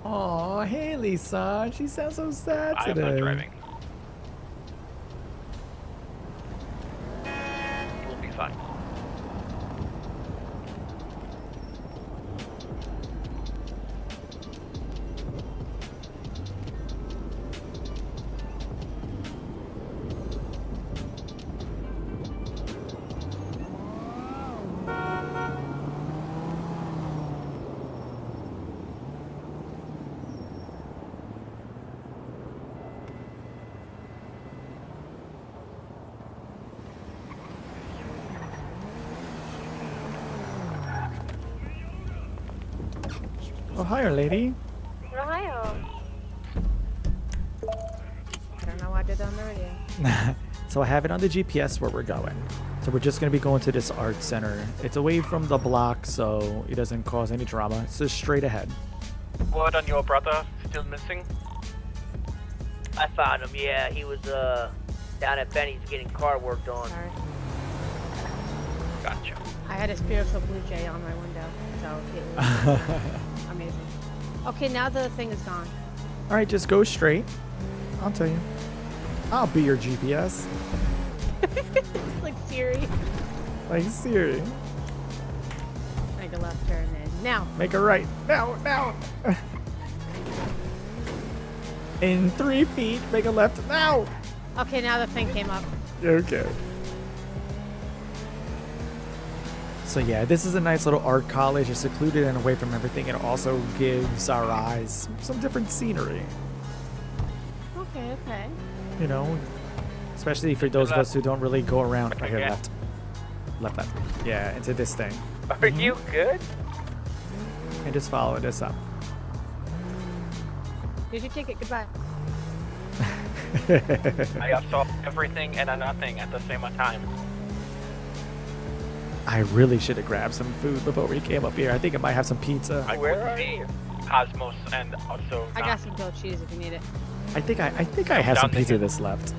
A: Oh, Haley, son, she sounds so sad today.
H: I'm not driving. We'll be fine.
A: Oh, hi, lady.
O: Ohio. I don't know what I did on the radio.
A: So I have it on the GPS where we're going. So we're just gonna be going to this art center. It's away from the block, so it doesn't cause any drama. It's just straight ahead.
H: Word on your brother still missing?
B: I found him, yeah. He was down at Benny's getting car work done.
O: Sorry.
H: Gotcha.
O: I had a spiritual blue jay on my window, so it was amazing. Okay, now the thing is gone.
A: All right, just go straight. I'll tell you. I'll be your GPS.
O: It's like Siri.
A: Like Siri.
O: Make a left turn then. Now.
A: Make a right. Now. In 3 feet, make a left. Now.
O: Okay, now the thing came up.
A: Okay. So yeah, this is a nice little art college. It's secluded and away from everything. It also gives our eyes some different scenery.
O: Okay.
A: You know, especially for those of us who don't really go around. Right here, left. Left. Yeah, into this thing.
H: Are you good?
A: And just follow this up.
O: Here's your ticket. Goodbye.
H: I saw everything and a nothing at the same time.
A: I really should have grabbed some food before we came up here. I think I might have some pizza.
H: Where are you? Cosmos and also.
O: I got some grilled cheese if you need it.
A: I think I have some pizza that's left.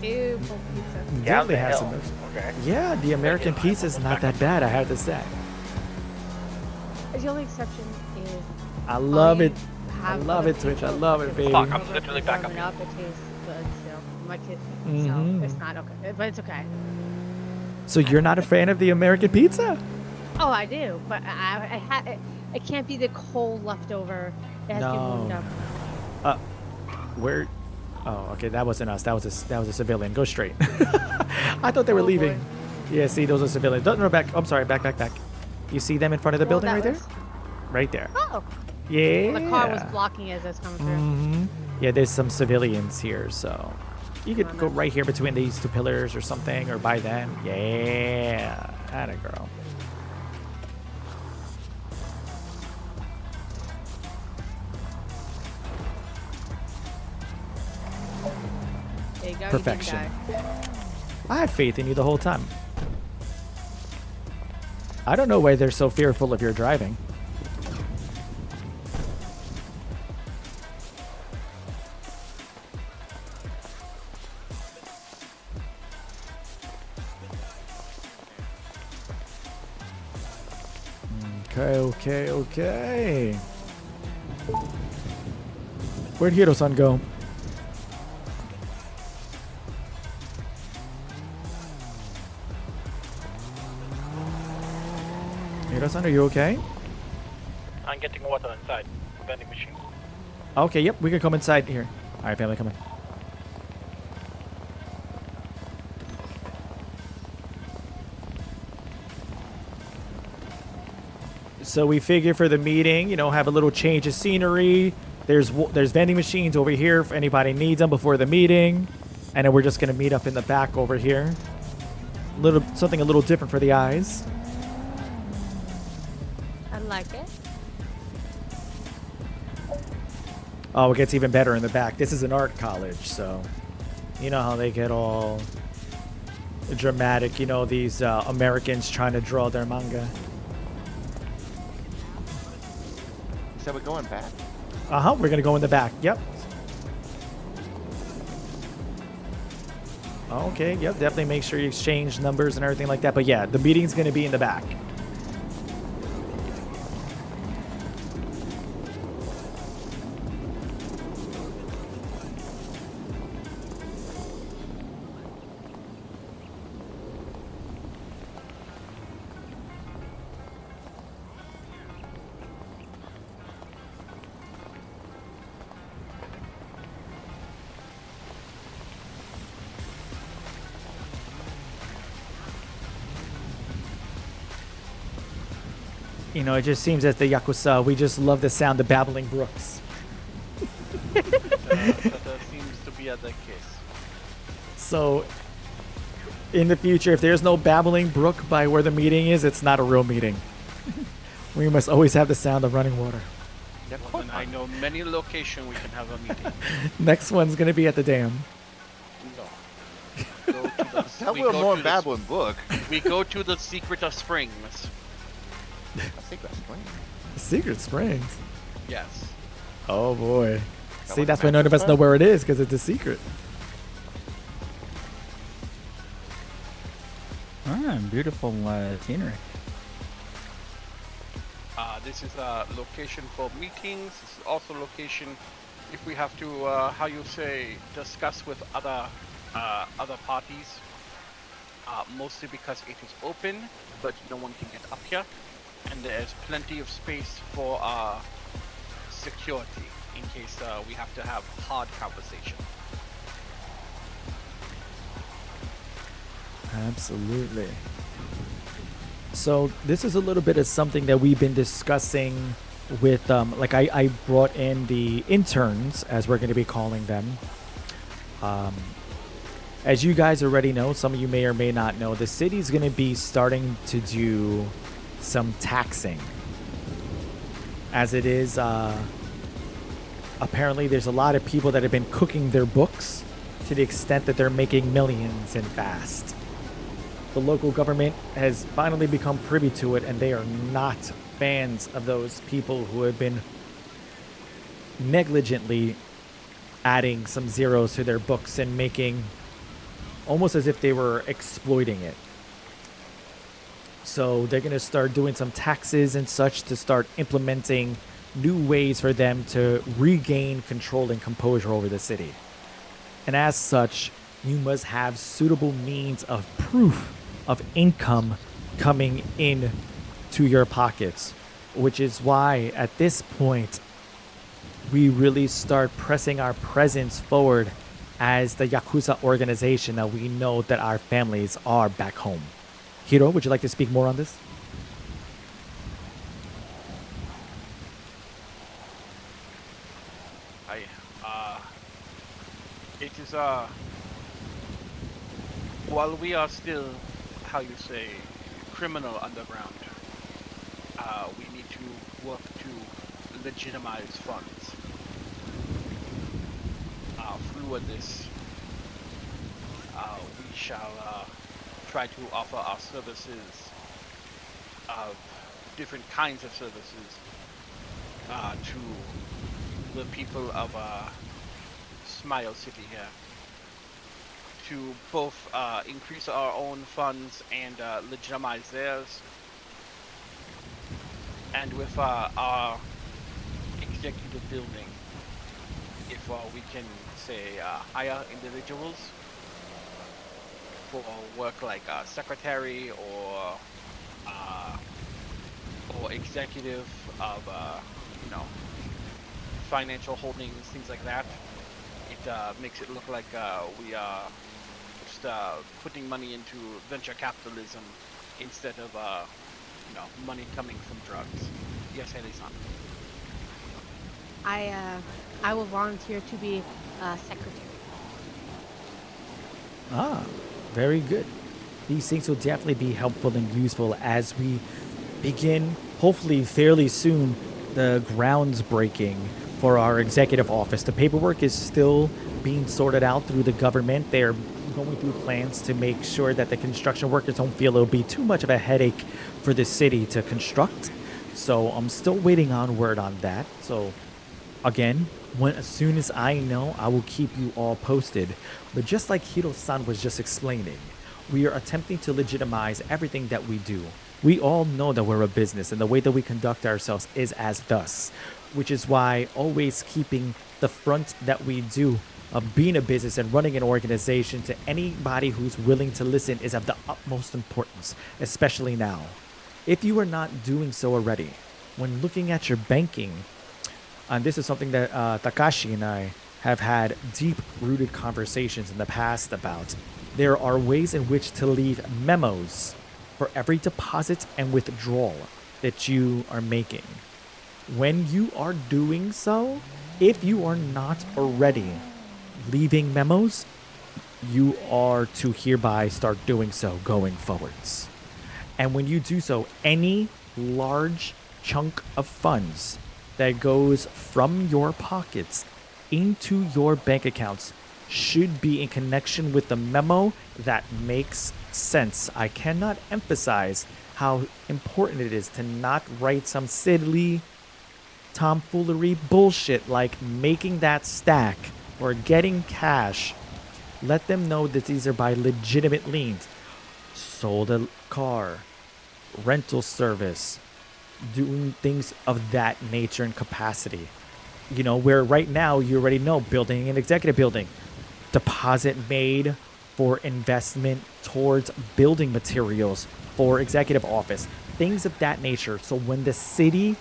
O: Ew, full pizza.
A: Definitely have some.
H: Okay.
A: Yeah, the American pizza is not that bad, I have to say.
O: The only exception is.
A: I love it. I love it, Twitch. I love it, baby.
H: Fuck, I'm literally back up.
O: It tastes good still. My kid.
A: Mhm.
O: So it's not okay, but it's okay.
A: So you're not a fan of the American pizza?
O: Oh, I do, but it can't be the cold leftover. It has to be warmed up.
A: Where? Oh, okay. That wasn't us. That was a civilian. Go straight. I thought they were leaving.
O: Boy.
A: Yeah. See, those are civilians. No, back. I'm sorry. Back. You see them in front of the building right there? right there.
O: Oh.
A: Yeah.
O: The car was blocking as I was coming through.
A: Mm-hmm. Yeah, there's some civilians here, so you could go right here between these two pillars or something, or by them. Yeah, atta girl.
O: There you go.
A: Perfection.
O: You didn't die.
A: I had faith in you the whole time. I don't know why they're so fearful of your driving. Okay. Where'd Hiro-san go? Hiro-san, are you okay?
P: I'm getting water inside. Vending machine.
A: Okay, yep, we can come inside here. All right, family, come in. So we figure for the meeting, you know, have a little change of scenery. There's vending machines over here if anybody needs them before the meeting, and then we're just gonna meet up in the back over here. Something a little different for the eyes.
O: I like it.
A: Oh, it gets even better in the back. This is an art college, so you know how they get all dramatic. You know, these Americans trying to draw their manga.
L: So we're going back?
A: Uh-huh, we're gonna go in the back. Yep. Okay, yep, definitely make sure you exchange numbers and everything like that. But yeah, the meeting's gonna be in the back. You know, it just seems as the Yakuza, we just love the sound of babbling brooks.
C: That seems to be the case.
A: So, in the future, if there's no babbling brook by where the meeting is, it's not a real meeting. We must always have the sound of running water.
C: Well, then I know many locations we can have a meeting.
A: Next one's going to be at the dam.
C: No.
L: That will more babbling book.
C: We go to the Secret of Springs.
L: Secret Springs?
A: Secret Springs?
C: Yes.
A: Oh boy. See, that's why none of us know where it is, because it's a secret.
I: Beautiful scenery.
C: This is a location for meetings. This is also location if we have to, how you say, discuss with other parties. Mostly because it is open, but no one can get up here. And there's plenty of space for security in case we have to have hard conversation.
A: Absolutely. So this is a little bit of something that we've been discussing with, like I brought in the interns, as we're going to be calling them. As you guys already know, some of you may or may not know, the city's going to be starting to do some taxing. As it is, apparently there's a lot of people that have been cooking their books to the extent that they're making millions and fast. The local government has finally become privy to it, and they are not fans of those people who have been negligently adding some zeros to their books and making almost as if they were exploiting it. So they're going to start doing some taxes and such to start implementing new ways for them to regain control and composure over the city. And as such, you must have suitable means of proof of income coming in to your pockets, which is why at this point we really start pressing our presence forward as the Yakuza organization that we know that our families are back home. Hiro, would you like to speak more on this?
C: It is while we are still, how you say, criminal underground, we need to work to legitimize funds. Through this, we shall try to offer our services of different kinds of services to the people of Smile City here, to both increase our own funds and legitimize theirs, and with our executive building, if we can say hire individuals for work like secretary or executive of financial holdings, things like that. It makes it look like we are just putting money into venture capitalism instead of money coming from drugs. Yes, Haley-san.
O: I will volunteer to be secretary.
A: Ah, very good. These things will definitely be helpful and useful as we begin, hopefully fairly soon, the groundsbreaking for our executive office. The paperwork is still being sorted out through the government. They're going through plans to make sure that the construction workers don't feel it'll be too much of a headache for the city to construct. So I'm still waiting on word on that. So again, as soon as I know, I will keep you all posted. But just like Hiro-san was just explaining, we are attempting to legitimize everything that we do. We all know that we're a business, and the way that we conduct ourselves is as thus, which is why always keeping the front that we do of being a business and running an organization to anybody who's willing to listen is of the utmost importance, especially now. If you are not doing so already, when looking at your banking, and this is something that Takashi and I have had deep-rooted conversations in the past about, there are ways in which to leave memos for every deposit and withdrawal that you are making. When you are doing so, if you are not already leaving memos, you are to hereby start doing so going forwards. And when you do so, any large chunk of funds that goes from your pockets into your bank accounts should be in connection with the memo that makes sense. I cannot emphasize how important it is to not write some silly tomfoolery bullshit like making that stack or getting cash. Let them know that these are by legitimate liens. Sold a car, rental service, doing things of that nature and capacity. You know, where right now you already know, building an executive building, deposit made for investment towards building materials for executive office, things of that nature. So when the city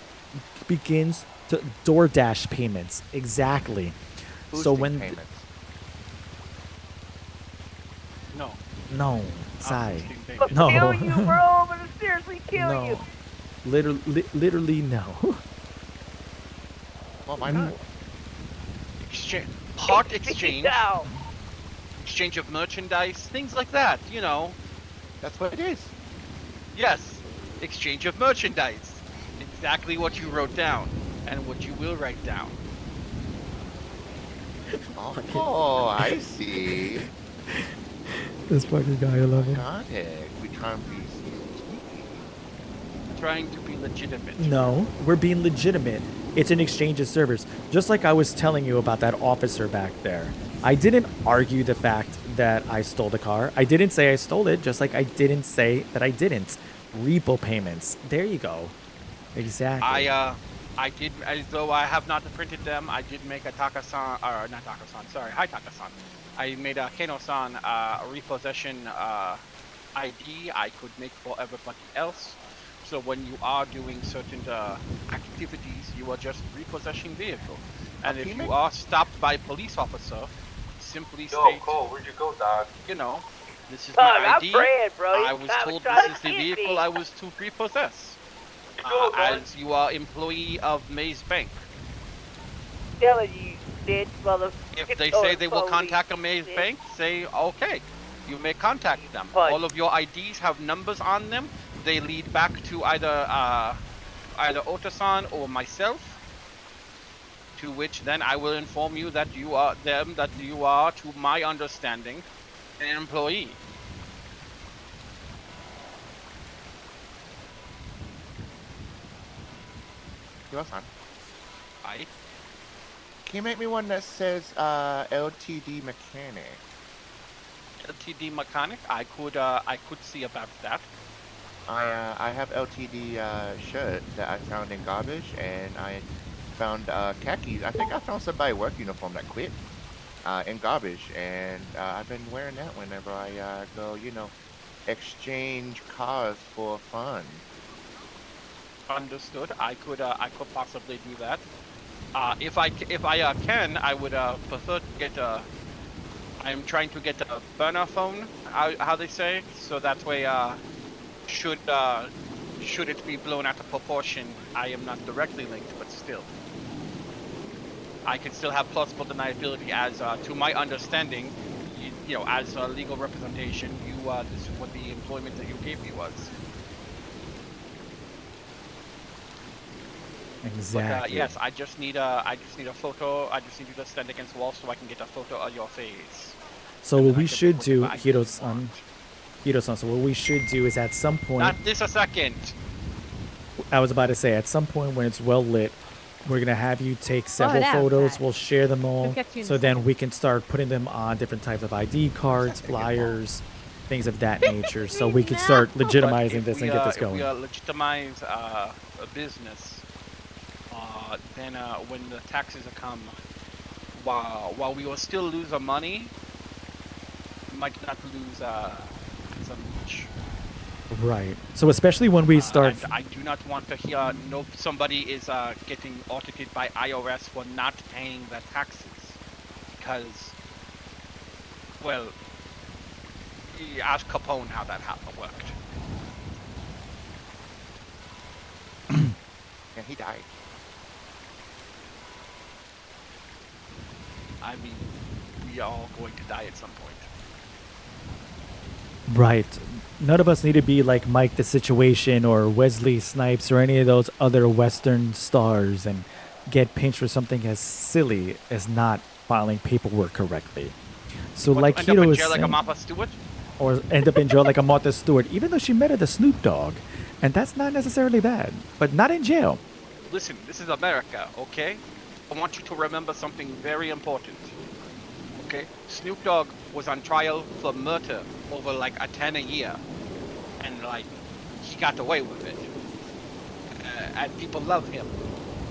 A: begins to DoorDash payments, exactly.
L: Boosting
A: so when
L: payments.
A: No, Sai.
B: I'll
A: No.
B: kill you, bro. I'm gonna seriously kill you.
A: Literally no.
L: Well, why not?
C: Part exchange. Exchange of merchandise, things like that, you know.
L: That's what it is.
C: Yes, exchange of merchandise. Exactly what you wrote down, and what you will write down.
L: Oh, I see.
A: This fucking guy, I love him.
L: Got it. We try and be
C: Trying to be legitimate.
A: No, we're being legitimate. It's an exchange of servers. Just like I was telling you about that officer back there. I didn't argue the fact that I stole the car. I didn't say I stole it, just like I didn't say that I didn't. Repo payments. There you go. Exactly.
C: I did, as though I have not printed them, I did make a Taka-san, or not Taka-san, sorry, hi Taka-san. I made a Keno-san repossession ID I could make for everybody else. So when you are doing certain activities, you are just repossessing vehicle. And if you are stopped by a police officer, simply state,
F: Cole, where'd you go, dog?
C: you know, this is
B: Dog,
C: my ID.
B: I'm praying, bro.
C: I was told
B: trying
C: this is
B: to
C: the
B: get
C: vehicle
B: me.
C: I was to repossess.
F: Go,
C: As you are employee of Maze Bank.
B: Telling you,
L: bitch, mother.
C: If they say they will contact a maze bank, say okay. You may contact them. All of your IDs have numbers on them. They lead back to either Otasan or myself. To which then I will inform you that you are to my understanding, an employee.
L: Hiro-san,
C: Aye.
L: can you make me one that says LTD mechanic?
C: LTD mechanic? I could see about that.
L: I have LTD shirt that I found in garbage, and I found khakis. I think I found somebody work uniform that quit in garbage, and I've been wearing that whenever I go, exchange cars for fun.
C: Understood. I could possibly do that. If I can, I would prefer to get I'm trying to get a burner phone, how they say, so that way should it be blown out of proportion, I am not directly linked, but still. I can still have plausible deniability as, to my understanding, as a legal representation, this is what the employment that you gave me was.
A: Exactly.
C: But, yes, I just need a photo. I just need you to stand against the wall so I can get a photo of your face.
A: So what we should do, Hiro-san, so what we should do is at some point...
C: Not this a second!
A: I was about to say, at some point when it's well lit, we're going to have you take several photos. We'll share them all. So then we can start putting them on different types of ID cards, flyers, things of that nature. So we can start legitimizing this and get this going.
C: If we legitimize a business, then when the taxes come, while we will still lose our money, we might not lose so much.
A: Right. So especially when we start...
C: I do not want to hear somebody is getting audited by IRS for not paying their taxes. Because, well, ask Capone how that worked.
L: Yeah, he died.
C: I mean, we are all going to die at some point.
A: Right. None of us need to be like Mike the Situation or Wesley Snipes or any of those other Western stars and get pinched for something as silly as not filing paperwork correctly. So like Hiro was saying,
C: like a Martha Stewart?
A: Or end up in jail like a Martha Stewart, even though she met the Snoop Dogg. And that's not necessarily bad, but not in jail.
C: Listen, this is America, okay? I want you to remember something very important. Okay? Snoop Dogg was on trial for murder over like a 10 a year. And like, he got away with it. And people love him.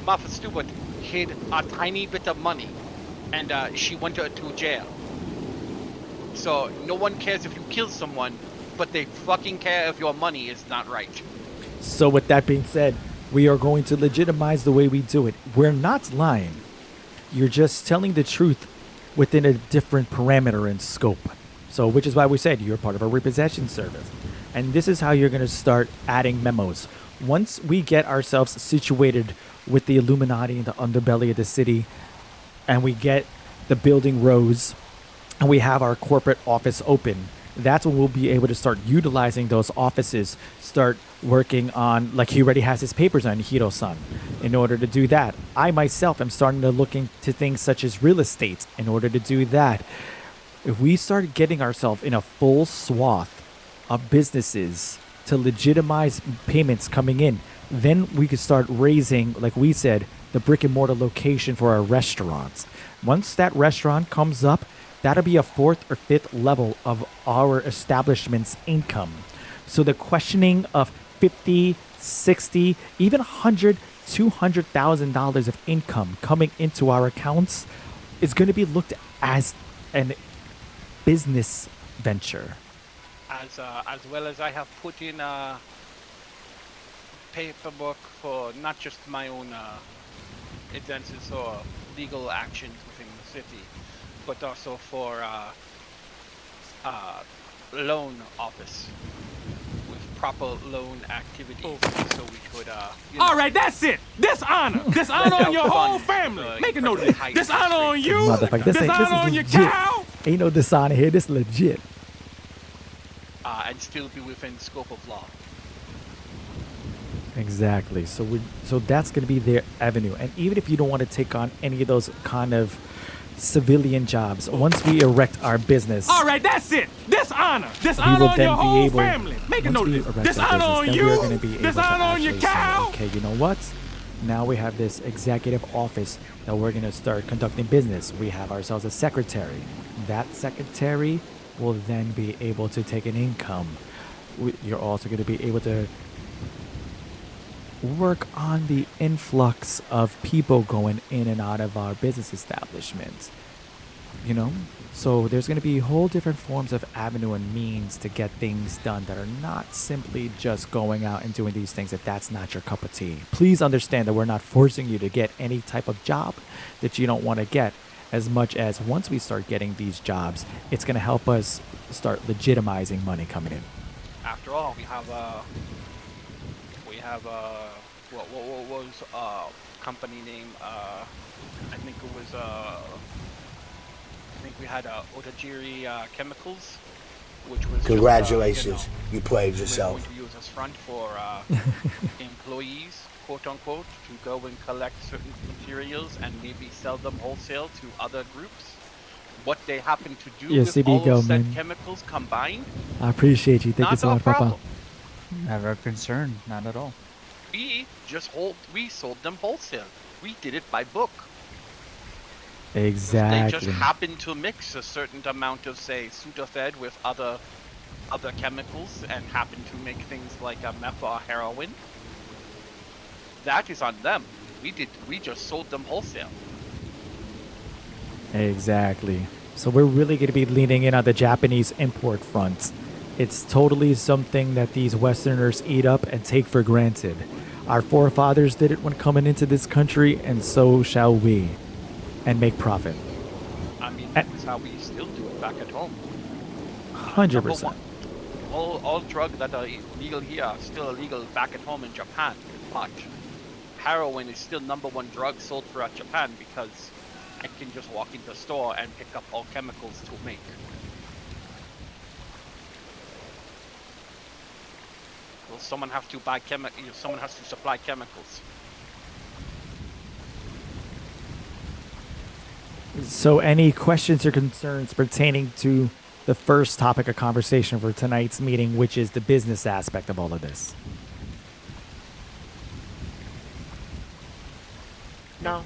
C: Martha Stewart hid a tiny bit of money. And she went to jail. So no one cares if you kill someone, but they fucking care if your money is not right.
A: So with that being said, we are going to legitimize the way we do it. We're not lying. You're just telling the truth within a different parameter and scope. So which is why we said you're part of a repossession service. And this is how you're going to start adding memos. Once we get ourselves situated with the Illuminati in the underbelly of the city, and we get the building rose, and we have our corporate office open, that's when we'll be able to start utilizing those offices, start working on, like he already has his papers on Hiro-san. In order to do that, I myself am starting to look into things such as real estate in order to do that. If we start getting ourselves in a full swath of businesses to legitimize payments coming in, then we could start raising, like we said, the brick and mortar location for our restaurants. Once that restaurant comes up, that'll be a 4th or 5th level of our establishment's income. So the questioning of 50, 60, even 100, $200,000 of income coming into our accounts is going to be looked as an business venture.
C: As well as I have put in paperwork for not just my own advances or legal actions within the city, but also for loan office with proper loan activities, so we could
Q: All right, that's it. Dishonor. Dishonor on your whole family. Make a note of this. Dishonor on you.
A: Motherfucker, this
Q: Dishonor on
A: is
Q: your
A: legit.
Q: cow.
A: Ain't no dishonor here. This is legit.
C: and still be within scope of law.
A: Exactly. So that's going to be their avenue. And even if you don't want to take on any of those kind of civilian jobs, once we erect our business,
Q: All right, that's it. Dishonor.
A: we
Q: Dishonor
A: will
Q: on
A: then
Q: your
A: be
Q: whole
A: able.
Q: family. Make a
A: Once
Q: note
A: we
Q: of this.
A: erect our
Q: Dishonor on
A: business, then we are
Q: you.
A: going to be able to
Q: Dishonor on your
A: actually say,
Q: cow.
A: okay, you know what? Now we have this executive office that we're going to start conducting business. We have ourselves a secretary. That secretary will then be able to take an income. You're also going to be able to work on the influx of people going in and out of our business establishments. You know? So there's going to be whole different forms of avenue and means to get things done that are not simply just going out and doing these things if that's not your cup of tea. Please understand that we're not forcing you to get any type of job that you don't want to get, as much as once we start getting these jobs, it's going to help us start legitimizing money coming in.
C: After all, we have what was company name? I think it was I think we had Otagiri Chemicals, which was
E: Congratulations,
C: just,
E: you played
C: we're
E: yourself.
C: going to use as front for employees, quote unquote, to go and collect certain materials and maybe sell them wholesale to other groups. What they happen to do
A: Yeah,
C: with
A: CB,
C: all
A: go,
C: said
A: man.
C: chemicals combined,
A: I appreciate you. Thank you
C: not
A: so
C: a
A: much, Papa.
C: problem.
R: Never a concern, not at all.
C: We sold them wholesale. We did it by book.
A: Exactly.
C: They just happen to mix a certain amount of, say, Sudafed with other chemicals and happen to make things like meth or heroin. That is on them. We just sold them wholesale.
A: Exactly. So we're really going to be leaning in on the Japanese import front. It's totally something that these Westerners eat up and take for granted. Our forefathers did it when coming into this country, and so shall we. And make profit.
C: I mean, that's how we still do it back at home.
A: 100%.
C: All drugs that are illegal here are still illegal back at home in Japan. But heroin is still #1 drug sold throughout Japan because I can just walk into a store and pick up all chemicals to make. Well, someone has to buy someone has to supply chemicals.
A: So any questions or concerns pertaining to the first topic of conversation for tonight's meeting, which is the business aspect of all of this?
L: No.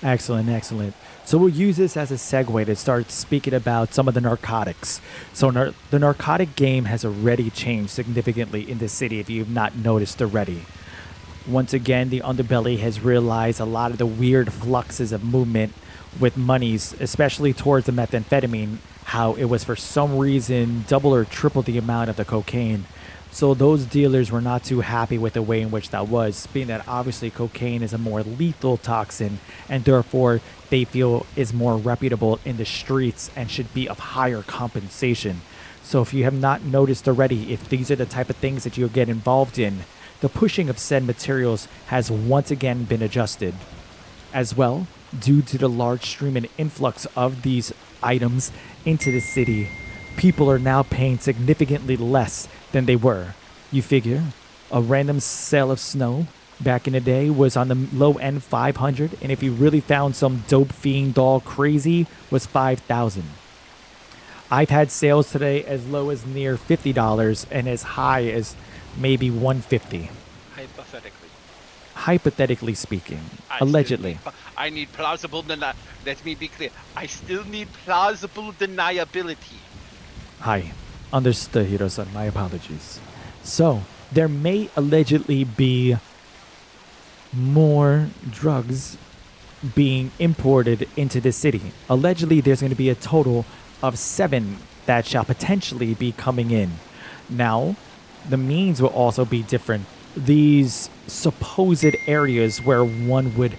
A: Excellent, excellent. So we'll use this as a segue to start speaking about some of the narcotics. So the narcotic game has already changed significantly in the city, if you've not noticed already. Once again, the underbelly has realized a lot of the weird fluxes of movement with monies, especially towards the methamphetamine, how it was for some reason double or triple the amount of the cocaine. So those dealers were not too happy with the way in which that was, being that obviously cocaine is a more lethal toxin and therefore they feel is more reputable in the streets and should be of higher compensation. So if you have not noticed already, if these are the type of things that you'll get involved in, the pushing of said materials has once again been adjusted. As well, due to the large stream and influx of these items into the city, people are now paying significantly less than they were. You figure, a random sale of snow back in the day was on the low end 500, and if you really found some dope fiend all crazy, was 5,000. I've had sales today as low as near $50 and as high as maybe $150. Hypothetically speaking, allegedly.
C: I need plausible let me be clear. I still need plausible deniability.
A: Hi. Understood, Hiro-san. My apologies. So, there may allegedly be more drugs being imported into the city. Allegedly, there's going to be a total of 7 that shall potentially be coming in. Now, the means will also be different. These supposed areas where one would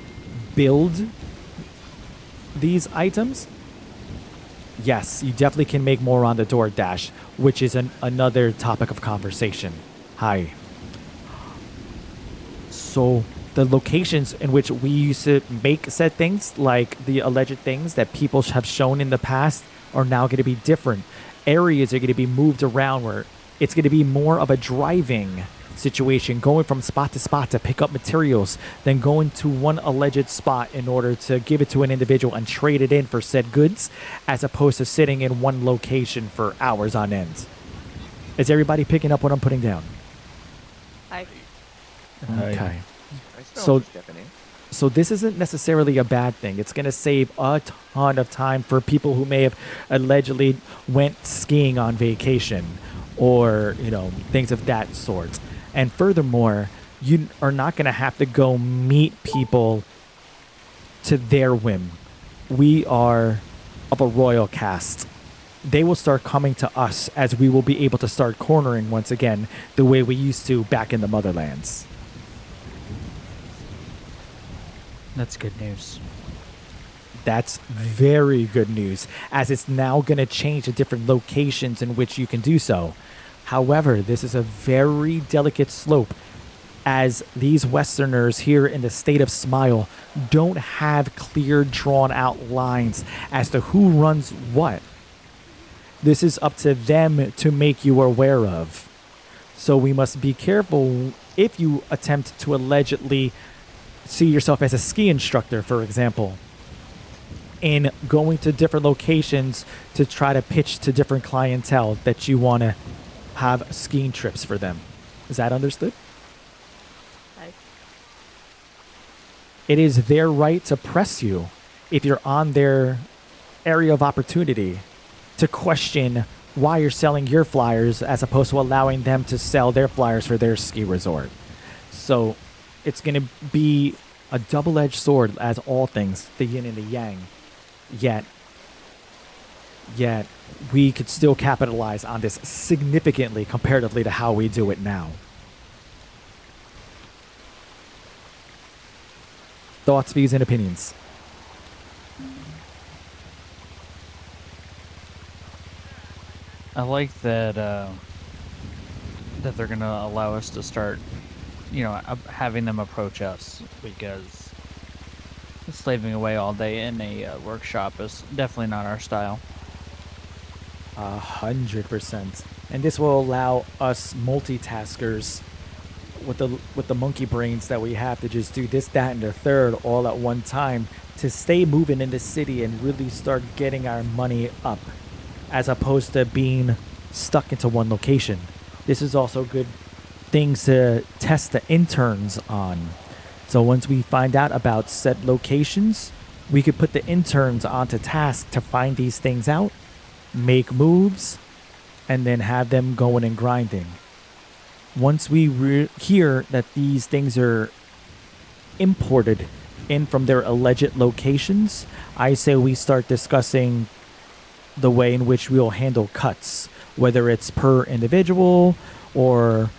A: build these items, yes, you definitely can make more on the DoorDash. which is another topic of conversation. Hi. So the locations in which we used to make said things, like the alleged things that people have shown in the past, are now going to be different. Areas are going to be moved around where it's going to be more of a driving situation, going from spot to pick up materials, then going to one alleged spot in order to give it to an individual and trade it in for said goods, as opposed to sitting in one location for hours on end. Is everybody picking up what I'm putting down? Okay. So this isn't necessarily a bad thing. It's going to save a ton of time for people who may have allegedly went skiing on vacation or, things of that sort. And furthermore, you are not going to have to go meet people to their whim. We are of a royal caste. They will start coming to us as we will be able to start cornering once again the way we used to back in the motherlands.
R: That's good news.
A: That's very good news, as it's now going to change the different locations in which you can do so. However, this is a very delicate slope, as these Westerners here in the state of Smile don't have clear, drawn-out lines as to who runs what. This is up to them to make you aware of. So we must be careful if you attempt to allegedly see yourself as a ski instructor, for example, in going to different locations to try to pitch to different clientele that you want to have skiing trips for them. Is that understood? It is their right to press you if you're on their area of opportunity to question why you're selling your flyers as opposed to allowing them to sell their flyers for their ski resort. So it's going to be a double-edged sword, as all things, the yin and the yang. Yet we could still capitalize on this significantly comparatively to how we do it now. Thoughts, views, and opinions?
R: I like that that they're gonna allow us to start, having them approach us, because slaving away all day in a workshop is definitely not our style.
A: 100%. And this will allow us multitaskers with the monkey brains that we have to just do this, that, and the third all at one time to stay moving in the city and really start getting our money up, as opposed to being stuck into one location. This is also good things to test the interns on. So once we find out about said locations, we could put the interns onto task to find these things out, make moves, and then have them going and grinding. Once we hear that these things are imported in from their alleged locations, I say we start discussing the way in which we'll handle cuts, whether it's per individual, or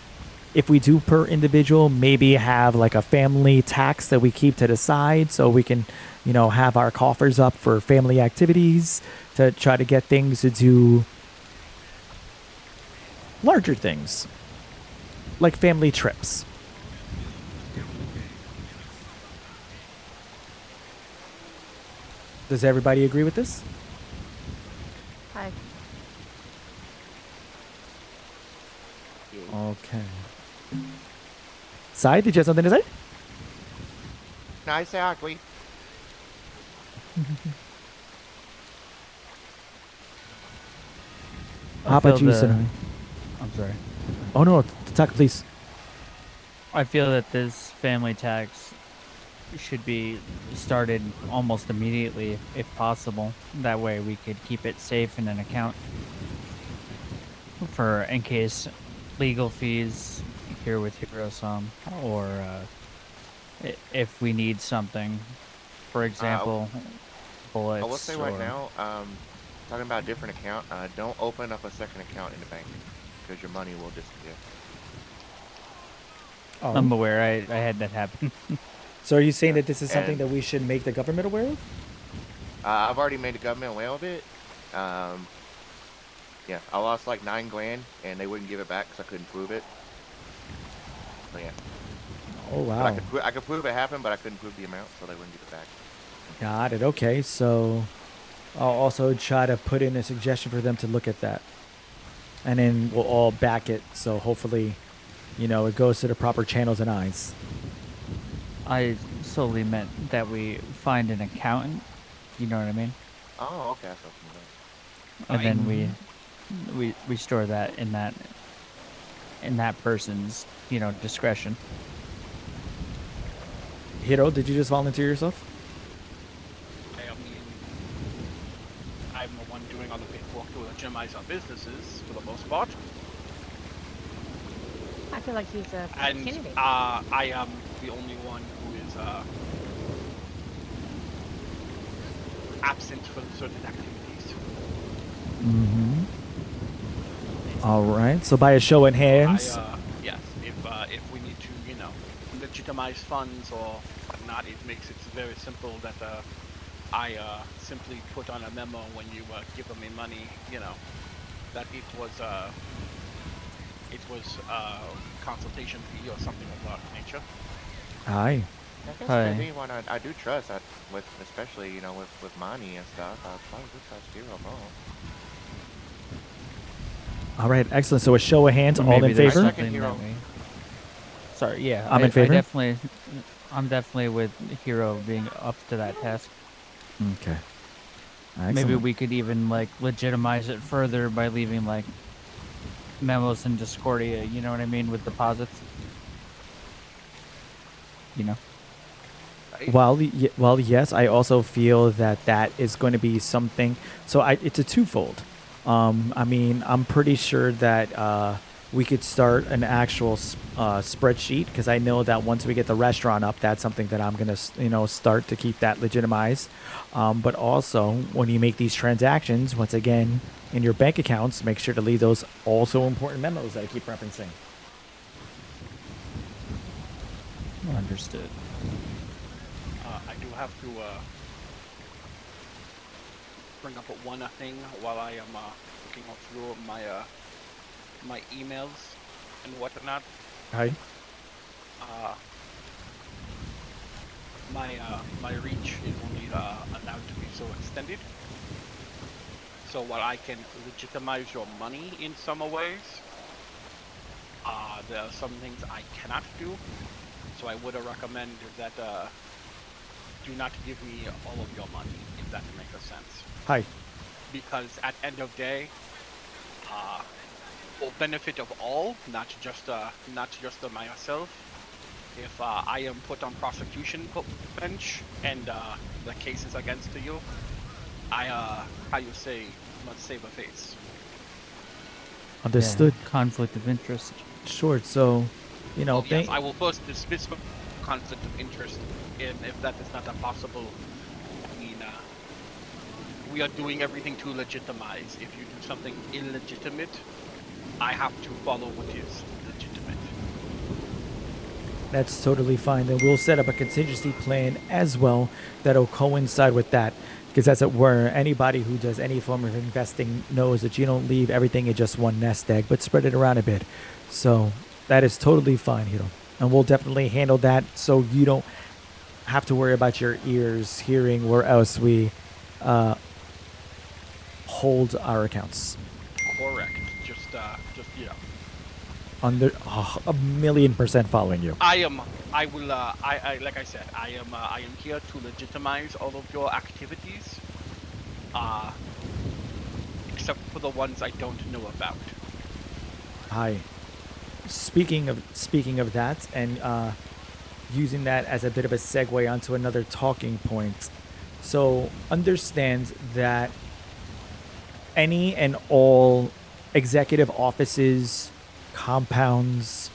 A: if we do per individual, maybe have like a family tax that we keep to the side so we can, have our coffers up for family activities to try to get things to do larger things, like family trips. Does everybody agree with this?
O: Hi.
A: Okay. Sai, did you have something to say?
L: No, I say I agree.
A: How about you, Sinai?
R: I'm sorry.
A: Oh no, talk please.
R: I feel that this family tax should be started almost immediately if possible. That way we could keep it safe in an account for in case legal fees here with Hiro-san, or if we need something, for example, bullets.
L: I will say right now, talking about a different account, don't open up a second account in the bank because your money will disappear.
A: Oh.
R: I'm aware. I had that happen.
A: So are you saying that this is something that we should make the government aware of?
L: I've already made the government aware of it. Yeah, I lost like 9 grand, and they wouldn't give it back because I couldn't prove it. So yeah.
A: Oh,
L: But
A: wow.
L: I could prove it happened, but I couldn't prove the amount, so they wouldn't give it back.
A: Got it. Okay, so I'll also try to put in a suggestion for them to look at that. And then we'll all back it, so hopefully, you know, it goes to the proper channels and eyes.
R: I solely meant that we find an accountant. You know what I mean?
L: Oh, okay. I saw some of
R: And then we store that in that person's, you know, discretion.
A: Hiro, did you just volunteer yourself?
C: I mean, I'm the one doing all the paperwork to legitimize our businesses for the most part.
O: I feel like he's a
C: And
O: candidate.
C: I am the only one who is absent for certain activities.
A: Mm-hmm. All right. So by a show of hands.
C: Yes, if we need to, you know, legitimize funds or whatnot, it makes it very simple that I simply put on a memo when you give me money, you know, that it was consultation fee or something of that nature.
A: Aye.
L: I guess
R: Hi.
L: maybe when I do trust, with especially, you know, with money and stuff, I probably do trust Hero more.
A: All right. Excellent. So a show of hands.
R: Or
A: All
R: maybe
A: in
R: there's
A: favor?
R: something that Sorry. Yeah.
A: I'm in favor?
R: I'm definitely with Hero being up to that task.
A: Okay.
R: Maybe
A: Excellent.
R: we could even like legitimize it further by leaving like memos in Discordia, you know what I mean, with deposits. You know.
A: Well, yes, I also feel that that is going to be something. So it's a twofold. I mean, I'm pretty sure that we could start an actual spreadsheet, because I know that once we get the restaurant up, that's something that I'm going to, you know, start to keep that legitimized. But also, when you make these transactions, once again, in your bank accounts, make sure to leave those also important memos that I keep referencing.
R: Understood.
C: I do have to bring up one thing while I am looking through my emails and whatnot.
A: Hi.
C: My reach is only allowed to be so extended. So while I can legitimize your money in some ways, there are some things I cannot do. So I would recommend that do not give me all of your money, if that makes sense.
A: Hi.
C: Because at end of day, for benefit of all, not just myself, if I am put on prosecution bench and the case is against you, I must save a face.
A: Understood.
R: Yeah, conflict of interest.
A: Sure. So, you know,
C: Yes, I will first dismiss conflict of interest, and if that is not possible, I mean, we are doing everything to legitimize. If you do something illegitimate, I have to follow what is legitimate.
A: That's totally fine. Then we'll set up a contingency plan as well that'll coincide with that. Because as it were, anybody who does any form of investing knows that you don't leave everything in just one nest egg, but spread it around a bit. So that is totally fine, Hiro. And we'll definitely handle that so you don't have to worry about your ears hearing where else we hold our accounts.
C: Correct. Just you know.
A: Under 1,000,000% following you.
C: I will. Like I said, I am here to legitimize all of your activities, except for the ones I don't know about.
A: Hi. Speaking of that, and using that as a bit of a segue onto another talking point. So understand that any and all executive offices, compounds,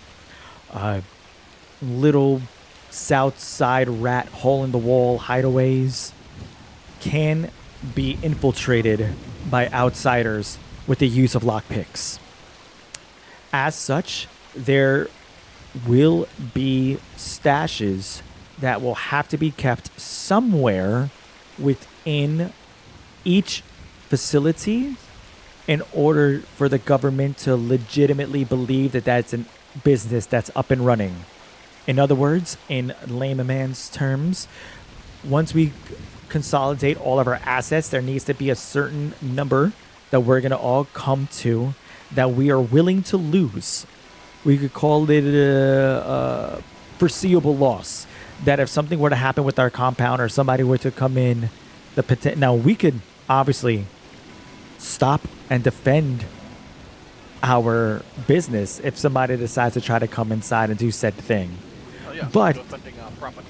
A: little south side rat hole in the wall hideaways can be infiltrated by outsiders with the use of lockpicks. As such, there will be stashes that will have to be kept somewhere within each facility in order for the government to legitimately believe that that's a business that's up and running. In other words, in layman's terms, once we consolidate all of our assets, there needs to be a certain number that we're going to all come to that we are willing to lose. We could call it a foreseeable loss. That if something were to happen with our compound or somebody were to come in, now we could obviously stop and defend our business if somebody decides to try to come inside and do said thing.
C: Oh, yeah,
A: but
C: so defending property.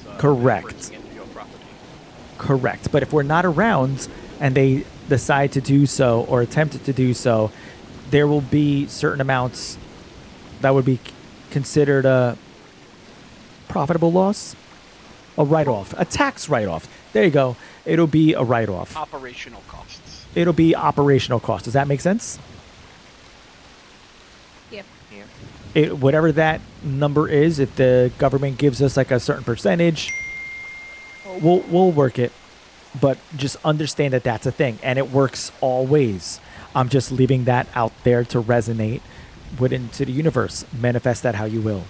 C: It's,
A: correct.
C: breaking into your property.
A: Correct. But if we're not around and they decide to do so or attempt to do so, there will be certain amounts that would be considered a profitable loss, a write-off, a tax write-off. There you go. It'll be a write-off.
C: Operational costs.
A: It'll be operational cost. Does that make sense?
O: Yep.
C: Yeah.
A: Whatever that number is, if the government gives us like a certain percentage, we'll work it. But just understand that that's a thing, and it works all ways. I'm just leaving that out there to resonate into the universe. Manifest that how you will.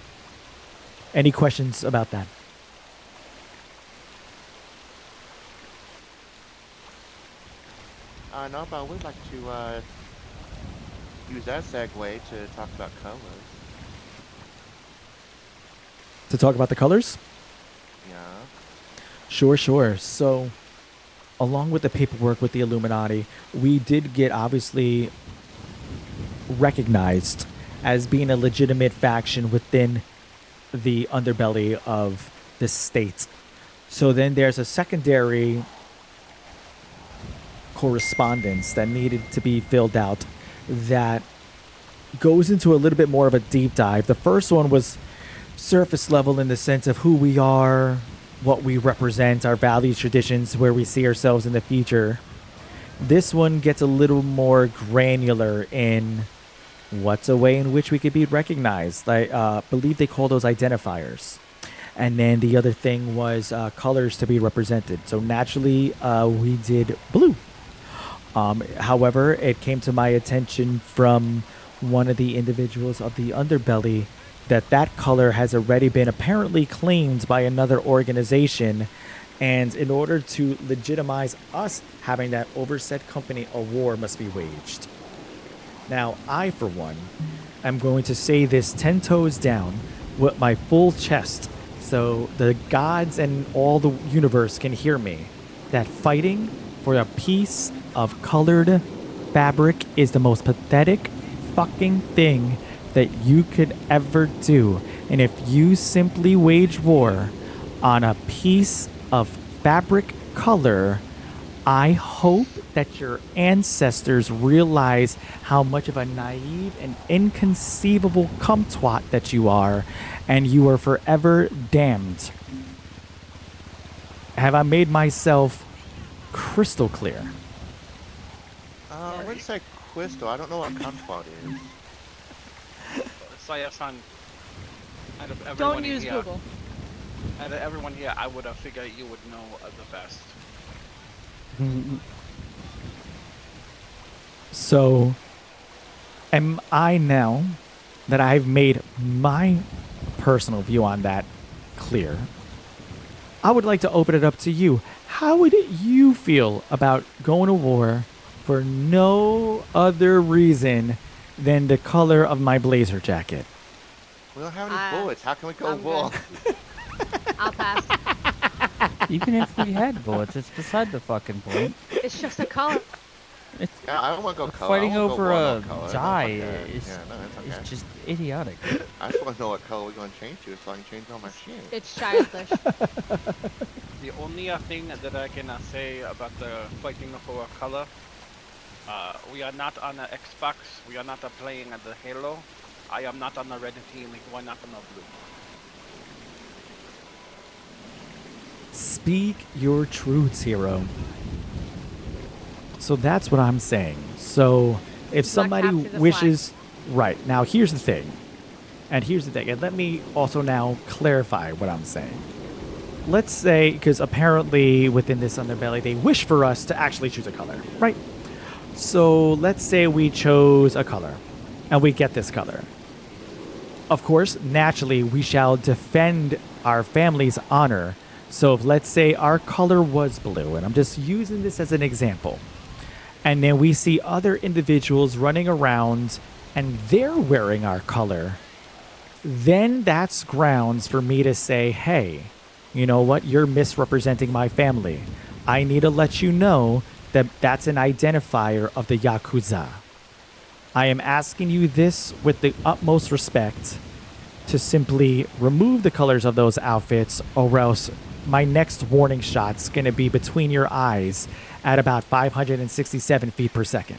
A: Any questions about that?
L: No, but I would like to use that segue to talk about colors.
A: To talk about the colors?
L: Yeah.
A: Sure. So, along with the paperwork with the Illuminati, we did get obviously recognized as being a legitimate faction within the underbelly of the state. So then there's a secondary correspondence that needed to be filled out that goes into a little bit more of a deep dive. The first one was surface level in the sense of who we are, what we represent, our values, traditions, where we see ourselves in the future. This one gets a little more granular in what's a way in which we could be recognized. I believe they call those identifiers. And then the other thing was colors to be represented. So naturally, we did blue. However, it came to my attention from one of the individuals of the underbelly that color has already been apparently claimed by another organization. And in order to legitimize us having that over said company, a war must be waged. Now, I, for one, am going to say this 10 toes down with my full chest so the gods and all the universe can hear me, that fighting for a piece of colored fabric is the most pathetic fucking thing that you could ever do. And if you simply wage war on a piece of fabric color, I hope that your ancestors realize how much of a naive and inconceivable cumtwat that you are, and you are forever damned. Have I made myself crystal clear?
L: I wouldn't say crystal. I don't know what cumtwat is.
C: Saya-san, out of everyone
O: Don't use
C: here,
O: Google.
C: Out of everyone here, I would have figured you would know the best.
A: So, am I now that I've made my personal view on that clear, I would like to open it up to you. How would you feel about going to war for no other reason than the color of my blazer jacket?
L: We don't have any bullets. How can we go war?
O: I'll pass.
R: Even if we had bullets, it's beside the fucking point.
O: It's just a color.
R: It's
L: I don't want to go color.
R: fighting over a
L: color.
R: dye
L: It's
R: is just idiotic.
L: I just want to know what color we're going to change to so I can change all my shit.
O: It's childish.
C: The only thing that I can say about the fighting for a color, we are not on the Xbox, we are not playing at the Halo, I am not on the red team, you are not on the blue.
A: Speak your truths, hero. So that's what I'm saying. So if somebody wishes... Right. Now, here's the thing. And let me also now clarify what I'm saying. Let's say, because apparently within this underbelly, they wish for us to actually choose a color, right? So let's say we chose a color and we get this color. Of course, naturally, we shall defend our family's honor. So if let's say our color was blue, and I'm just using this as an example, and then we see other individuals running around and they're wearing our color, then that's grounds for me to say, hey, you know what? You're misrepresenting my family. I need to let you know that that's an identifier of the Yakuza. I am asking you this with the utmost respect to simply remove the colors of those outfits, or else my next warning shot's going to be between your eyes at about 567 feet per second.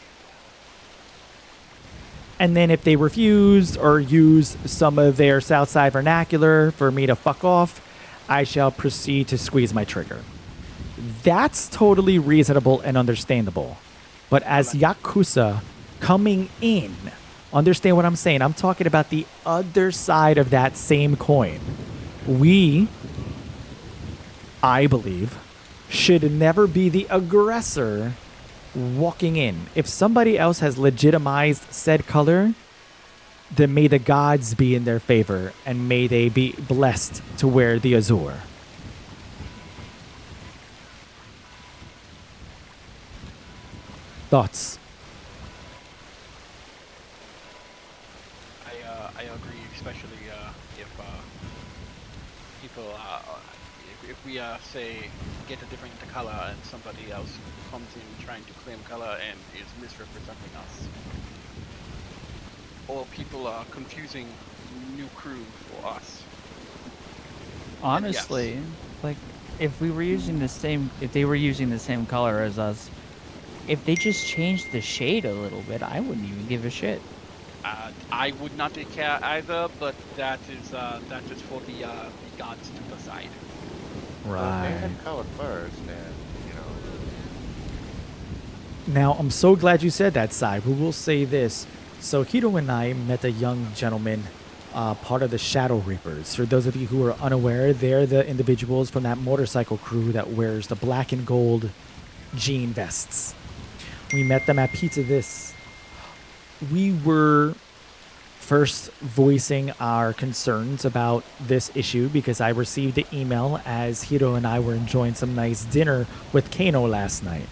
A: And then if they refuse or use some of their Southside vernacular for me to fuck off, I shall proceed to squeeze my trigger. That's totally reasonable and understandable. But as Yakuza coming in, understand what I'm saying. I'm talking about the other side of that same coin. We, I believe, should never be the aggressor walking in. If somebody else has legitimized said color, then may the gods be in their favor and may they be blessed to wear the azure. Thoughts?
C: I agree, especially if people, if we say get a different color and somebody else comes in trying to claim color and is misrepresenting us, or people are confusing new crew for us.
R: Honestly, like if we were using the same, if they were using the same color as us, if they just changed the shade a little bit, I wouldn't even give a shit.
C: I would not take care either, but that is for the gods to decide.
L: Well,
A: Right.
L: if they had color first, then, you know.
A: Now, I'm so glad you said that, Sai. We will say this. So Hiro and I met a young gentleman, part of the Shadow Reapers. For those of you who are unaware, they're the individuals from that motorcycle crew that wears the black and gold jean vests. We met them at Pizza This. We were first voicing our concerns about this issue because I received the email as Hiro and I were enjoying some nice dinner with Kano last night.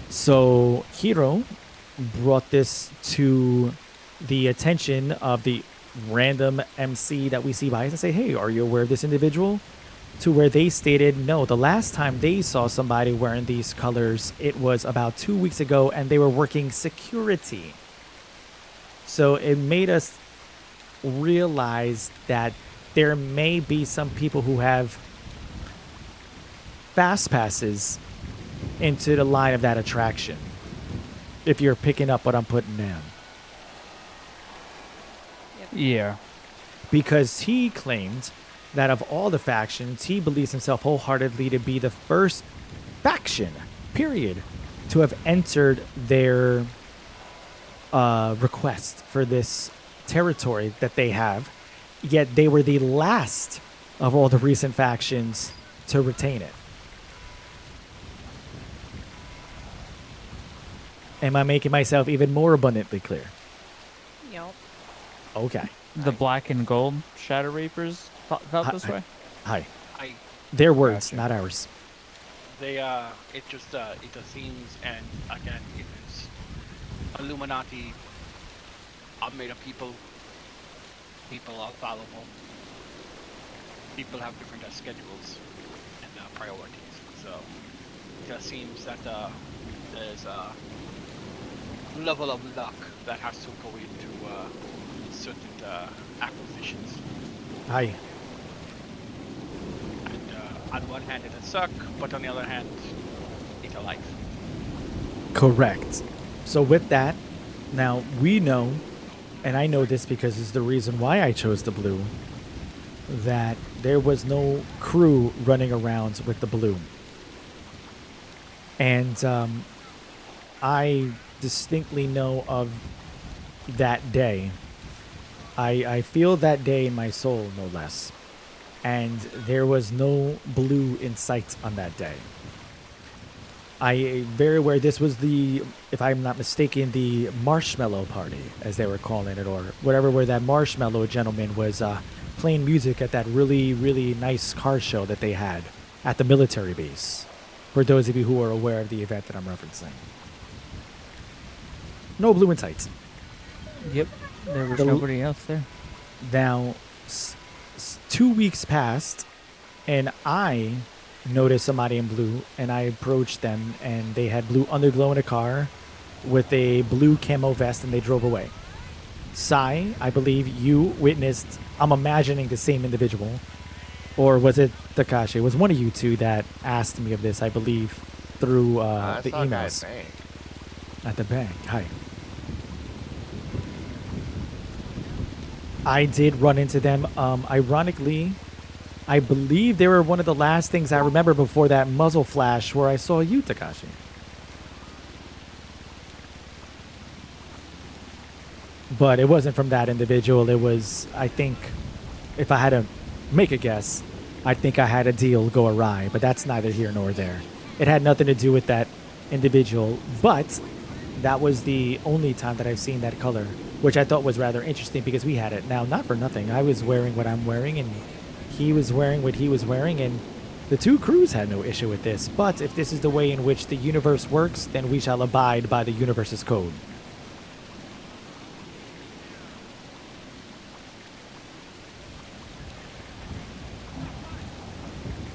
A: So Hiro brought this to the attention of the random MC that we see by and say, hey, are you aware of this individual? To where they stated, no, the last time they saw somebody wearing these colors, it was about 2 weeks ago and they were working security. So it made us realize that there may be some people who have fast passes into the line of that attraction. If you're picking up what I'm putting down.
R: Yeah.
A: Because he claimed that of all the factions, he believes himself wholeheartedly to be the first faction, period, to have entered their request for this territory that they have. Yet they were the last of all the recent factions to retain it. Am I making myself even more abundantly clear?
O: Yep.
A: Okay.
R: The black and gold Shadow Reapers felt this way?
A: Hi.
C: I
A: Their words,
R: Gotcha.
A: not ours.
C: They it just seems, and again, it is Illuminati are made of people. People are fallible. People have different schedules and priorities. So it just seems that there's a level of luck that has to go into certain acquisitions.
A: Hi.
C: On one hand, it does suck, but on the other hand, it's a life.
A: Correct. So with that, now we know, and I know this because it's the reason why I chose the blue, that there was no crew running around with the blue. And I distinctly know of that day. I feel that day in my soul, no less. And there was no blue in sight on that day. I very aware this was the, if I'm not mistaken, the marshmallow party, as they were calling it, or whatever, where that marshmallow gentleman was playing music at that really, really nice car show that they had at the military base. For those of you who are aware of the event that I'm referencing. No blue in tights.
R: Yep, there was nobody else there.
A: Now, 2 weeks passed, and I noticed somebody in blue, and I approached them, and they had blue underglow in a car with a blue camo vest, and they drove away. Sai, I believe you witnessed, I'm imagining the same individual, or was it Takashi? It was one of you two that asked me of this, I believe, through the emails. At the bank. Hi. I did run into them. Ironically, I believe they were one of the last things I remember before that muzzle flash where I saw you, Takashi. But it wasn't from that individual. It was, I think, if I had to make a guess, I think I had a deal go awry. But that's neither here nor there. It had nothing to do with that individual. But that was the only time that I've seen that color, which I thought was rather interesting because we had it. Now, not for nothing. I was wearing what I'm wearing, and he was wearing what he was wearing, and the two crews had no issue with this. But if this is the way in which the universe works, then we shall abide by the universe's code.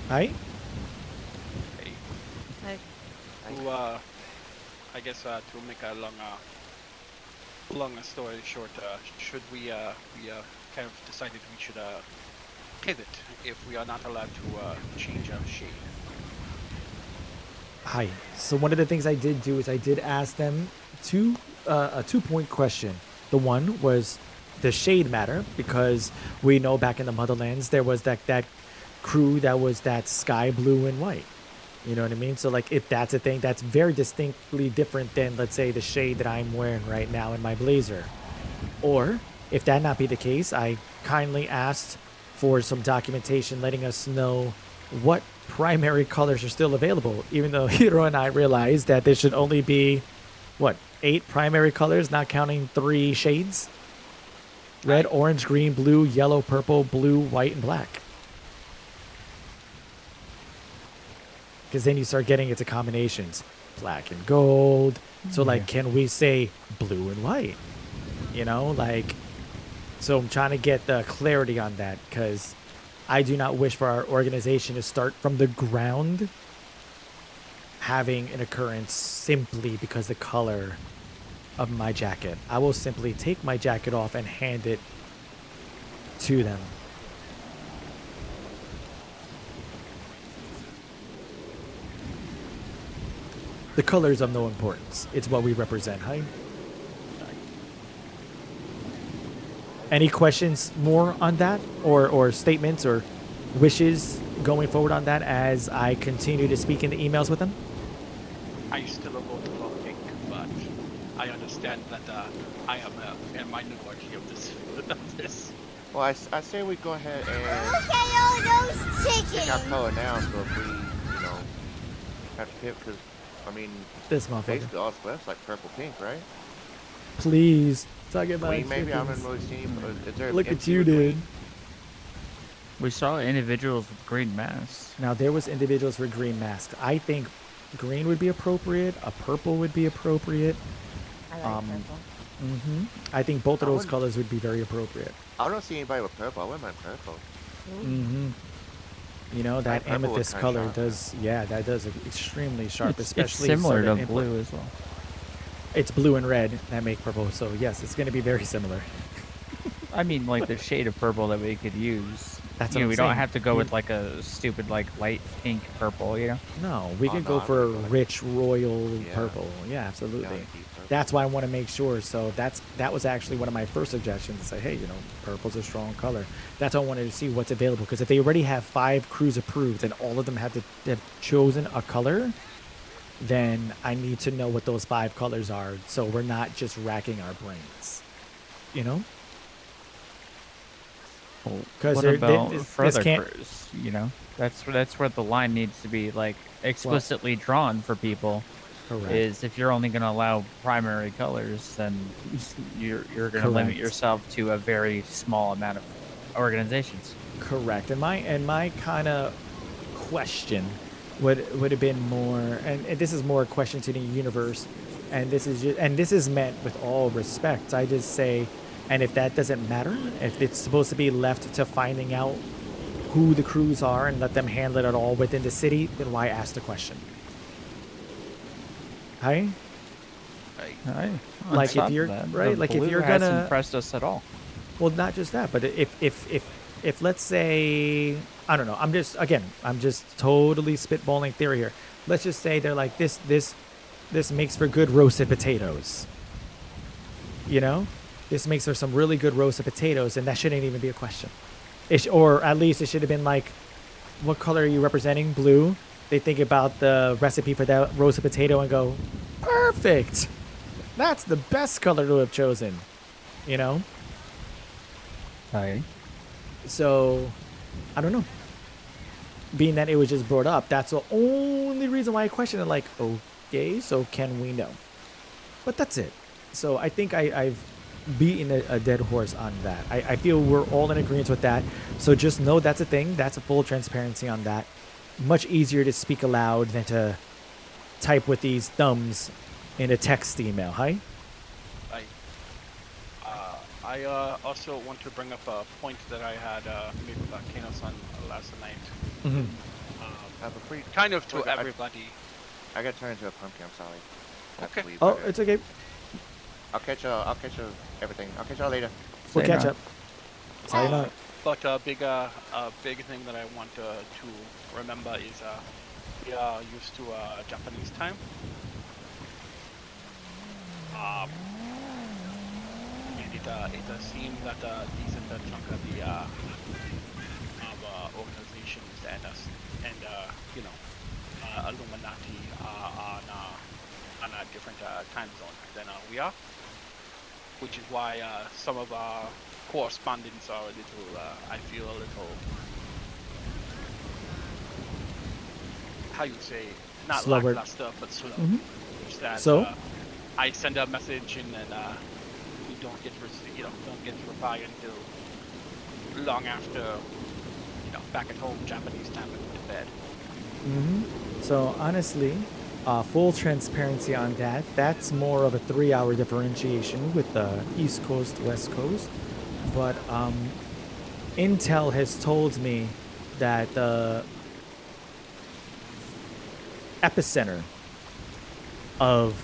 A: Hi?
C: Hey. I guess to make a longer story short, should we kind of decided we should pivot if we are not allowed to change our shade.
A: Hi. So one of the things I did do is I did ask them a 2-point question. The one was the shade matter, because we know back in the Motherlands there was that crew that was that sky blue and white. You know what I mean? So like if that's a thing, that's very distinctly different than, let's say, the shade that I'm wearing right now in my blazer. Or if that not be the case, I kindly asked for some documentation letting us know what primary colors are still available, even though Hiro and I realized that there should only be, what, 8 primary colors, not counting 3 shades? Red, orange, green, blue, yellow, purple, blue, white, and black. Because then you start getting into combinations. Black and gold. So, like, can we say blue and white? You know, like... So I'm trying to get the clarity on that, because I do not wish for our organization to start from the ground having an occurrence simply because the color of my jacket. I will simply take my jacket off and hand it to them. The color is of no importance. It's what we represent, huh? Any questions more on that, or statements or wishes going forward on that as I continue to speak in the emails with them?
C: I still vote for pink, but I understand that I am a minority of this.
L: Well, I say we go ahead and
J: Look at all those chickens!
L: pick our color now, so if we, have to pick, because, I mean,
A: this motherfucker.
L: basically all splits like purple pink, right?
A: Please. Talking about
L: Green, maybe I haven't really seen, is there
A: Look at you, dude.
R: We saw individuals with green masks.
A: Now, there was individuals with green masks. I think green would be appropriate. A purple would be appropriate.
O: I like purple.
A: I think both of those colors would be very appropriate.
L: I don't see anybody with purple. I wouldn't mind purple.
A: You know, that
L: purple
A: amethyst
L: looks
A: color
L: kinda
A: does, yeah, that does look extremely sharp, especially
R: it's similar to
A: certain
R: blue as well.
A: It's blue and red that make purple, so yes, it's going to be very similar.
R: I mean, like the shade of purple that we could use.
A: That's
R: you
A: what
R: know,
A: I'm
R: we
A: saying.
R: don't have to go with like a stupid like light pink purple, you know?
A: No, we can go for a rich royal purple. Yeah, absolutely. That's why I want to make sure. So that was actually one of my first suggestions to say, hey, purple's a strong color. That's why I wanted to see what's available, because if they already have 5 crews approved and all of them have chosen a color, then I need to know what those 5 colors are, so we're not just racking our brains. You know? 'Cause
R: what
A: they're-
R: about
A: this
R: for other
A: can't-
R: crews? You know, that's where the line needs to be like explicitly drawn for people.
A: Correct.
R: Is if you're only going to allow primary colors, then you're going to limit
A: Correct.
R: yourself to a very small amount of organizations.
A: Correct. And my kind of question would have been more, and this is more a question to the universe, and this is meant with all respect. I just say, and if that doesn't matter, if it's supposed to be left to finding out who the crews are and let them handle it at all within the city, then why ask the question? Hey?
R: Hey,
A: Like if you're right, like if you're gonna
R: hasn't impressed us at all.
A: Well, not just that, but if let's say, I don't know, I'm just totally spitballing theory here. Let's just say they're like this makes for good roasted potatoes. You know, this makes for some really good roasted potatoes, and that shouldn't even be a question. Or at least it should have been like, what color are you representing? Blue. They think about the recipe for that roasted potato and go, perfect. That's the best color to have chosen. You know.
R: Hi.
A: So, I don't know. Being that it was just brought up, that's the only reason why I question it. Like, okay, so can we know? But that's it. So I think I've beaten a dead horse on that. I feel we're all in agreement with that. So just know that's a thing. That's a full transparency on that. Much easier to speak aloud than to type with these thumbs in a text email. Hi?
C: I also want to bring up a point that I had made with Kano-san last night.
A: Mm-hmm.
L: Have a free
C: kind of to everybody.
L: I got turned into a pumpkin. I'm sorry. I have to leave.
A: Oh, it's okay.
L: I'll catch you everything. I'll catch y'all later.
A: We'll catch up. Sayonara.
C: But a big thing that I want to remember is we are used to Japanese time. It seems that a decent chunk of the organizations and Illuminati are on a different time zone than we are, which is why some of our correspondents are a little, I feel a little, how you say, not
A: slower.
C: Lackluster, but slow.
A: Mm-hmm.
C: That,
A: so?
C: I send a message and then we don't get reply until long after, back at home, Japanese time, and to bed.
A: Mm-hmm. So honestly, full transparency on that. That's more of a 3-hour differentiation with the East Coast, West Coast. But Intel has told me that the epicenter of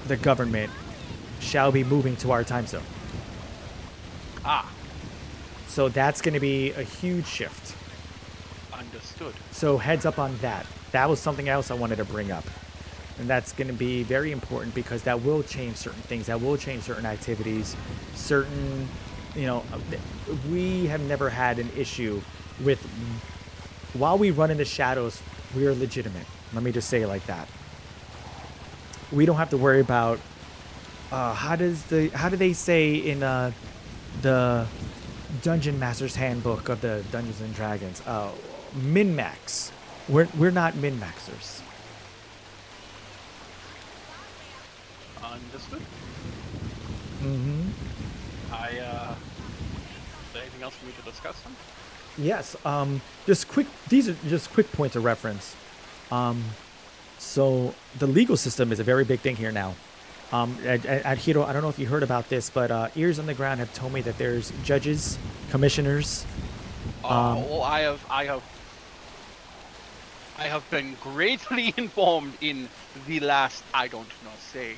A: the government shall be moving to our time zone. So that's going to be a huge shift.
C: Understood.
A: So heads up on that. That was something else I wanted to bring up. And that's going to be very important because that will change certain things. That will change certain activities. Certain, we have never had an issue with, while we run in the shadows, we are legitimate. Let me just say it like that. We don't have to worry about, how do they say in the Dungeon Master's Handbook of the Dungeons and Dragons, min-max. We're not min-maxers.
C: Understood.
A: Mm-hmm.
C: Is there anything else for me to discuss then?
A: Yes. These are just quick points of reference. So the legal system is a very big thing here now. At Hiro, I don't know if you heard about this, but ears on the ground have told me that there's judges, commissioners.
C: I have been greatly informed in the last, I don't know, say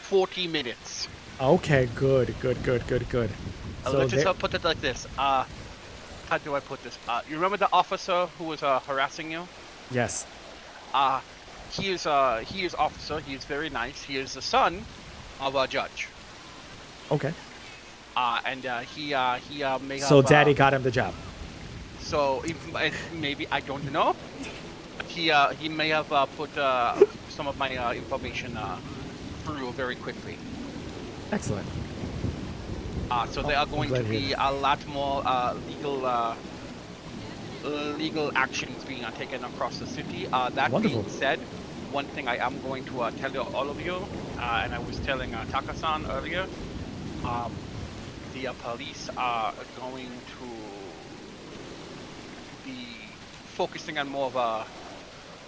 C: 40 minutes.
A: Okay, good.
C: Let's just put it like this. How do I put this? You remember the officer who was harassing you?
A: Yes.
C: He is officer. He is very nice. He is the son of a judge.
A: Okay.
C: And he may have.
A: So Daddy got him the job.
C: So maybe I don't know. He may have put some of my information through very quickly.
A: Excellent.
C: So there are going to
A: glad to hear
C: be a lot more legal actions being taken across the city. That
A: Wonderful.
C: being said, one thing I am going to tell you, all of you, and I was telling Taka-san earlier, the police are going to be focusing on more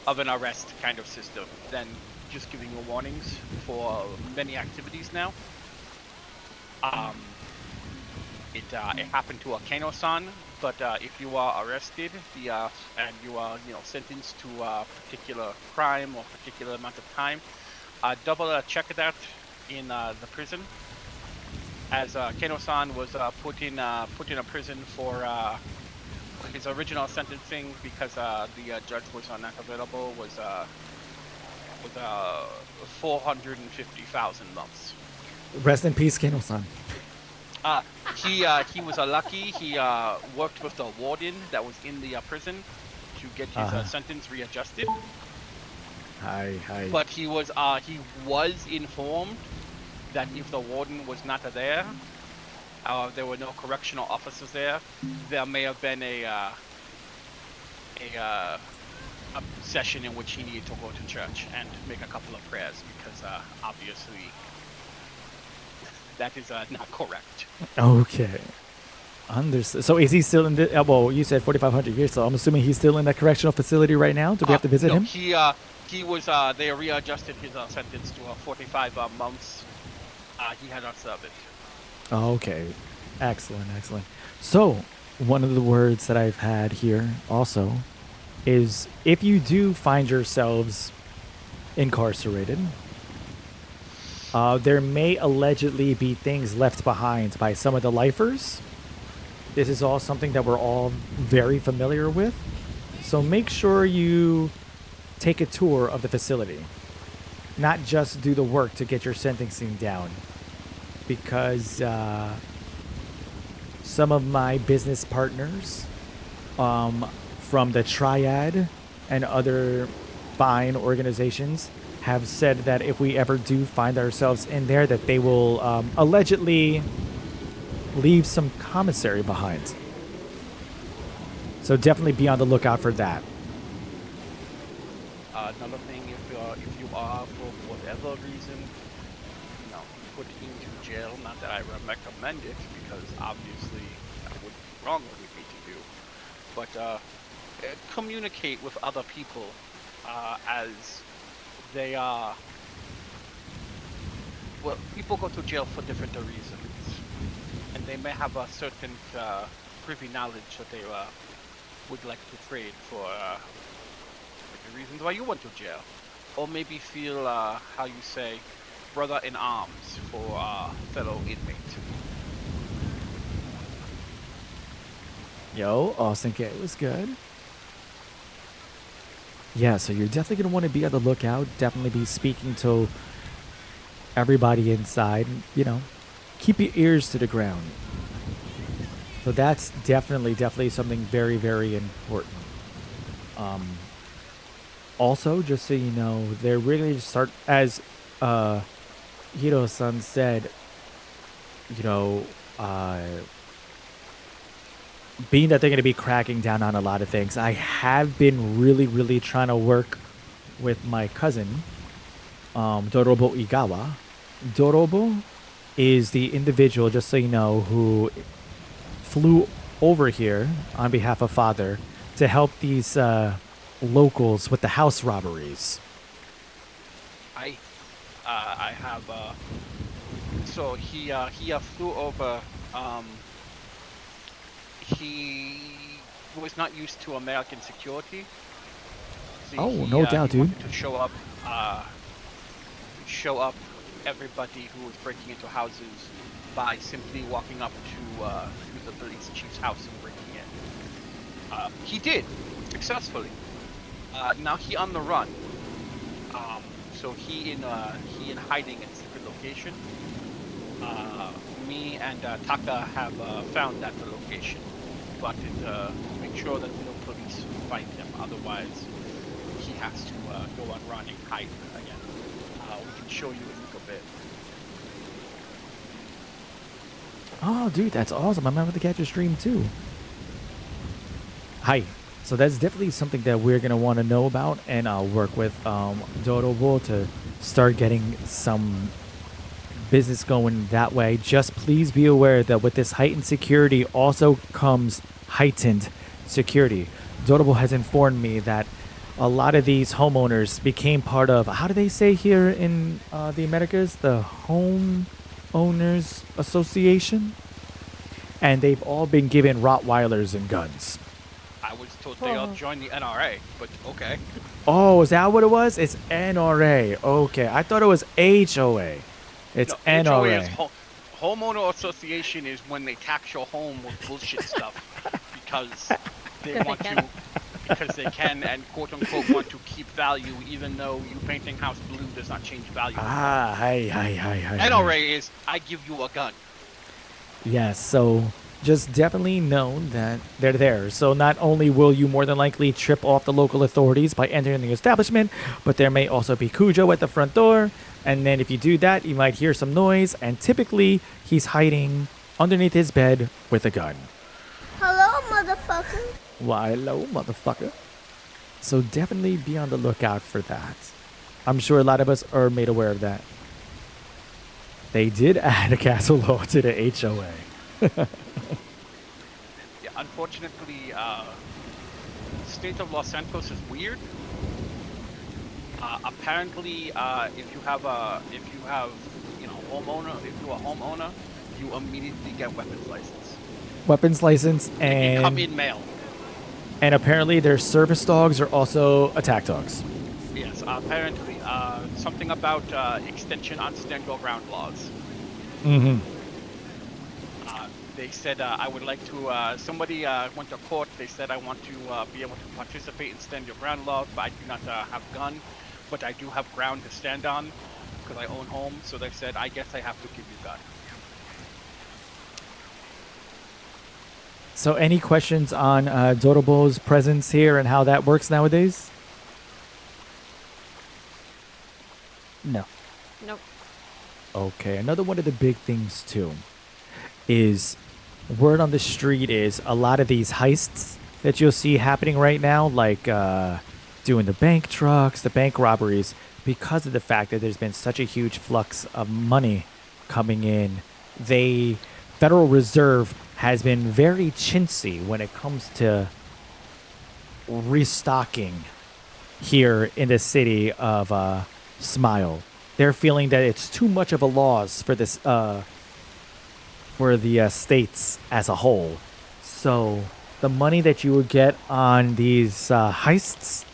C: of an arrest kind of system than just giving you warnings for many activities now. It happened to Kano-san, but if you are arrested, and you are sentenced to a particular crime or particular amount of time, double check that in the prison. As Kano-san was put in a prison for his original sentencing because the judge was not available, was 450,000 months.
A: Rest in peace, Kano-san.
C: He was lucky. He worked with the warden that was in the prison to get his sentence readjusted.
A: Hi.
C: But he was informed that if the warden was not there, there were no correctional officers there, there may have been a session in which he needed to go to church and make a couple of prayers, because obviously that is not correct.
A: Okay. Understood. So is he still in the? Well, you said 4,500 years, so I'm assuming he's still in that correctional facility right now. Do we have to visit him?
C: He was. They readjusted his sentence to 45 months. He had not served it.
A: Okay. Excellent. So one of the words that I've had here also is, if you do find yourselves incarcerated, there may allegedly be things left behind by some of the lifers. This is all something that we're all very familiar with. So make sure you take a tour of the facility. Not just do the work to get your sentencing down. Because some of my business partners from the Triad and other fine organizations have said that if we ever do find ourselves in there, that they will allegedly leave some commissary behind. So definitely be on the lookout for that.
C: Another thing, if you are for whatever reason, put into jail, not that I recommend it, because obviously that would be wrong for me to do, but communicate with other people as they are. Well, people go to jail for different reasons, and they may have a certain privy knowledge that they would like to trade for the reasons why you went to jail, or maybe feel how you say, brother in arms for a fellow inmate.
A: Yo, Austin K was good. Yeah, so you're definitely going to want to be on the lookout. Definitely be speaking to everybody inside. Keep your ears to the ground. So that's definitely something very, very important. Also, just so you know, they're really start, as Hiro-san said, being that they're going to be cracking down on a lot of things, I have been really trying to work with my cousin, Dorobo Igawa. Dorobo is the individual, just so you know, who flew over here on behalf of Father to help these locals with the house robberies.
C: I have so he flew over. He was not used to American security. See,
A: no doubt,
C: he
A: dude.
C: wanted to show up everybody who was breaking into houses by simply walking up to the police chief's house and breaking in. He did successfully. Now he on the run. So he in hiding in secret location. Me and Taka have found that location, but to make sure that no police find him. Otherwise, he has to go on run and hide again. We can show you in a little bit.
A: Oh, dude, that's awesome. I'm about to catch a stream too. Hi. So that's definitely something that we're gonna want to know about, and I'll work with Dorobo to start getting some business going that way. Just please be aware that with this heightened security also comes heightened security. Dorobo has informed me that a lot of these homeowners became part of, how do they say here in the Americas, the Home Owners Association, and they've all been given Rottweilers and guns.
C: I was told they all joined the NRA, but okay.
A: Oh, is that what it was? It's NRA. Okay, I thought it was HOA. It's
C: No, HOA
A: NRA.
C: is Homeowner Association is when they tax your home with bullshit stuff because they want to, because they can and quote unquote want to keep value, even though you painting house blue does not change value.
A: Ah, hi.
C: NRA is I give you a gun.
A: Yes, so just definitely know that they're there. So not only will you more than likely trip off the local authorities by entering the establishment, but there may also be Cujo at the front door. And then if you do that, you might hear some noise, and typically he's hiding underneath his bed with a gun.
J: Hello, motherfucker.
A: Why, hello, motherfucker. So definitely be on the lookout for that. I'm sure a lot of us are made aware of that. They did add a castle law to the HOA.
C: Yeah, unfortunately, the state of Los Santos is weird. Apparently, if you have, homeowner, if you're a homeowner, you immediately get weapons license.
A: Weapons license
C: They come
A: and
C: in mail.
A: and apparently their service dogs are also attack dogs.
C: Yes, apparently, something about extension on stand your ground laws.
A: Mm-hmm.
C: They said I would like to. Somebody went to court. They said I want to be able to participate in stand your ground laws, but I do not have a gun. But I do have ground to stand on because I own home. So they said I guess I have to give you a gun.
A: So any questions on Dorobo's presence here and how that works nowadays?
R: No.
O: Nope.
A: Okay, another one of the big things too is word on the street is a lot of these heists that you'll see happening right now, like doing the bank trucks, the bank robberies, because of the fact that there's been such a huge flux of money coming in. Federal Reserve has been very chintzy when it comes to restocking here in the city of Smile. They're feeling that it's too much of a loss for this for the states as a whole. So the money that you would get on these heists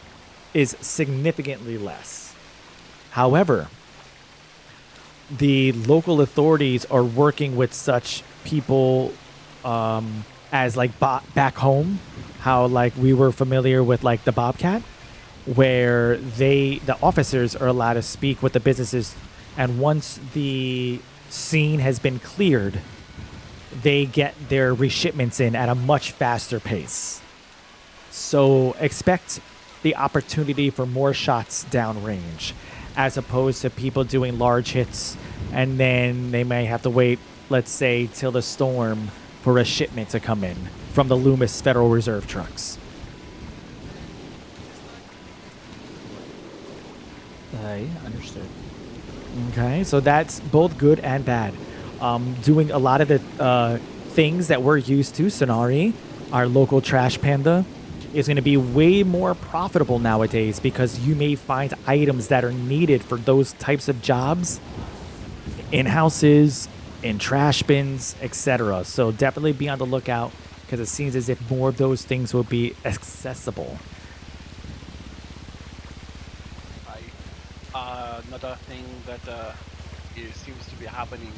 A: is significantly less. However, the local authorities are working with such people as like back home, how like we were familiar with like the Bobcat, where the officers are allowed to speak with the businesses, and once the scene has been cleared, they get their reshipments in at a much faster pace. So expect the opportunity for more shots downrange, as opposed to people doing large hits, and then they may have to wait, let's say, till the storm for a shipment to come in from the Loomis Federal Reserve trucks.
R: Yeah, understood.
A: Okay, so that's both good and bad. Doing a lot of the things that we're used to, Sonari, our local trash panda, is going to be way more profitable nowadays because you may find items that are needed for those types of jobs in houses, in trash bins, etc. So definitely be on the lookout because it seems as if more of those things will be accessible.
C: Another thing that seems to be happening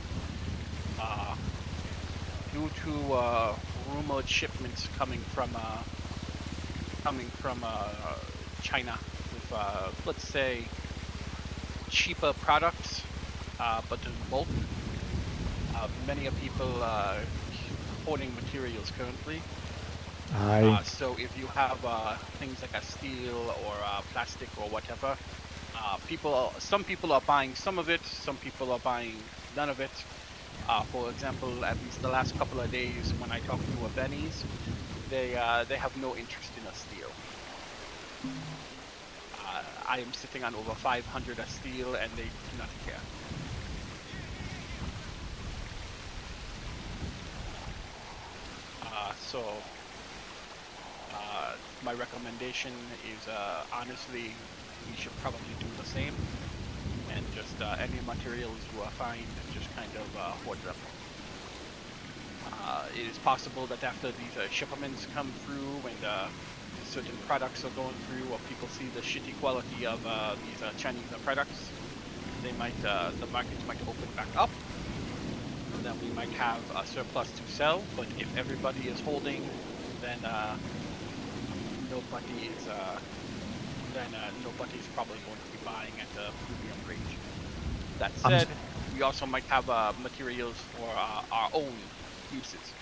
C: due to rumored shipments coming from China with let's say cheaper products, but in bulk. Many of people hoarding materials currently. So if you have things like a steel or plastic or whatever, some people are buying some of it, some people are buying none of it. For example, at least the last couple of days when I talked to Benny's, they have no interest in a steel. I am sitting on over 500 a steel, and they do not care. So my recommendation is honestly, we should probably do the same, and just any materials you find, just kind of hoard them. It is possible that after these shipments come through and certain products are going through, or people see the shitty quality of these Chinese products, they might the market might open back up. Then we might have a surplus to sell. But if everybody is holding, then nobody's probably going to be buying at the premium rate. That said, we also might have materials for our own uses.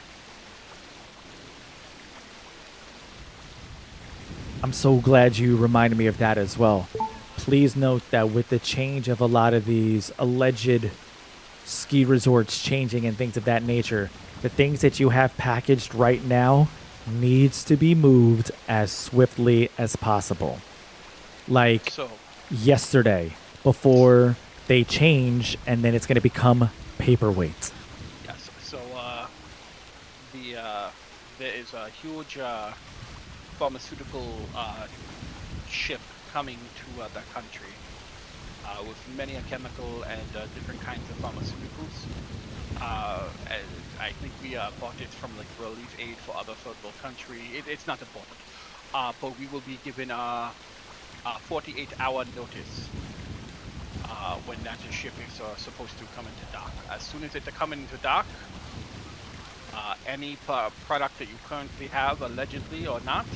A: I'm so glad you reminded me of that as well. Please note that with the change of a lot of these alleged ski resorts changing and things of that nature, the things that you have packaged right now needs to be moved as swiftly as possible. Like yesterday, before they change, and then it's going to become paperweight.
C: Yes. So there is a huge pharmaceutical ship coming to the country with many a chemical and different kinds of pharmaceuticals. And I think we bought it from like relief aid for other third world country. It's not important, but we will be given a 48-hour notice when that ship is supposed to come into dock. As soon as it comes into dock, any product that you currently have, allegedly or not,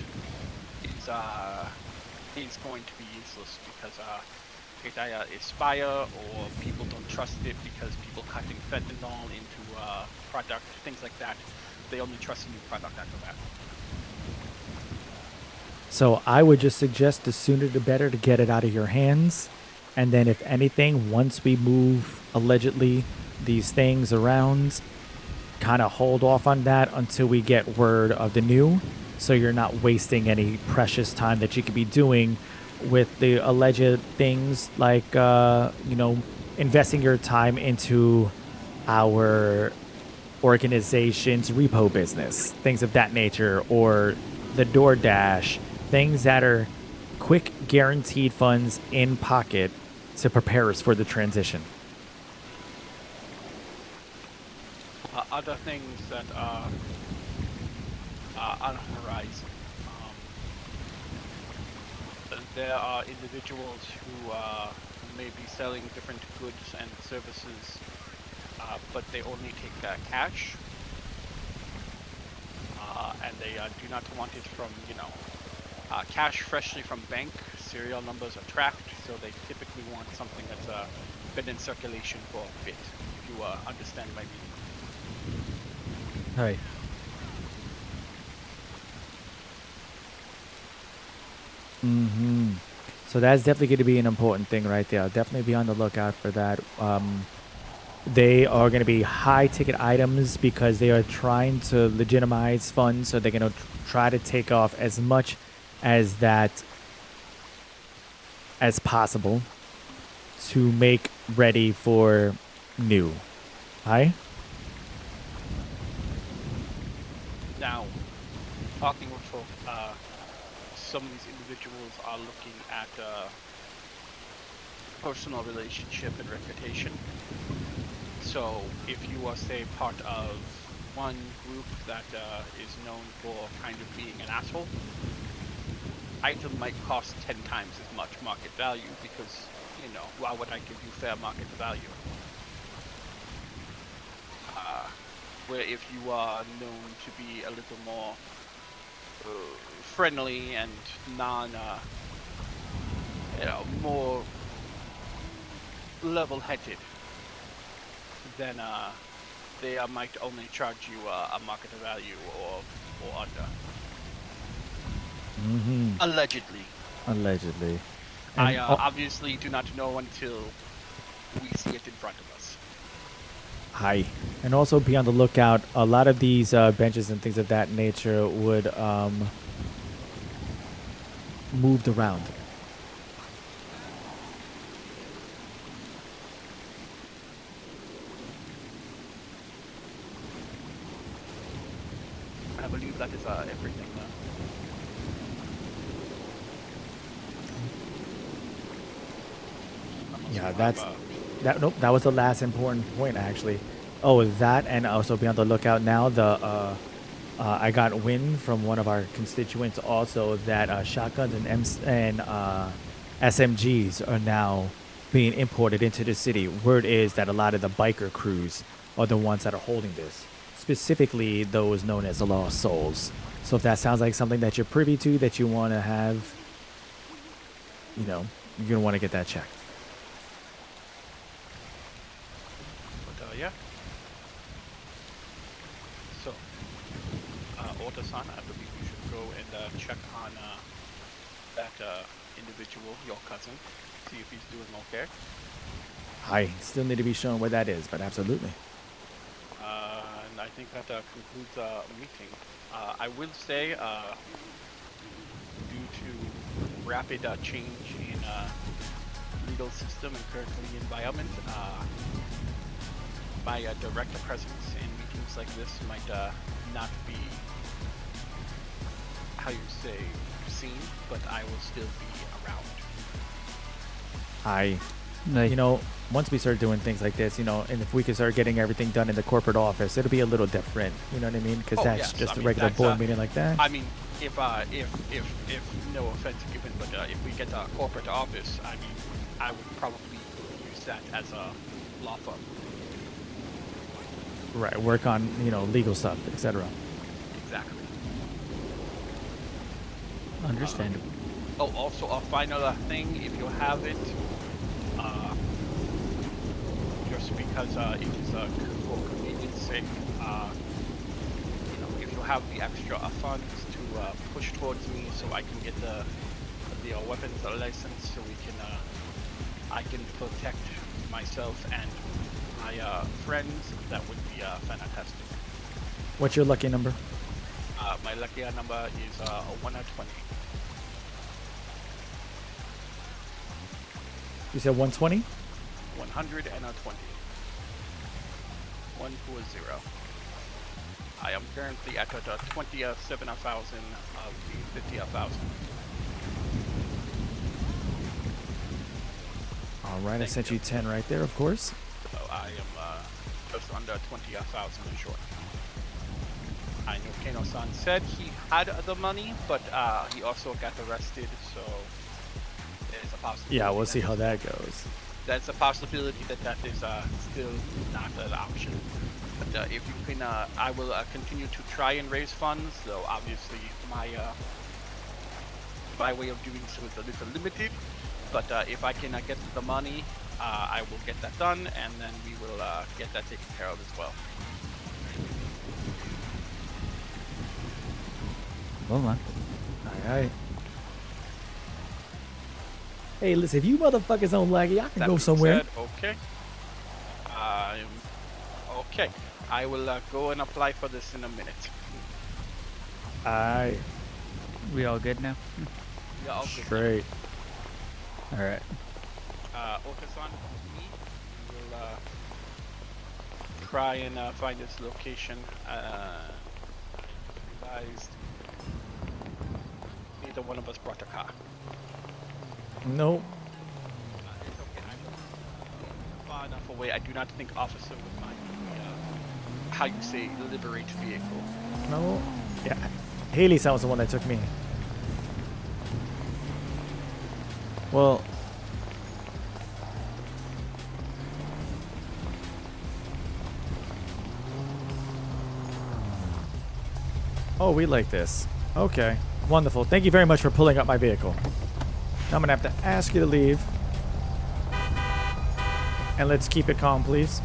C: is going to be useless because it either expire or people don't trust it because people cutting fentanyl into product, things like that. They only trust a new product after that.
A: So I would just suggest the sooner the better to get it out of your hands. And then if anything, once we move allegedly these things around, kind of hold off on that until we get word of the new, so you're not wasting any precious time that you could be doing with the alleged things like, investing your time into our organization's repo business, things of that nature, or the DoorDash, things that are quick guaranteed funds in pocket to prepare us for the transition.
C: Other things that are on the horizon. There are individuals who may be selling different goods and services, but they only take cash, and they do not want it from, cash freshly from bank. Serial numbers are tracked, so they typically want something that's been in circulation for a bit, if you understand my meaning.
A: Right. Mm-hmm. So that's definitely going to be an important thing right there. I'll definitely be on the lookout for that. They are going to be high ticket items because they are trying to legitimize funds, so they're going to try to take off as much as that as possible to make ready for new. Hi?
C: Now, talking with folk, some of these individuals are looking at personal relationship and reputation. So if you are, say, part of one group that is known for kind of being an asshole, item might cost 10 times as much market value because, why would I give you fair market value? Where if you are known to be a little more friendly and more level-headed, then they might only charge you a market value or under.
A: Mm-hmm.
C: Allegedly.
A: Allegedly.
C: I obviously do not know until we see it in front of us.
A: Hi. And also be on the lookout. A lot of these benches and things of that nature would moved around.
C: I believe that is everything.
A: Yeah, that's that. Nope, that was the last important point actually. Oh, that, and also be on the lookout now. I got wind from one of our constituents also that shotguns and SMGs are now being imported into the city. Word is that a lot of the biker crews are the ones that are holding this, specifically those known as the Lost Souls. So if that sounds like something that you're privy to, that you want to have, you know, you're gonna want to get that checked.
C: But yeah. So, Otasan, I believe you should go and check on that individual, your cousin, see if he's doing okay.
A: I still need to be shown where that is, but absolutely.
C: And I think that concludes the meeting. I will say, due to rapid change in legal system and currently environment, my direct presence in meetings like this might not be, how you say, seen, but I will still be around.
A: You know, once we start doing things like this, you know, and if we can start getting everything done in the corporate office, it'll be a little different. You know what I mean? Because that's just a regular board meeting like that.
C: I mean, if no offense given, but if we get a corporate office, I mean, I would probably use that as a law firm.
A: Right, work on, you know, legal stuff, etc.
C: Exactly.
R: Understandable.
C: Oh, also a final thing, if you have it, just because it is for convenience sake, you know, if you have the extra funds to push towards me, so I can get the weapons license, so we can I can protect myself and my friends, that would be fantastic.
A: What's your lucky number?
C: My lucky number is 1 out of 20.
A: You said 120?
C: 120. 140. I am currently at 27,000 of the 50,000.
A: All right, I sent you 10 right there, of course.
C: So I am just under 20,000 short. I know Kano-san said he had the money, but he also got arrested, so there's a possibility.
A: Yeah, we'll see how that goes.
C: That's a possibility that is still not an option. But if you can, I will continue to try and raise funds, though obviously my way of doing so is a little limited. But if I can get the money, I will get that done, and then we will get that taken care of as well.
R: Well, man.
A: Alright. Hey, listen, if you motherfuckers don't like it, I can go somewhere.
C: Okay. Okay. I will go and apply for this in a minute.
A: Alright.
R: We all good now?
C: Yeah, all good.
A: Straight.
R: Alright.
C: Okasan, me, will try and find this location. Realized neither one of us brought a car.
A: Nope.
C: It's okay. I'm far enough away. I do not think officer would mind the, how you say, liberate vehicle.
A: No. Yeah. Haley sounds the one that took me. Well. Oh, we like this. Okay. Wonderful. Thank you very much for pulling up my vehicle. Now I'm going to have to ask you to leave. And let's keep it calm, please.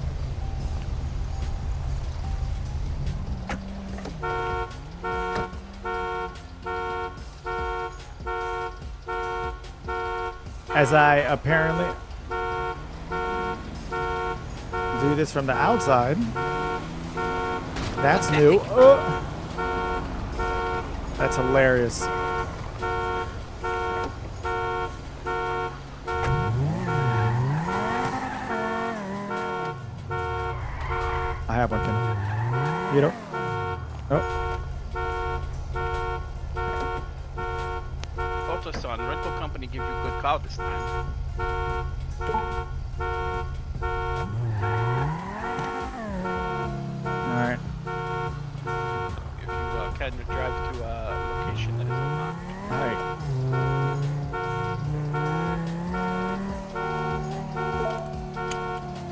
A: As I apparently... do this from the outside. That's new. Oh. That's hilarious. I have one, Kim. You don't? Oh.
C: Son, rental company give you a good car this time.
A: Alright.
C: If you can drive to a location that is unlocked.
A: Alright.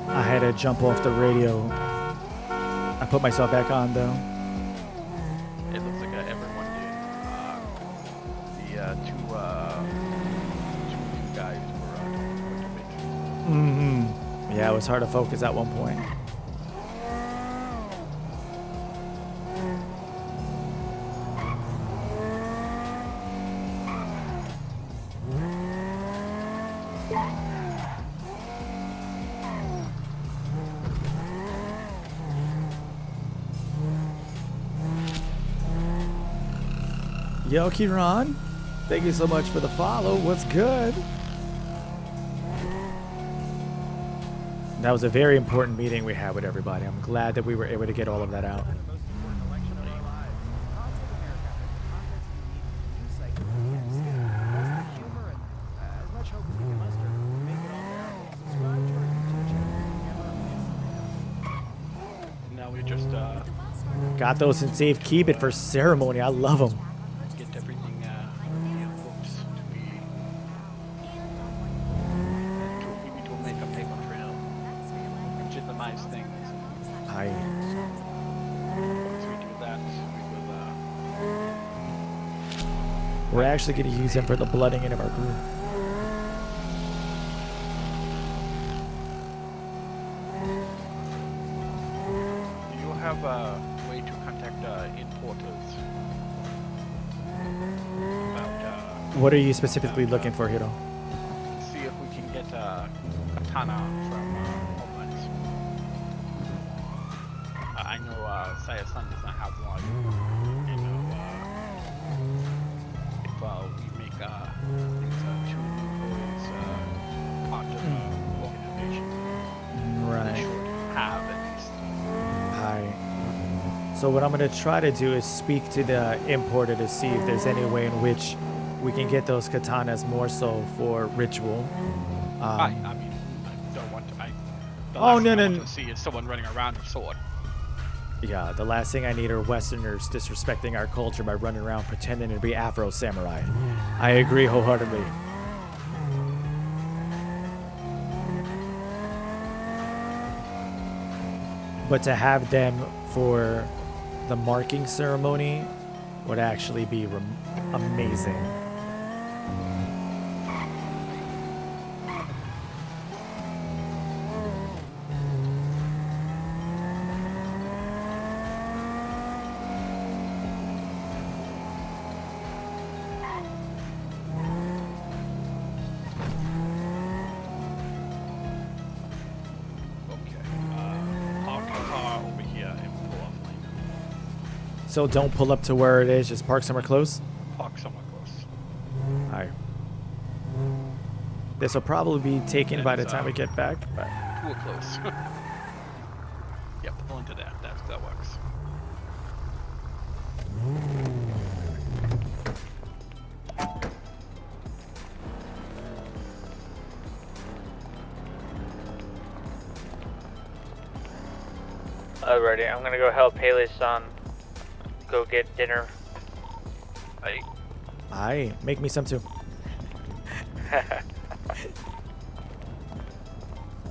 A: I had to jump off the radio. I put myself back on though.
C: It looks like everyone did. The two guys were
A: Mm-hmm. Yeah, it was hard to focus at one point. Yo, Kiran, thank you so much for the follow. What's good? That was a very important meeting we had with everybody. I'm glad that we were able to get all of that out.
C: Now we just
A: Got those in safe keep it for ceremony. I love them.
C: get everything booked to make a paper trail. Legitimize things. Once we do that, we will
A: We're actually going to use him for the blooding in of our crew.
C: you have a way to contact importers about
A: What are you specifically looking for, Hiro?
C: see if we can get a katana from Homeland. I know Saya-san does not have one. You know, if we make these two boys part of an organization, they
A: Right.
C: should have at least.
A: Hi. So what I'm going to try to do is speak to the importer to see if there's any way in which we can get those katanas more so for ritual.
C: I mean, I don't want to. The
A: Oh,
C: last
A: no,
C: thing I
A: no,
C: want to see is someone running around with a sword.
A: Yeah, the last thing I need are Westerners disrespecting our culture by running around pretending to be Afro samurai. I agree wholeheartedly. But to have them for the marking ceremony would actually be amazing. So don't pull up to where it is, just park somewhere close?
C: Park somewhere close.
A: Alright. This will probably be taken by the time we get back. But...
C: Too close. Yep, pull into that. That works.
H: Alrighty, I'm gonna go help Haley-san go get dinner.
A: Aye, make me some too.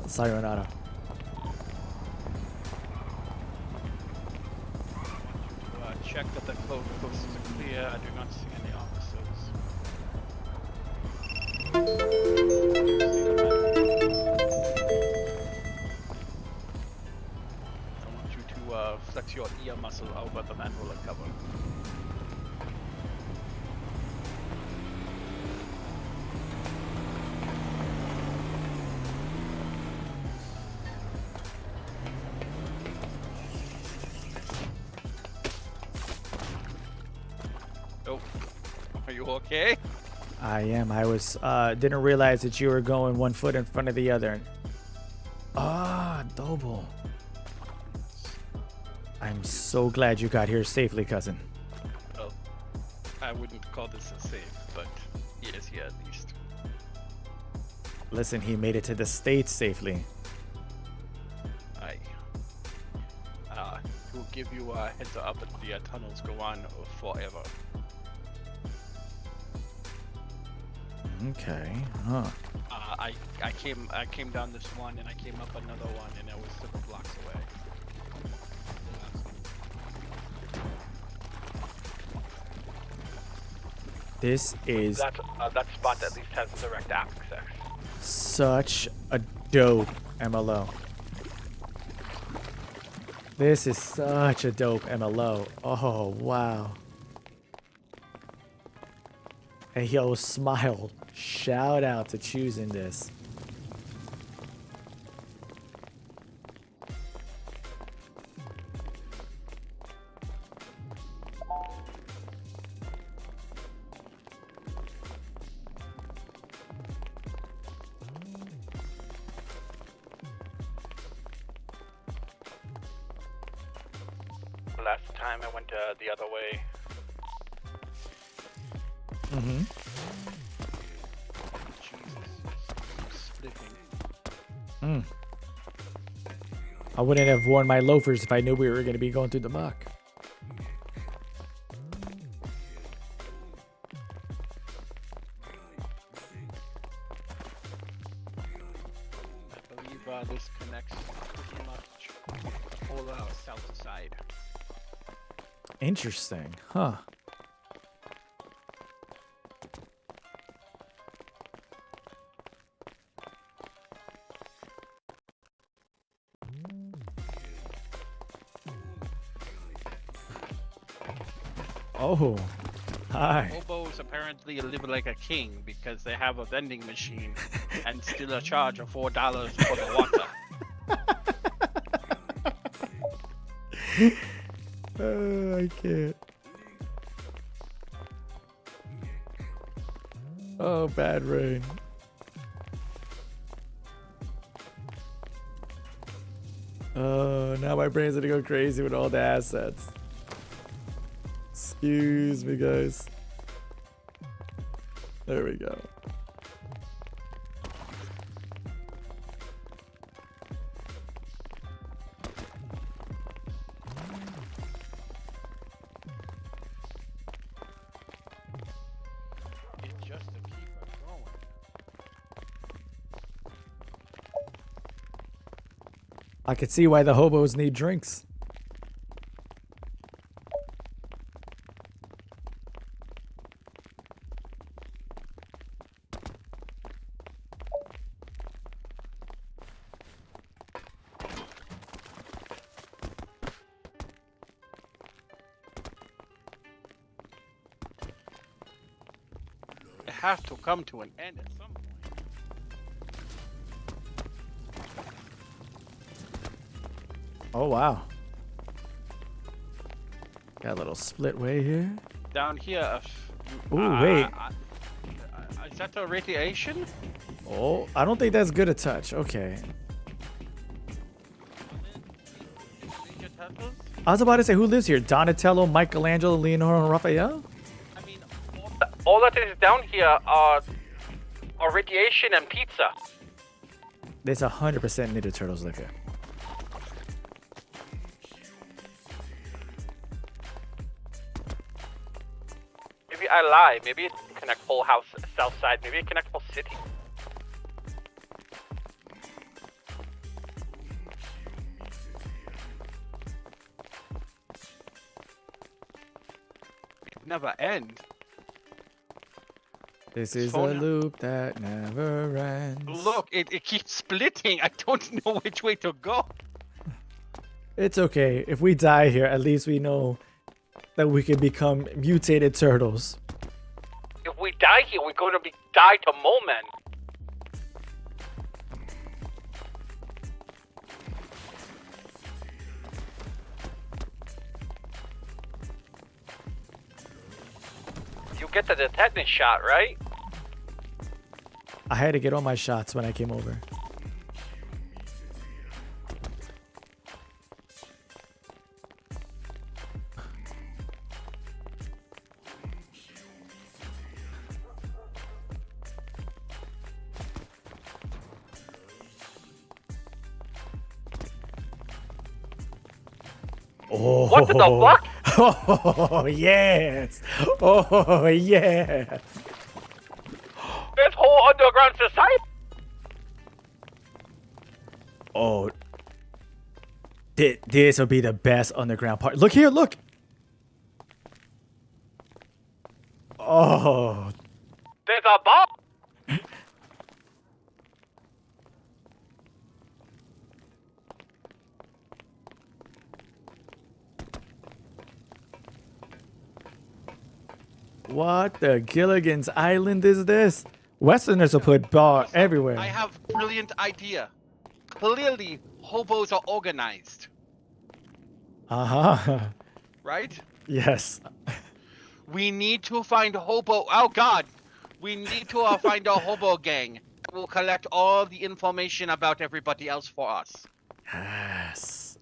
A: Sayonara.
C: Check that the coasts are clear. I do not see any officers. I want you to flex your ear muscle over the manhole cover. Are you okay?
A: I am. I was didn't realize that you were going 1 foot in front of the other. Ah, double. I'm so glad you got here safely, cousin.
C: Well, I wouldn't call this a safe, but he is here at least.
A: Listen, he made it to the States safely.
C: We'll give you a heads up that the tunnels go on forever.
A: Okay, huh.
C: I came down this one and I came up another one and I was several blocks away.
A: This is
D: that spot at least has direct access.
A: such a dope MLO. This is such a dope MLO. Oh, wow. Hey, yo, Smile. Shout out to choosing this.
D: Last time I went the other way.
A: Mm-hmm. Mm. I wouldn't have worn my loafers if I knew we were going to be going through the muck.
C: I believe this connects pretty much the whole south side.
A: Interesting, huh? Oh, hi.
C: Hobos apparently live like a king because they have a vending machine and still a charge of $4 for the water.
A: I can't. Oh, bad rain. Oh, now my brain's gonna go crazy with all the assets. Excuse me, guys. There we go.
C: It's just to keep us going.
A: I could see why the hobos need drinks.
C: It has to come to an end at some point.
A: Oh, wow. Got a little split way here.
C: Down here.
A: Ooh, wait.
C: Is that a radiation?
A: Oh, I don't think that's good a touch. Okay. I was about to say, who lives here? Donatello, Michelangelo, Leonardo, and Raphael?
D: All that is down here are radiation and pizza.
A: There's 100% Ninja Turtles liquor.
D: Maybe I lie. Maybe it can connect whole house south side. Maybe it connects whole city.
C: It never end.
A: This is a loop that never ends.
C: Look, it keeps splitting. I don't know which way to go.
A: It's okay. If we die here, at least we know that we can become mutated turtles.
D: If we die here, we're going to die to mole men.
P: You get the tetanus shot, right?
A: I had to get all my shots when I came over. Oh,
P: What the fuck?
A: Oh, yes. Oh, yeah.
P: This whole underground society?
A: Oh. This will be the best underground part. Look here, look. Oh.
P: There's a bomb.
A: What the Gilligan's Island is this? Westerners will put bar everywhere.
C: I have brilliant idea. Clearly, hobos are organized,
A: Uh-huh.
C: right?
A: Yes.
C: We need to find a hobo. Oh God, we need to find a hobo gang that will collect all the information about everybody else for us.
A: Yes.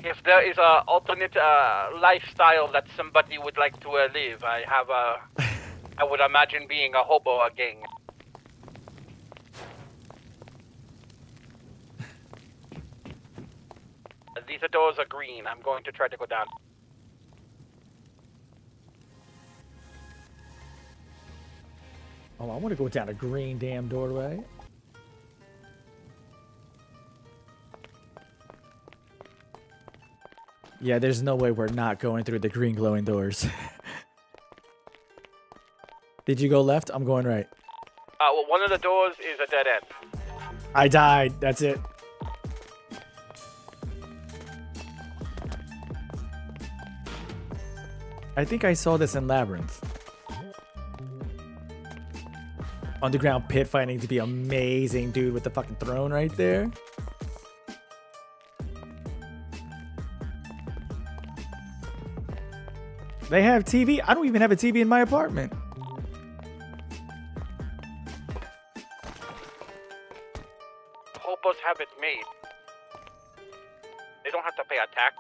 P: If there is a alternate lifestyle that somebody would like to live, I would imagine being a hobo gang. These doors are green. I'm going to try to go down.
A: Oh, I want to go down a green damn doorway. Yeah, there's no way we're not going through the green glowing doors. Did you go left? I'm going right.
P: Well, one of the doors is a dead end.
A: I died. That's it. I think I saw this in Labyrinth. Underground pit fighting to be amazing, dude, with the fucking throne right there. They have TV. I don't even have a TV in my apartment.
P: Hobos have it made. They don't have to pay a tax.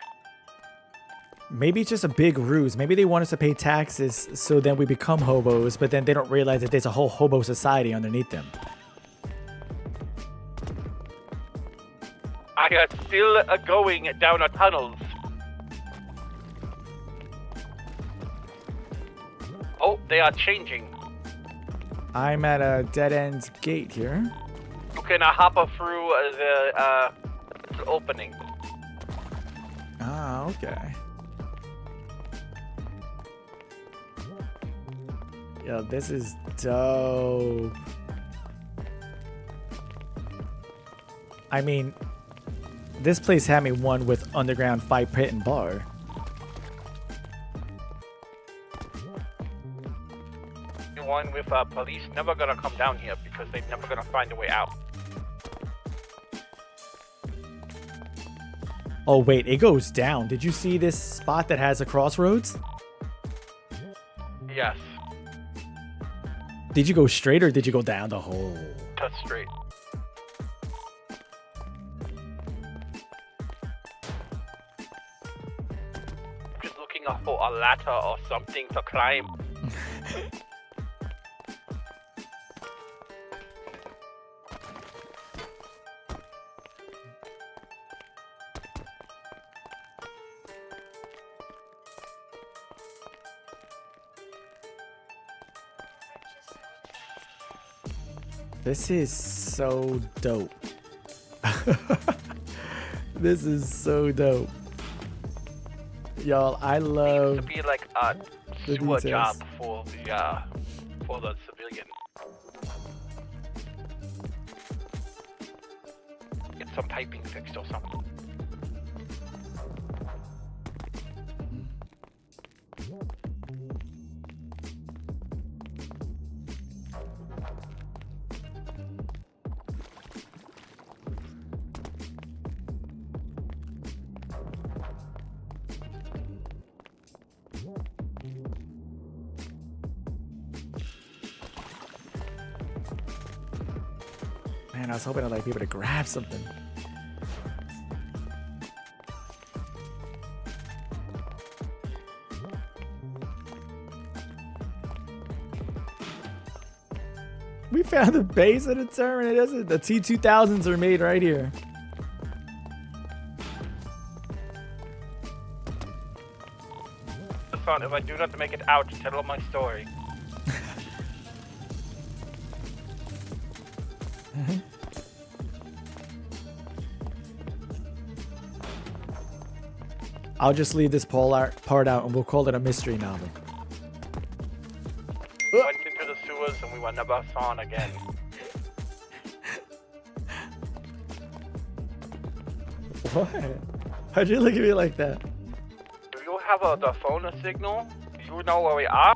A: Maybe it's just a big ruse. Maybe they want us to pay taxes so then we become hobos, but then they don't realize that there's a whole hobo society underneath them.
P: I are still going down a tunnel. Oh, they are changing.
A: I'm at a dead-end gate here.
P: You can hop through the opening.
A: Ah, okay. Yo, this is dope. I mean, this place had me one with underground fight pit and bar.
P: The one with police never gonna come down here because they're never gonna find a way out.
A: Oh wait, it goes down. Did you see this spot that has a crossroads?
P: Yes,
A: Did you go straight or did you go down the hole?
P: that's straight. Just looking for a ladder or something to climb.
A: This is so dope. This is so dope. Y'all, I love
P: Seems to be like a
A: the
P: sewer
A: details.
P: job for the civilian. Get some piping fixed or something.
A: I was hoping I'd like be able to grab something. We found the base of the turret. It isn't. The T2000s are made right here.
P: Son, if I do not make it out, tell my story.
A: I'll just leave this part out and we'll call it a mystery novel.
P: Went into the sewers and we were never seen again.
A: What? How'd you look at me like that?
P: Do you have the phone signal? Do you know where we are?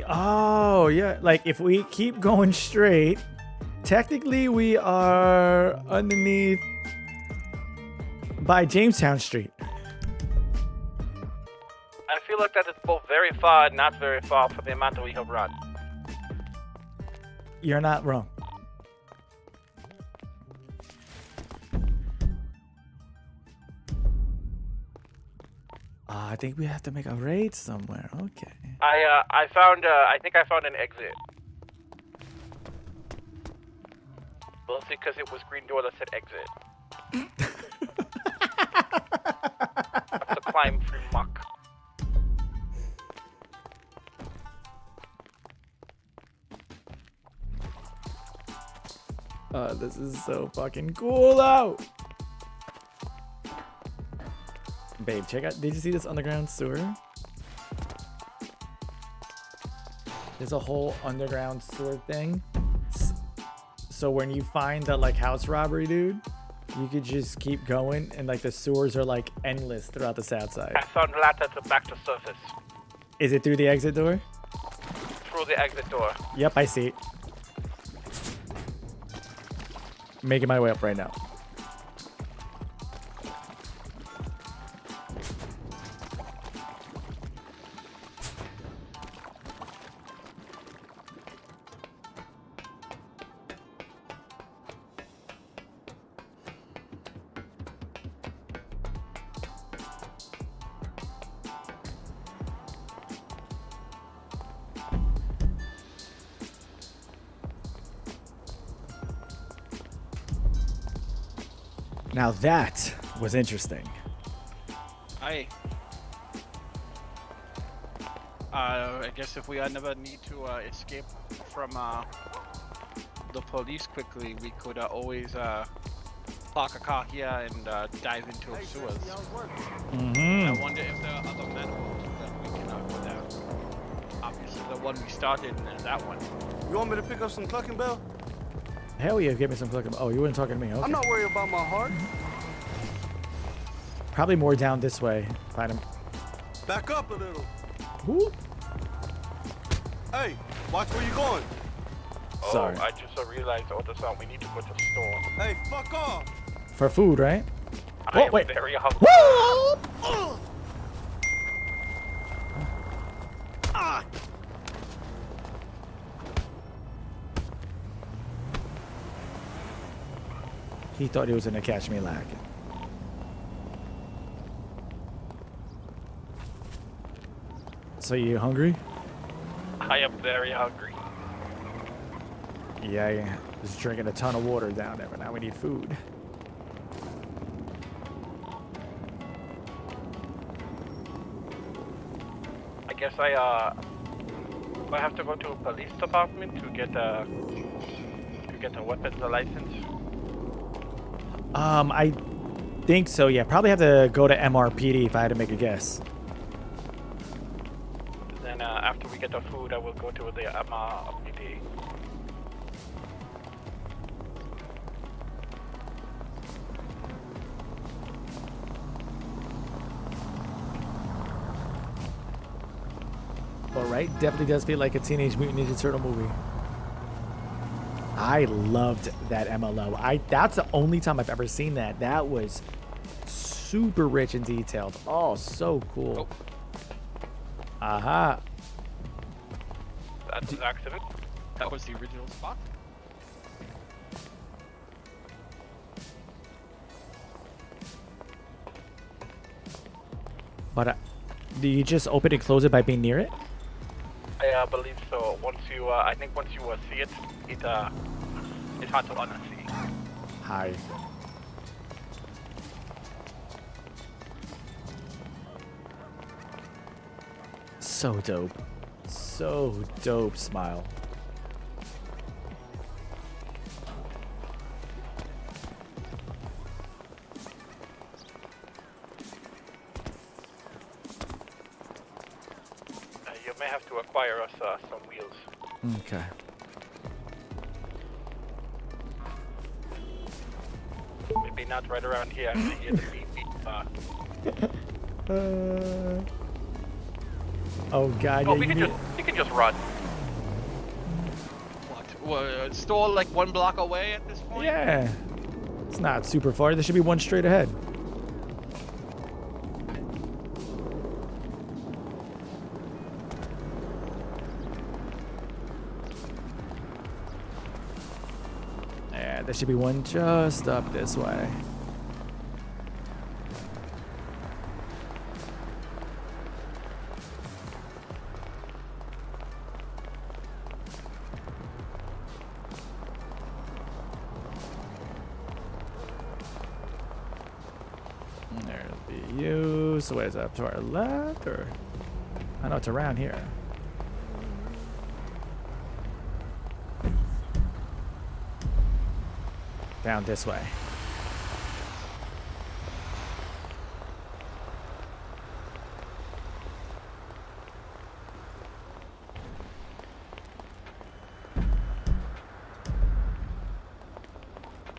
A: Oh, yeah. Like, if we keep going straight, technically we are underneath by Jamestown Street.
P: I feel like that is both very far and not very far for the amount that we have run.
A: You're not wrong. I think we have to make a raid somewhere. Okay.
P: I think I found an exit. Mostly because it was green door that said exit. That's a climb free muck.
A: This is so fucking cool out. Babe, check out. Did you see this underground sewer? There's a whole underground sewer thing. So when you find that like house robbery dude, you could just keep going and like the sewers are like endless throughout the south side.
P: I found ladder to back to surface.
A: Is it through the exit door?
P: Through the exit door.
A: Yep, I see it. Making my way up right now. Now that was interesting.
C: I guess if we never need to escape from the police quickly, we could always park a car here and dive into sewers. I wonder if there are other manholes that we can go down. Obviously, the one we started in is that one.
S: You want me to pick up some clucking bell?
A: Hell yeah, give me some clicking. Oh, you weren't talking to me. Okay.
S: I'm not worried about my heart.
A: Probably more down this way. Find him.
S: Back up a little.
A: Who?
S: Hey, watch where you're going.
A: Sorry.
P: Oh, I just realized, we need to go to the store.
S: Hey, fuck off.
A: For food, right?
P: I am
A: wait.
P: very hungry.
A: He thought he was gonna catch me lacking. So you hungry?
P: I am very hungry.
A: Yeah, I was drinking a ton of water down there, but now we need food.
P: I guess I have to go to a police department to get a weapons license.
A: I think so, yeah. Probably have to go to MRPD if I had to make a guess.
P: Then after we get the food, I will go to the MRPD.
A: All right, definitely does feel like a Teenage Mutant Ninja Turtle movie. I loved that MLO. That's the only time I've ever seen that. That was super rich and detailed. Oh, so cool. Aha.
P: That's an accident.
C: That was the original spot.
A: But do you just open and close it by being near it?
P: I believe so. Once you, I think once you see it, it's hard to unsee.
A: Hi. So dope. So dope, Smile.
P: You may have to acquire us some wheels.
A: Okay.
P: Maybe not right around here. I hear the beep beep.
A: Oh god,
P: Oh,
A: yeah,
P: we can just run.
C: What? Store like 1 block away at this point?
A: Yeah. It's not super far. There should be one straight ahead. Yeah, there should be one just up this way. There'll be you. So where's up to our left, or I know it's around here. Down this way.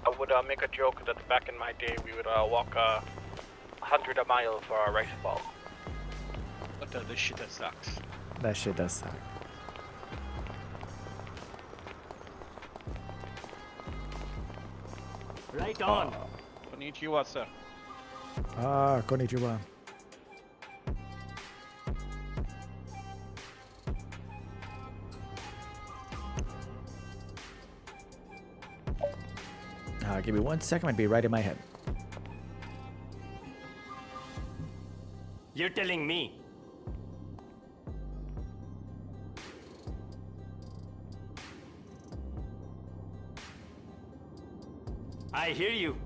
P: I would make a joke that back in my day we would walk 100 a mile for our rice ball.
C: But this shit that sucks.
A: That shit does suck.
C: Right on. Konnichiwa, sir.
A: Ah, konnichiwa. Give me 1 second. I'd be right in my head.
T: You're telling me. I hear you.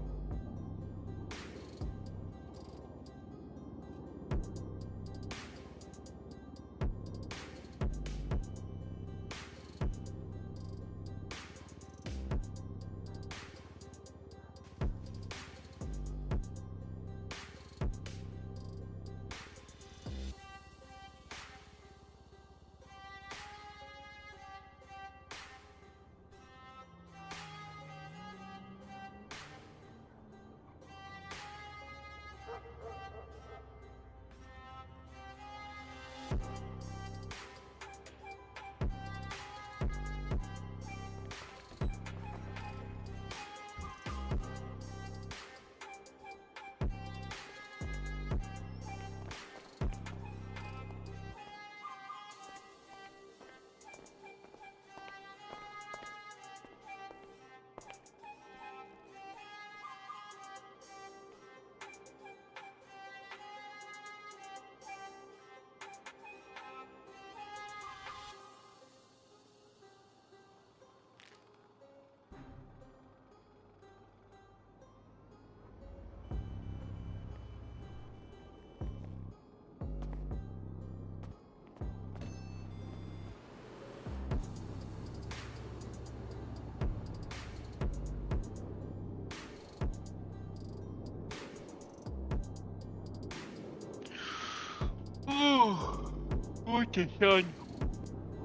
P: What the sun?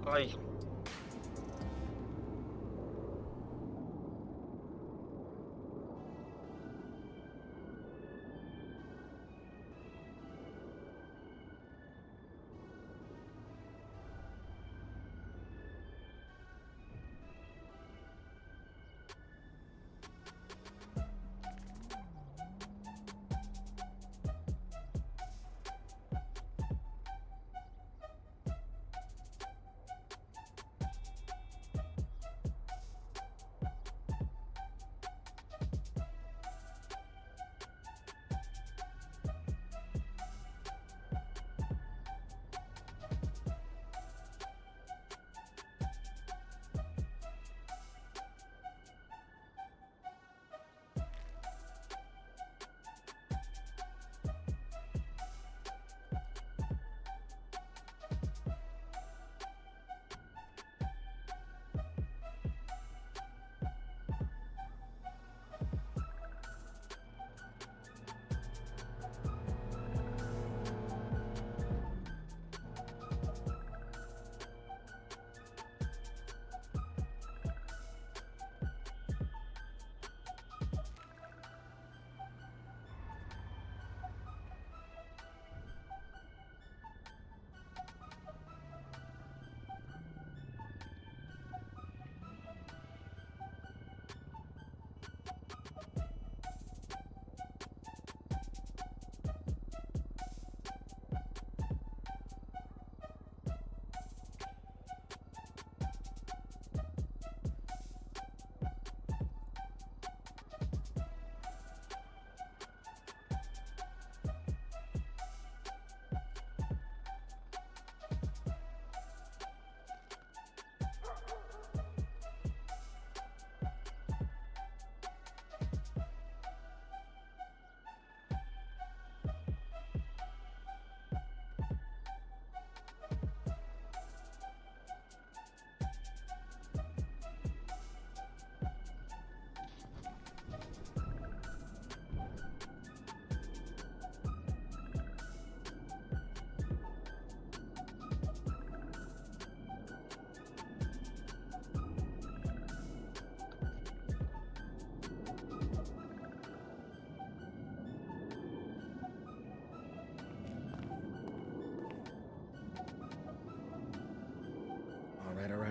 P: Ay.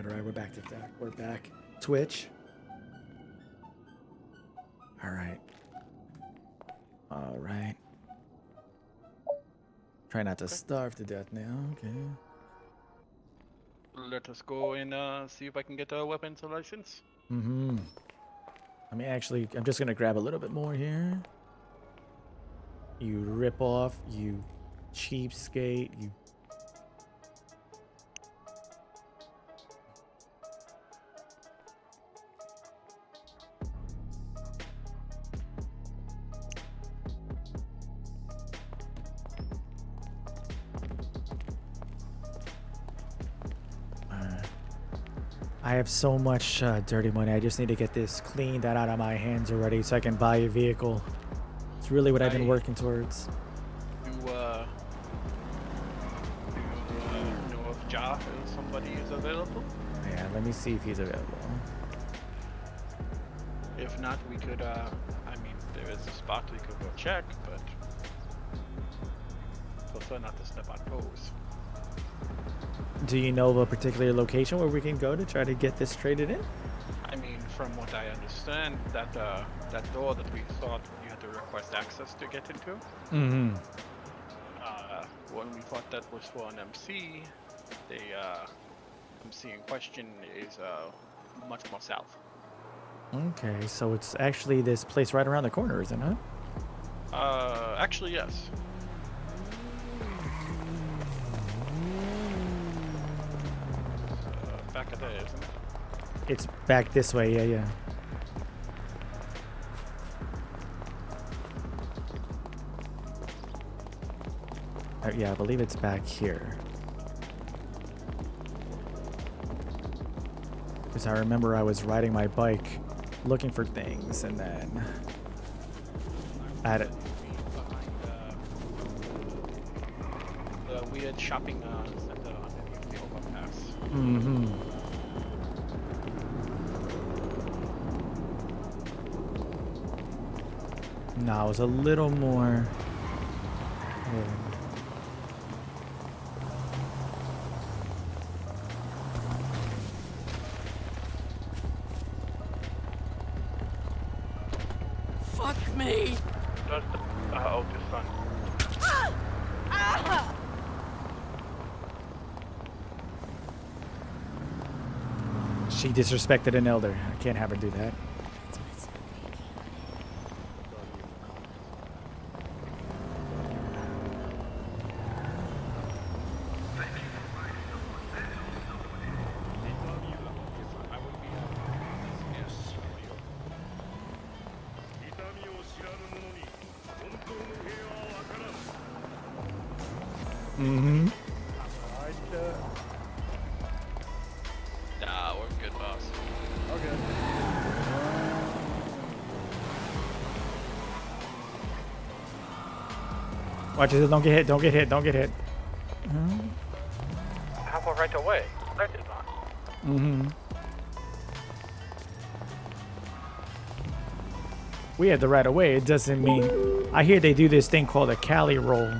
A: right. We're back to that. We're back. Twitch. All right. All right. Try not to starve to death now. Okay.
C: Let us go and see if I can get a weapons license.
A: Mm-hmm. I mean, actually, I'm just gonna grab a little bit more here. You rip off, you cheapskate, you. I have so much dirty money. I just need to get this cleaned out of my hands already so I can buy a vehicle. It's really what I've been working towards.
C: You know if Ja or somebody is available?
A: Yeah, let me see if he's available.
C: If not, we could, I mean, there is a spot we could go check, but prefer not to step on toes.
A: Do you know of a particular location where we can go to try to get this traded in?
C: I mean, from what I understand, that that door that we thought you had to request access to get into.
A: Mm-hmm.
C: When we thought that was for an MC, the MC in question is much more south.
A: Okay, so it's actually this place right around the corner, is it not?
C: Actually, yes. Back of there, isn't it?
A: It's back this way, yeah. Yeah, I believe it's back here. Because I remember I was riding my bike looking for things and then I had it.
C: The weird shopping center underneath the overpass.
A: Mm-hmm. No, it was a little more.
P: Fuck me!
D: That's the oldest son.
A: She disrespected an elder. I can't have her do that. Mm-hmm.
C: Nah, we're good, boss.
K: Okay.
A: Watch it, don't get hit, don't get hit, don't get hit.
D: How far right away? That is on.
A: Mm-hmm. We had the right of way. It doesn't mean. I hear they do this thing called a Cali roll.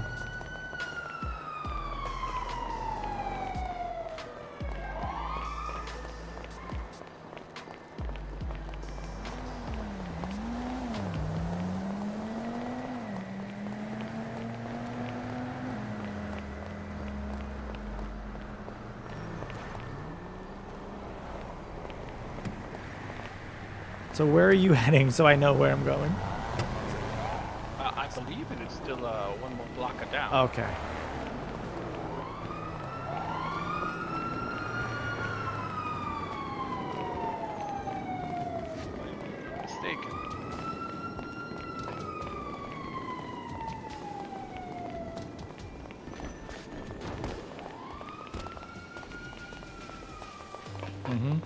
A: So where are you heading so I know where I'm going?
C: I believe it is still one more block down.
A: Okay.
C: Mistaken.
A: Mm-hmm.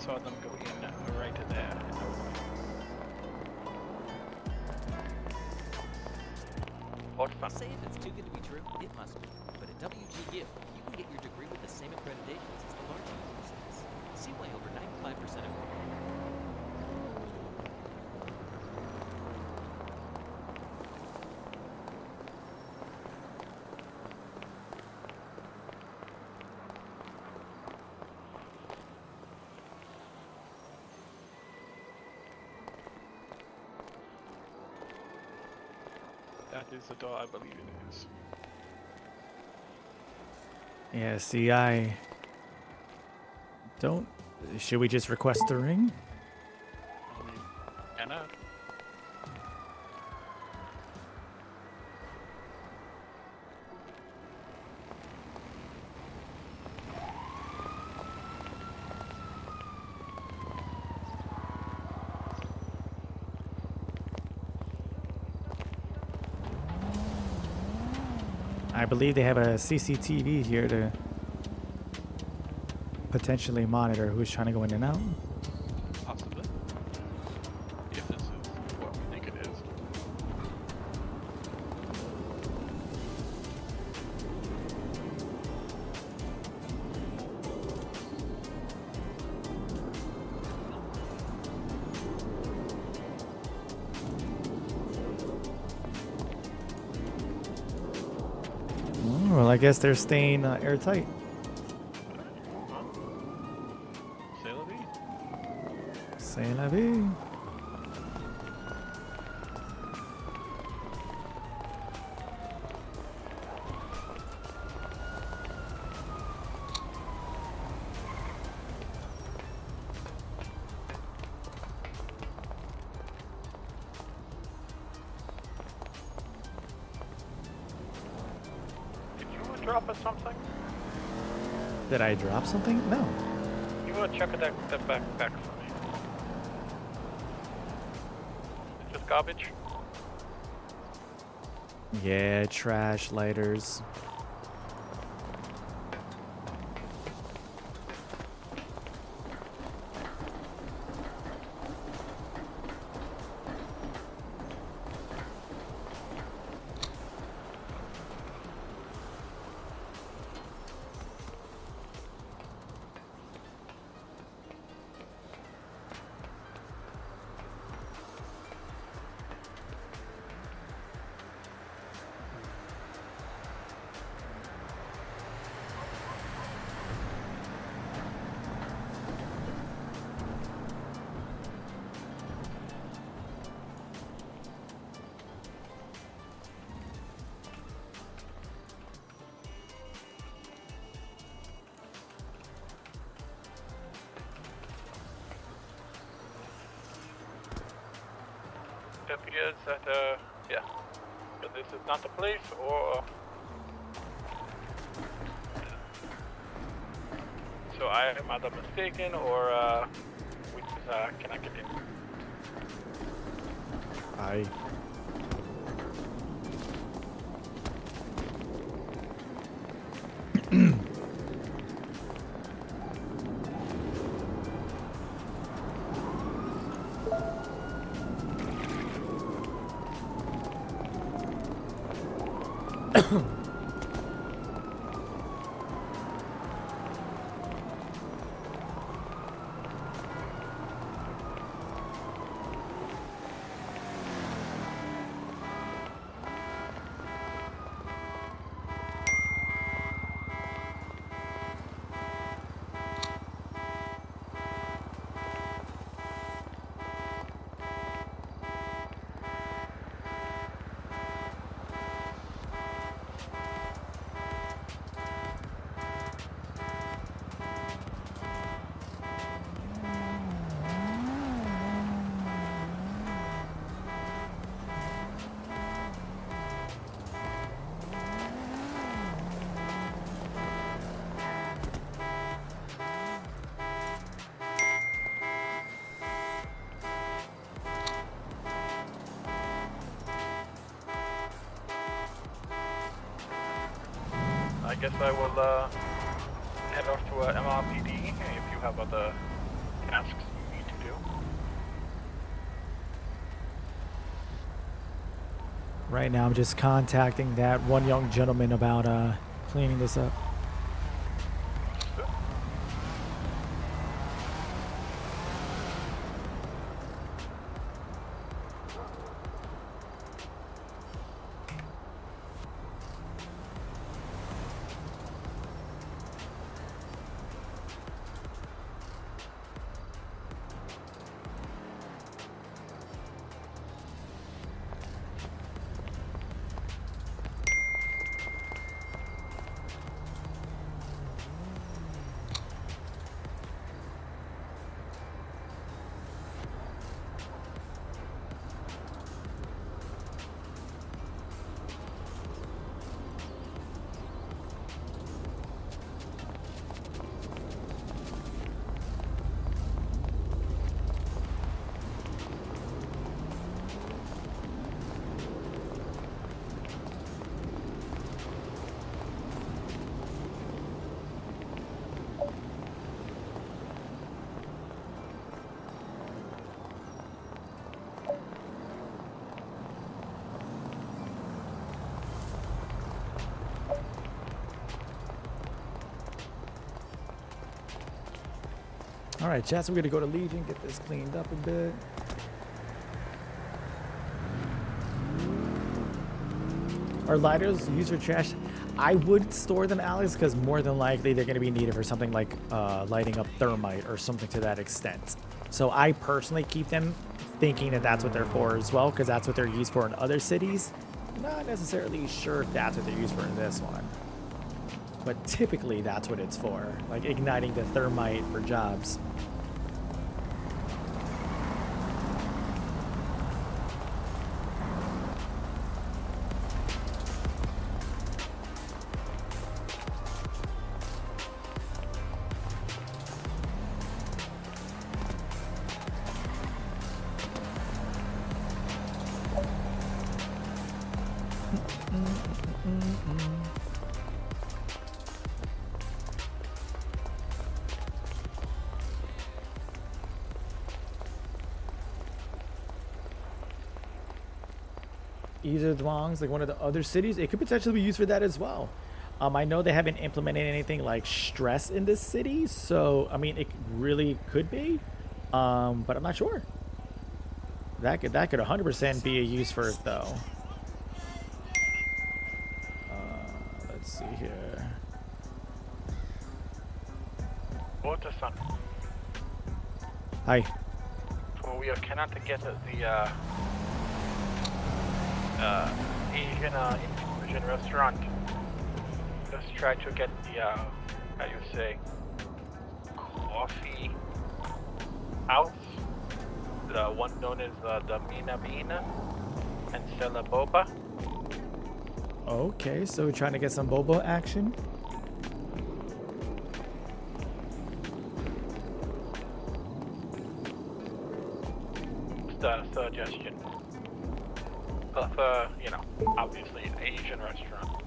D: saw them go in right there.
U: They say if it's too good to be true, it must be. But at WGU, you can get your degree with the same accreditations as the larger universities. See why over 95% of
D: That is the door, I believe it is.
A: Yeah, see, I don't. Should we just request the ring?
D: Anna?
A: I believe they have a CCTV here to potentially monitor who's trying to go in and out.
D: Possibly. If this is what we think it is.
A: Well, I guess they're staying airtight.
D: C'est la vie.
A: C'est la vie.
D: Drop us something?
A: Did I drop something? No.
D: You want to check that backpack for me? It's just garbage?
A: Yeah, trash, lighters.
D: It appears that, yeah, but this is not the place, or... So I am either mistaken, or, we just, cannot get in.
A: I...
D: I guess I will head off to MRPD if you have other tasks you need to do.
A: Right now, I'm just contacting that one young gentleman about cleaning this up. All right, chat, so we're gonna go to Legion, get this cleaned up a bit. Are lighters used for trash? I would store them, Alex, because more than likely they're gonna be needed for something like lighting up thermite or something to that extent. So I personally keep them thinking that that's what they're for as well, because that's what they're used for in other cities. Not necessarily sure if that's what they're used for in this one. But typically that's what it's for, like igniting the thermite for jobs. Either Dwang's like one of the other cities, it could potentially be used for that as well. I know they haven't implemented anything like stress in this city, so I mean it really could be, but I'm not sure. That could 100% be a use for it though. Let's see here.
D: Water-san.
A: Hi.
D: Well, we cannot get the Asian inclusion restaurant. Let's try to get the how you say, coffee house, the one known as the Mina Mina, and sell a boba.
A: Okay, so we're trying to get some boba action.
D: The suggestion of you know, obviously an Asian restaurant.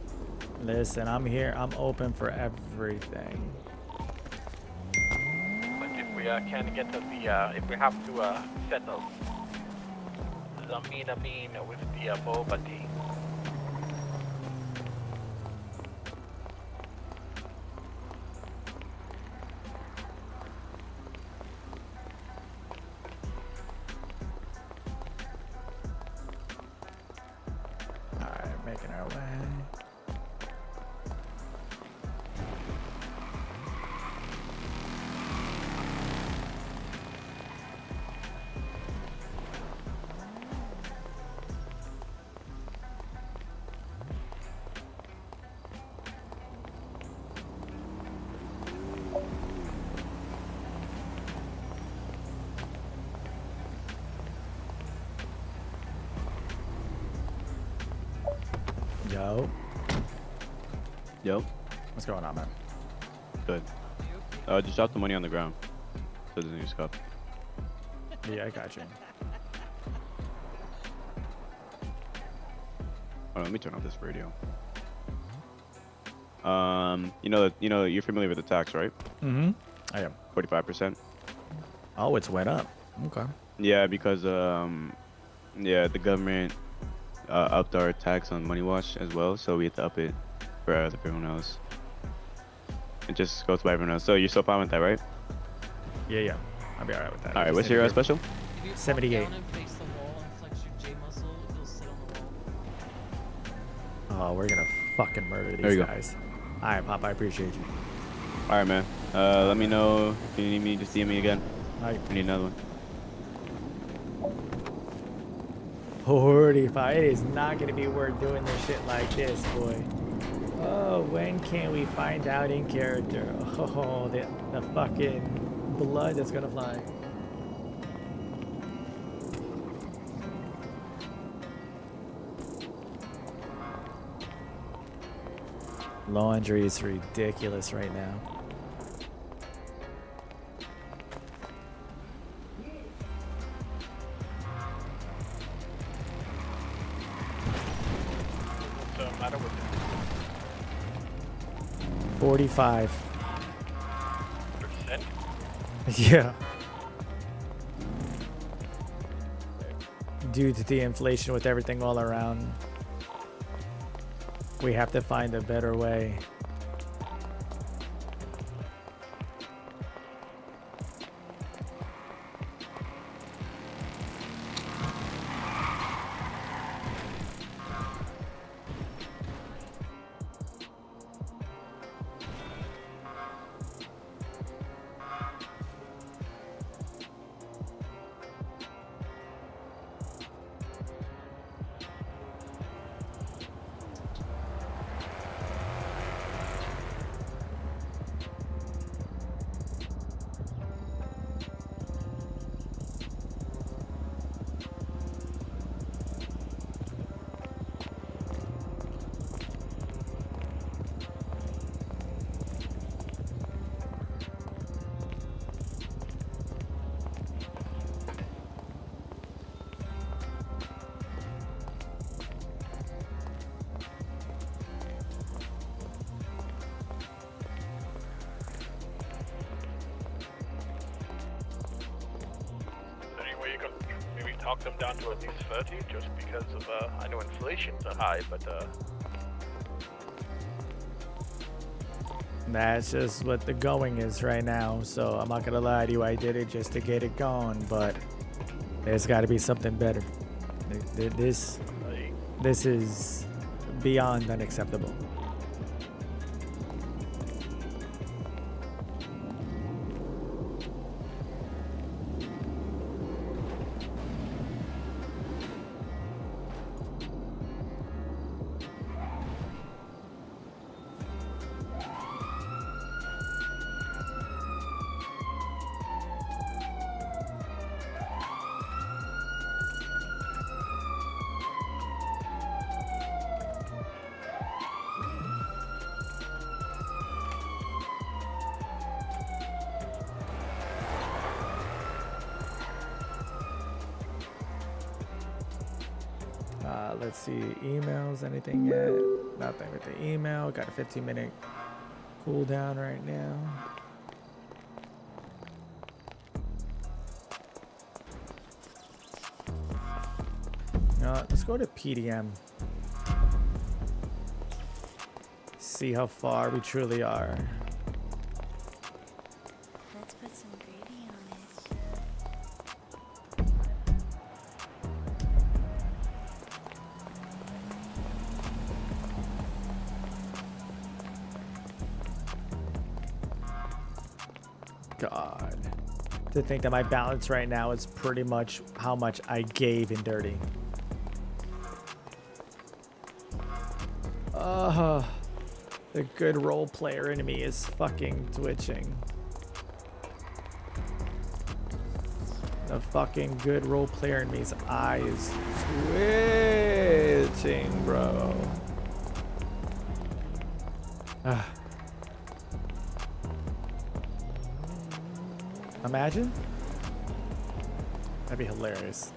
A: Listen, I'm here. I'm open for everything.
D: But if we can get to the if we have to settle the Mina Bean with the boba tea.
A: Alright, making our way. Yo.
M: Yo.
A: What's going on, man?
M: Good. Just drop the money on the ground. So it doesn't use cup.
A: Yeah, I got you.
M: Oh, let me turn off this radio. You're familiar with the tax, right?
A: Mm-hmm. I am.
M: 45%.
A: Oh, it's went up. Okay.
M: Yeah, because yeah, the government upped our tax on money wash as well, so we had to up it for everyone else. It just goes by everyone else. So you're still fine with that, right?
A: Yeah. I'll be alright with that.
M: All right, what's your special?
A: 78. Oh, we're gonna fucking murder
M: There
A: these
M: you go.
A: guys. Alright, Pop, I appreciate you.
M: All right, man. Let me know if you need me to see me again.
A: Alright.
M: I need another one.
A: 45. It is not gonna be worth doing this shit like this, boy. Oh, when can we find out in character? Oh, the fucking blood that's gonna fly. Laundry is ridiculous right now.
D: What's the matter with it?
A: 45.
D: Percent?
A: Yeah. Due to the inflation with everything all around, we have to find a better way.
D: Anyway, you can maybe talk them down to at least 30, just because of, I know inflation's high, but,
A: That's just what the going is right now. So I'm not gonna lie to you, I did it just to get it going, but there's got to be something better. This is beyond unacceptable. Let's see, emails, anything yet? Nothing with the email. Got a 15-minute cooldown right now. Let's go to PDM. See how far we truly are.
J: Let's put some gravy on it.
A: God. To think that my balance right now is pretty much how much I gave in Dirty. The good role player in me is fucking twitching. The fucking good role player in me's eye is twitching, bro. Imagine? That'd be hilarious.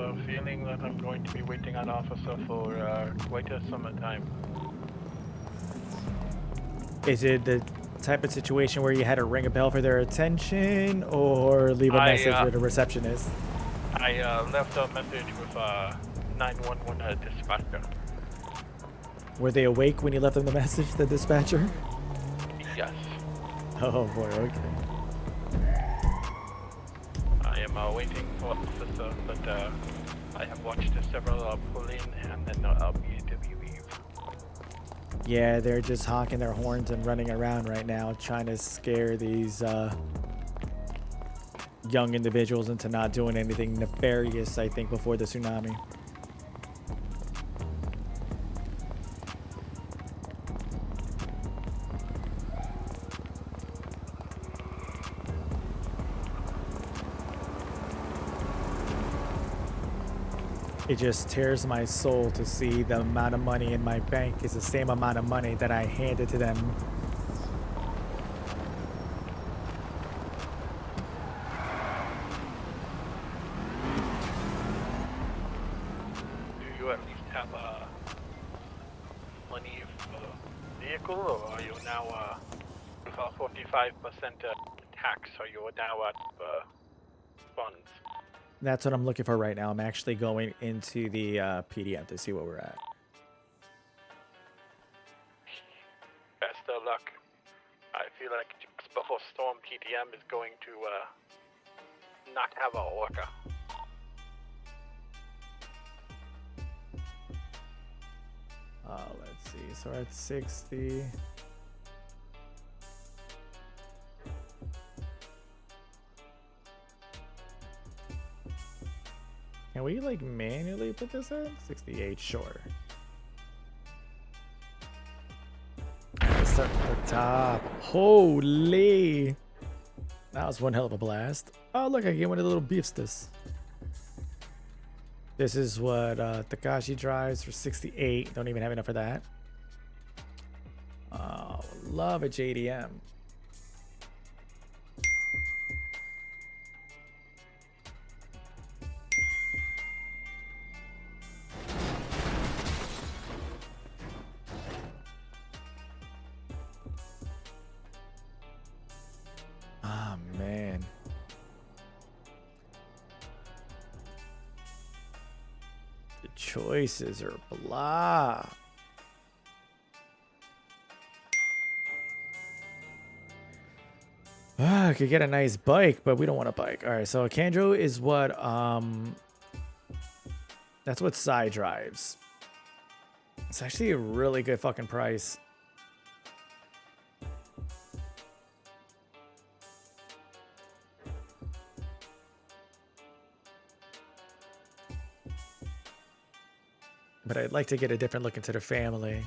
D: a feeling that I'm going to be waiting on officer for quite some time.
A: Is it the type of situation where you had to ring a bell for their attention or leave a message with a receptionist?
D: I left a message with 911 dispatcher.
A: Were they awake when you left them the message, the dispatcher?
D: Yes.
A: Oh boy, okay.
D: I am waiting for officer, but I have watched several pull in and then immediately leave.
A: Yeah, they're just honking their horns and running around right now, trying to scare these young individuals into not doing anything nefarious, I think, before the tsunami. It just tears my soul to see the amount of money in my bank is the same amount of money that I handed to them.
D: Do you at least have money for vehicle, or are you now for 45% tax? Are you now at funds?
A: That's what I'm looking for right now. I'm actually going into the PDM to see what we're at.
D: Best of luck. I feel like just before Storm, PDM is going to not have a orca.
A: Let's see. So we're at 60. Can we like manually put this in? 68, sure. Let's start at the top. Holy! That was one hell of a blast. Oh, look, I get one of the little beefstas. This is what Takashi drives for 68. Don't even have enough for that. Oh, love a JDM. Ah, man. The choices are blah. I could get a nice bike, but we don't want a bike. All right, so a Candro is what, that's what Psy drives. It's actually a really good fucking price. But I'd like to get a different look into the family.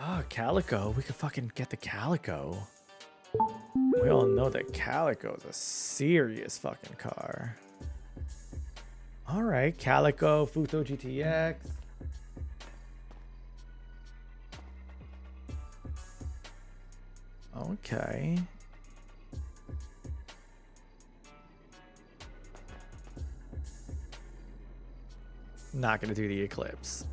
A: Oh, Calico. We could fucking get the Calico. We all know that Calico is a serious fucking car. All right, Calico, Futo GTX. Okay. Not gonna do the Eclipse.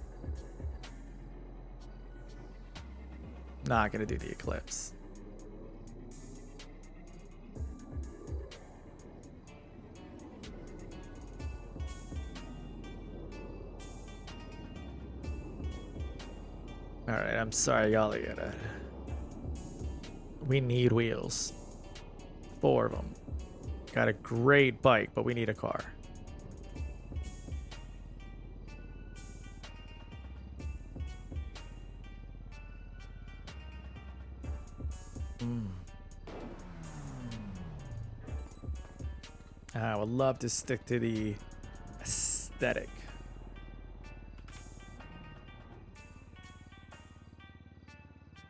A: Not gonna do the Eclipse. All right, I'm sorry, y'all gotta. We need wheels. 4 of them. Got a great bike, but we need a car. I would love to stick to the aesthetic.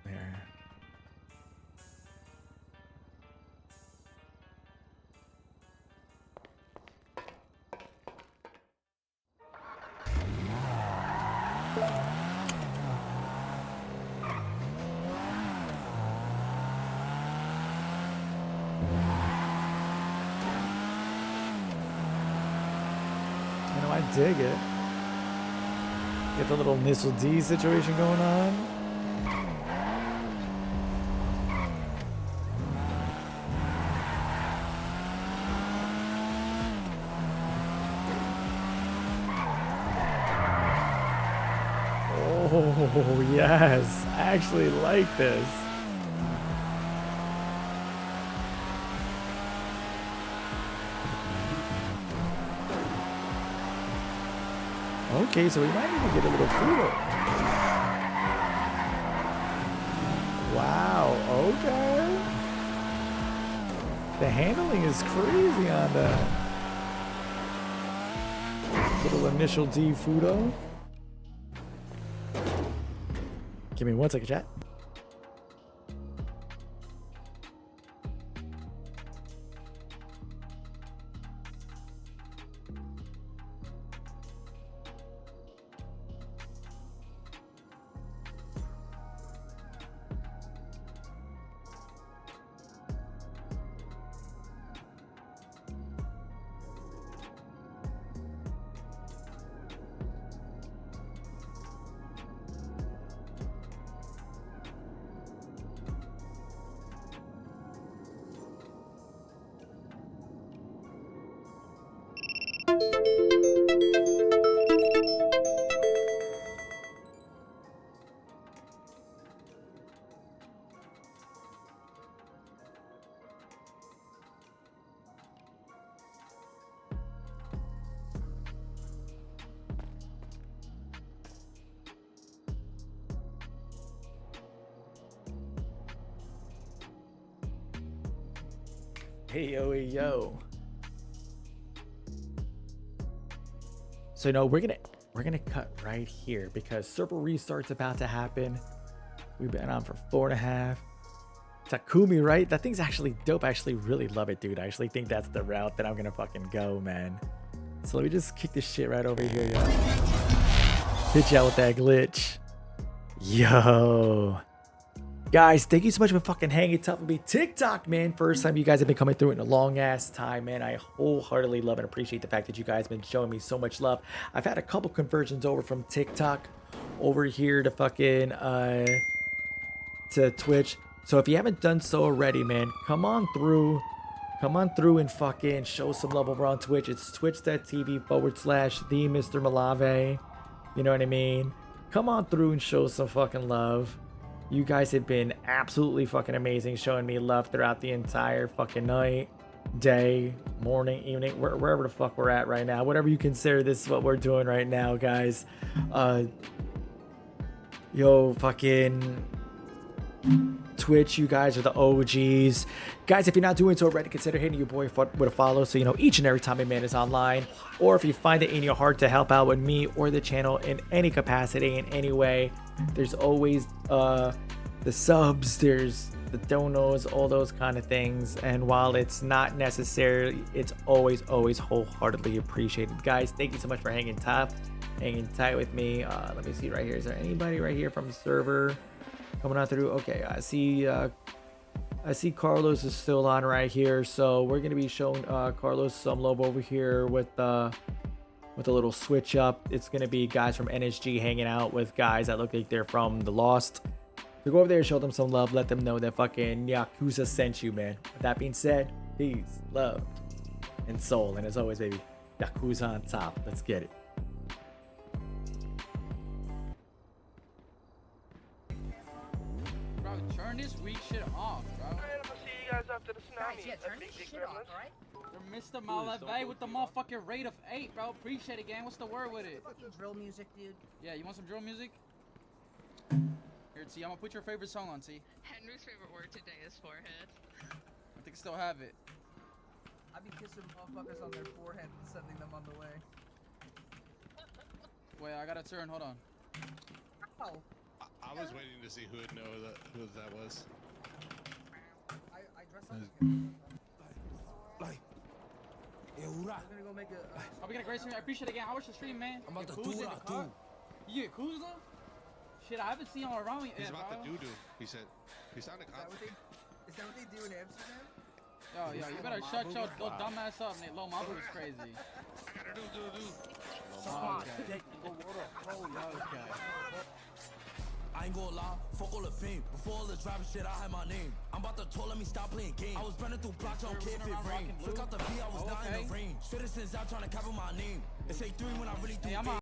A: There. I dig it. Get the little Initial D situation going on. Oh, yes. I actually like this. Okay, so we might even get a little food. Wow, okay. The handling is crazy on that. Little Initial D Fudo. Give me 1 second, chat. Hey yo. So no, we're gonna cut right here because server restart's about to happen. We've been on for 4.5. Takumi, right? That thing's actually dope. I actually really love it, dude. I actually think that's the route that I'm gonna fucking go, man. So let me just kick this shit right over here, yo. Hit you out with that glitch. Yo. Guys, thank you so much for fucking hanging tough with me. TikTok, man. First time you guys have been coming through in a long ass time, man. I wholeheartedly love and appreciate the fact that you guys have been showing me so much love. I've had a couple conversions over from TikTok over here to fucking to Twitch. So if you haven't done so already, man, come on through and fucking show some love over on Twitch. It's twitch.tv/the Mr. Malave. You know what I mean? Come on through and show some fucking love. You guys have been absolutely fucking amazing, showing me love throughout the entire fucking night, day, morning, evening, wherever the fuck we're at right now. Whatever you consider this is what we're doing right now, guys. Yo, fucking Twitch, you guys are the OGs. Guys, if you're not doing so already, consider hitting your boy with a follow so you know each and every time a man is online. Or if you find it in your heart to help out with me or the channel in any capacity, in any way, there's always the subs, there's the donos, all those kind of things. And while it's not necessary, it's always wholeheartedly appreciated. Guys, thank you so much for hanging tight with me. Let me see right here. Is there anybody right here from the server coming on through? Okay, I see Carlos is still on right here, so we're gonna be showing Carlos some love over here with a little switch up. It's gonna be guys from NSG hanging out with guys that look like they're from the Lost. So go over there, show them some love, let them know that fucking Yakuza sent you, man. With that being said, peace, love, and soul, and as always, baby, Yakuza on top. Let's get it.
N: Bro, turn this weak shit off, bro.
V: Alright, I'm gonna see you guys after the tsunami.
J: Yeah, turn this shit off, alright?
N: You're Mr. Malave with the motherfucking rate of 8, bro. Appreciate it, gang. What's the word with it?
J: Fucking drill music, dude.
N: Yeah, you want some drill music? Here, T, I'm gonna put your favorite song on, T.
W: Henry's favorite word today is forehead.
N: I think I still have it.
V: I be kissing motherfuckers on their forehead and sending them on the way.
N: Wait, I gotta turn. Hold on.
V: Oh.
X: I was waiting to see who would know who that was.
V: I dress up as him.
N: I'm gonna go make a. I'll be gonna grace me. I appreciate it again. How was your stream, man? I'm about to do that too. You Yakuza? Shit, I haven't seen him around me.
X: He's
N: yet,
X: about
N: bro.
X: to do. He said. He sounded confident.
V: Is that what they do in Amsterdam?
N: Yo, you better shut your dumb ass up, Nate. Lil Mama is crazy.
X: I gotta do.
B: I ain't gonna lie, fuck all the fame. Before all the driving shit, I had my name. I'm about to told, let me stop playing games. I was running through blocks, I don't care if it rain. Look out the V, I was not in the rain. Citizens out trying to cover my name. It's 8-3 when I really do.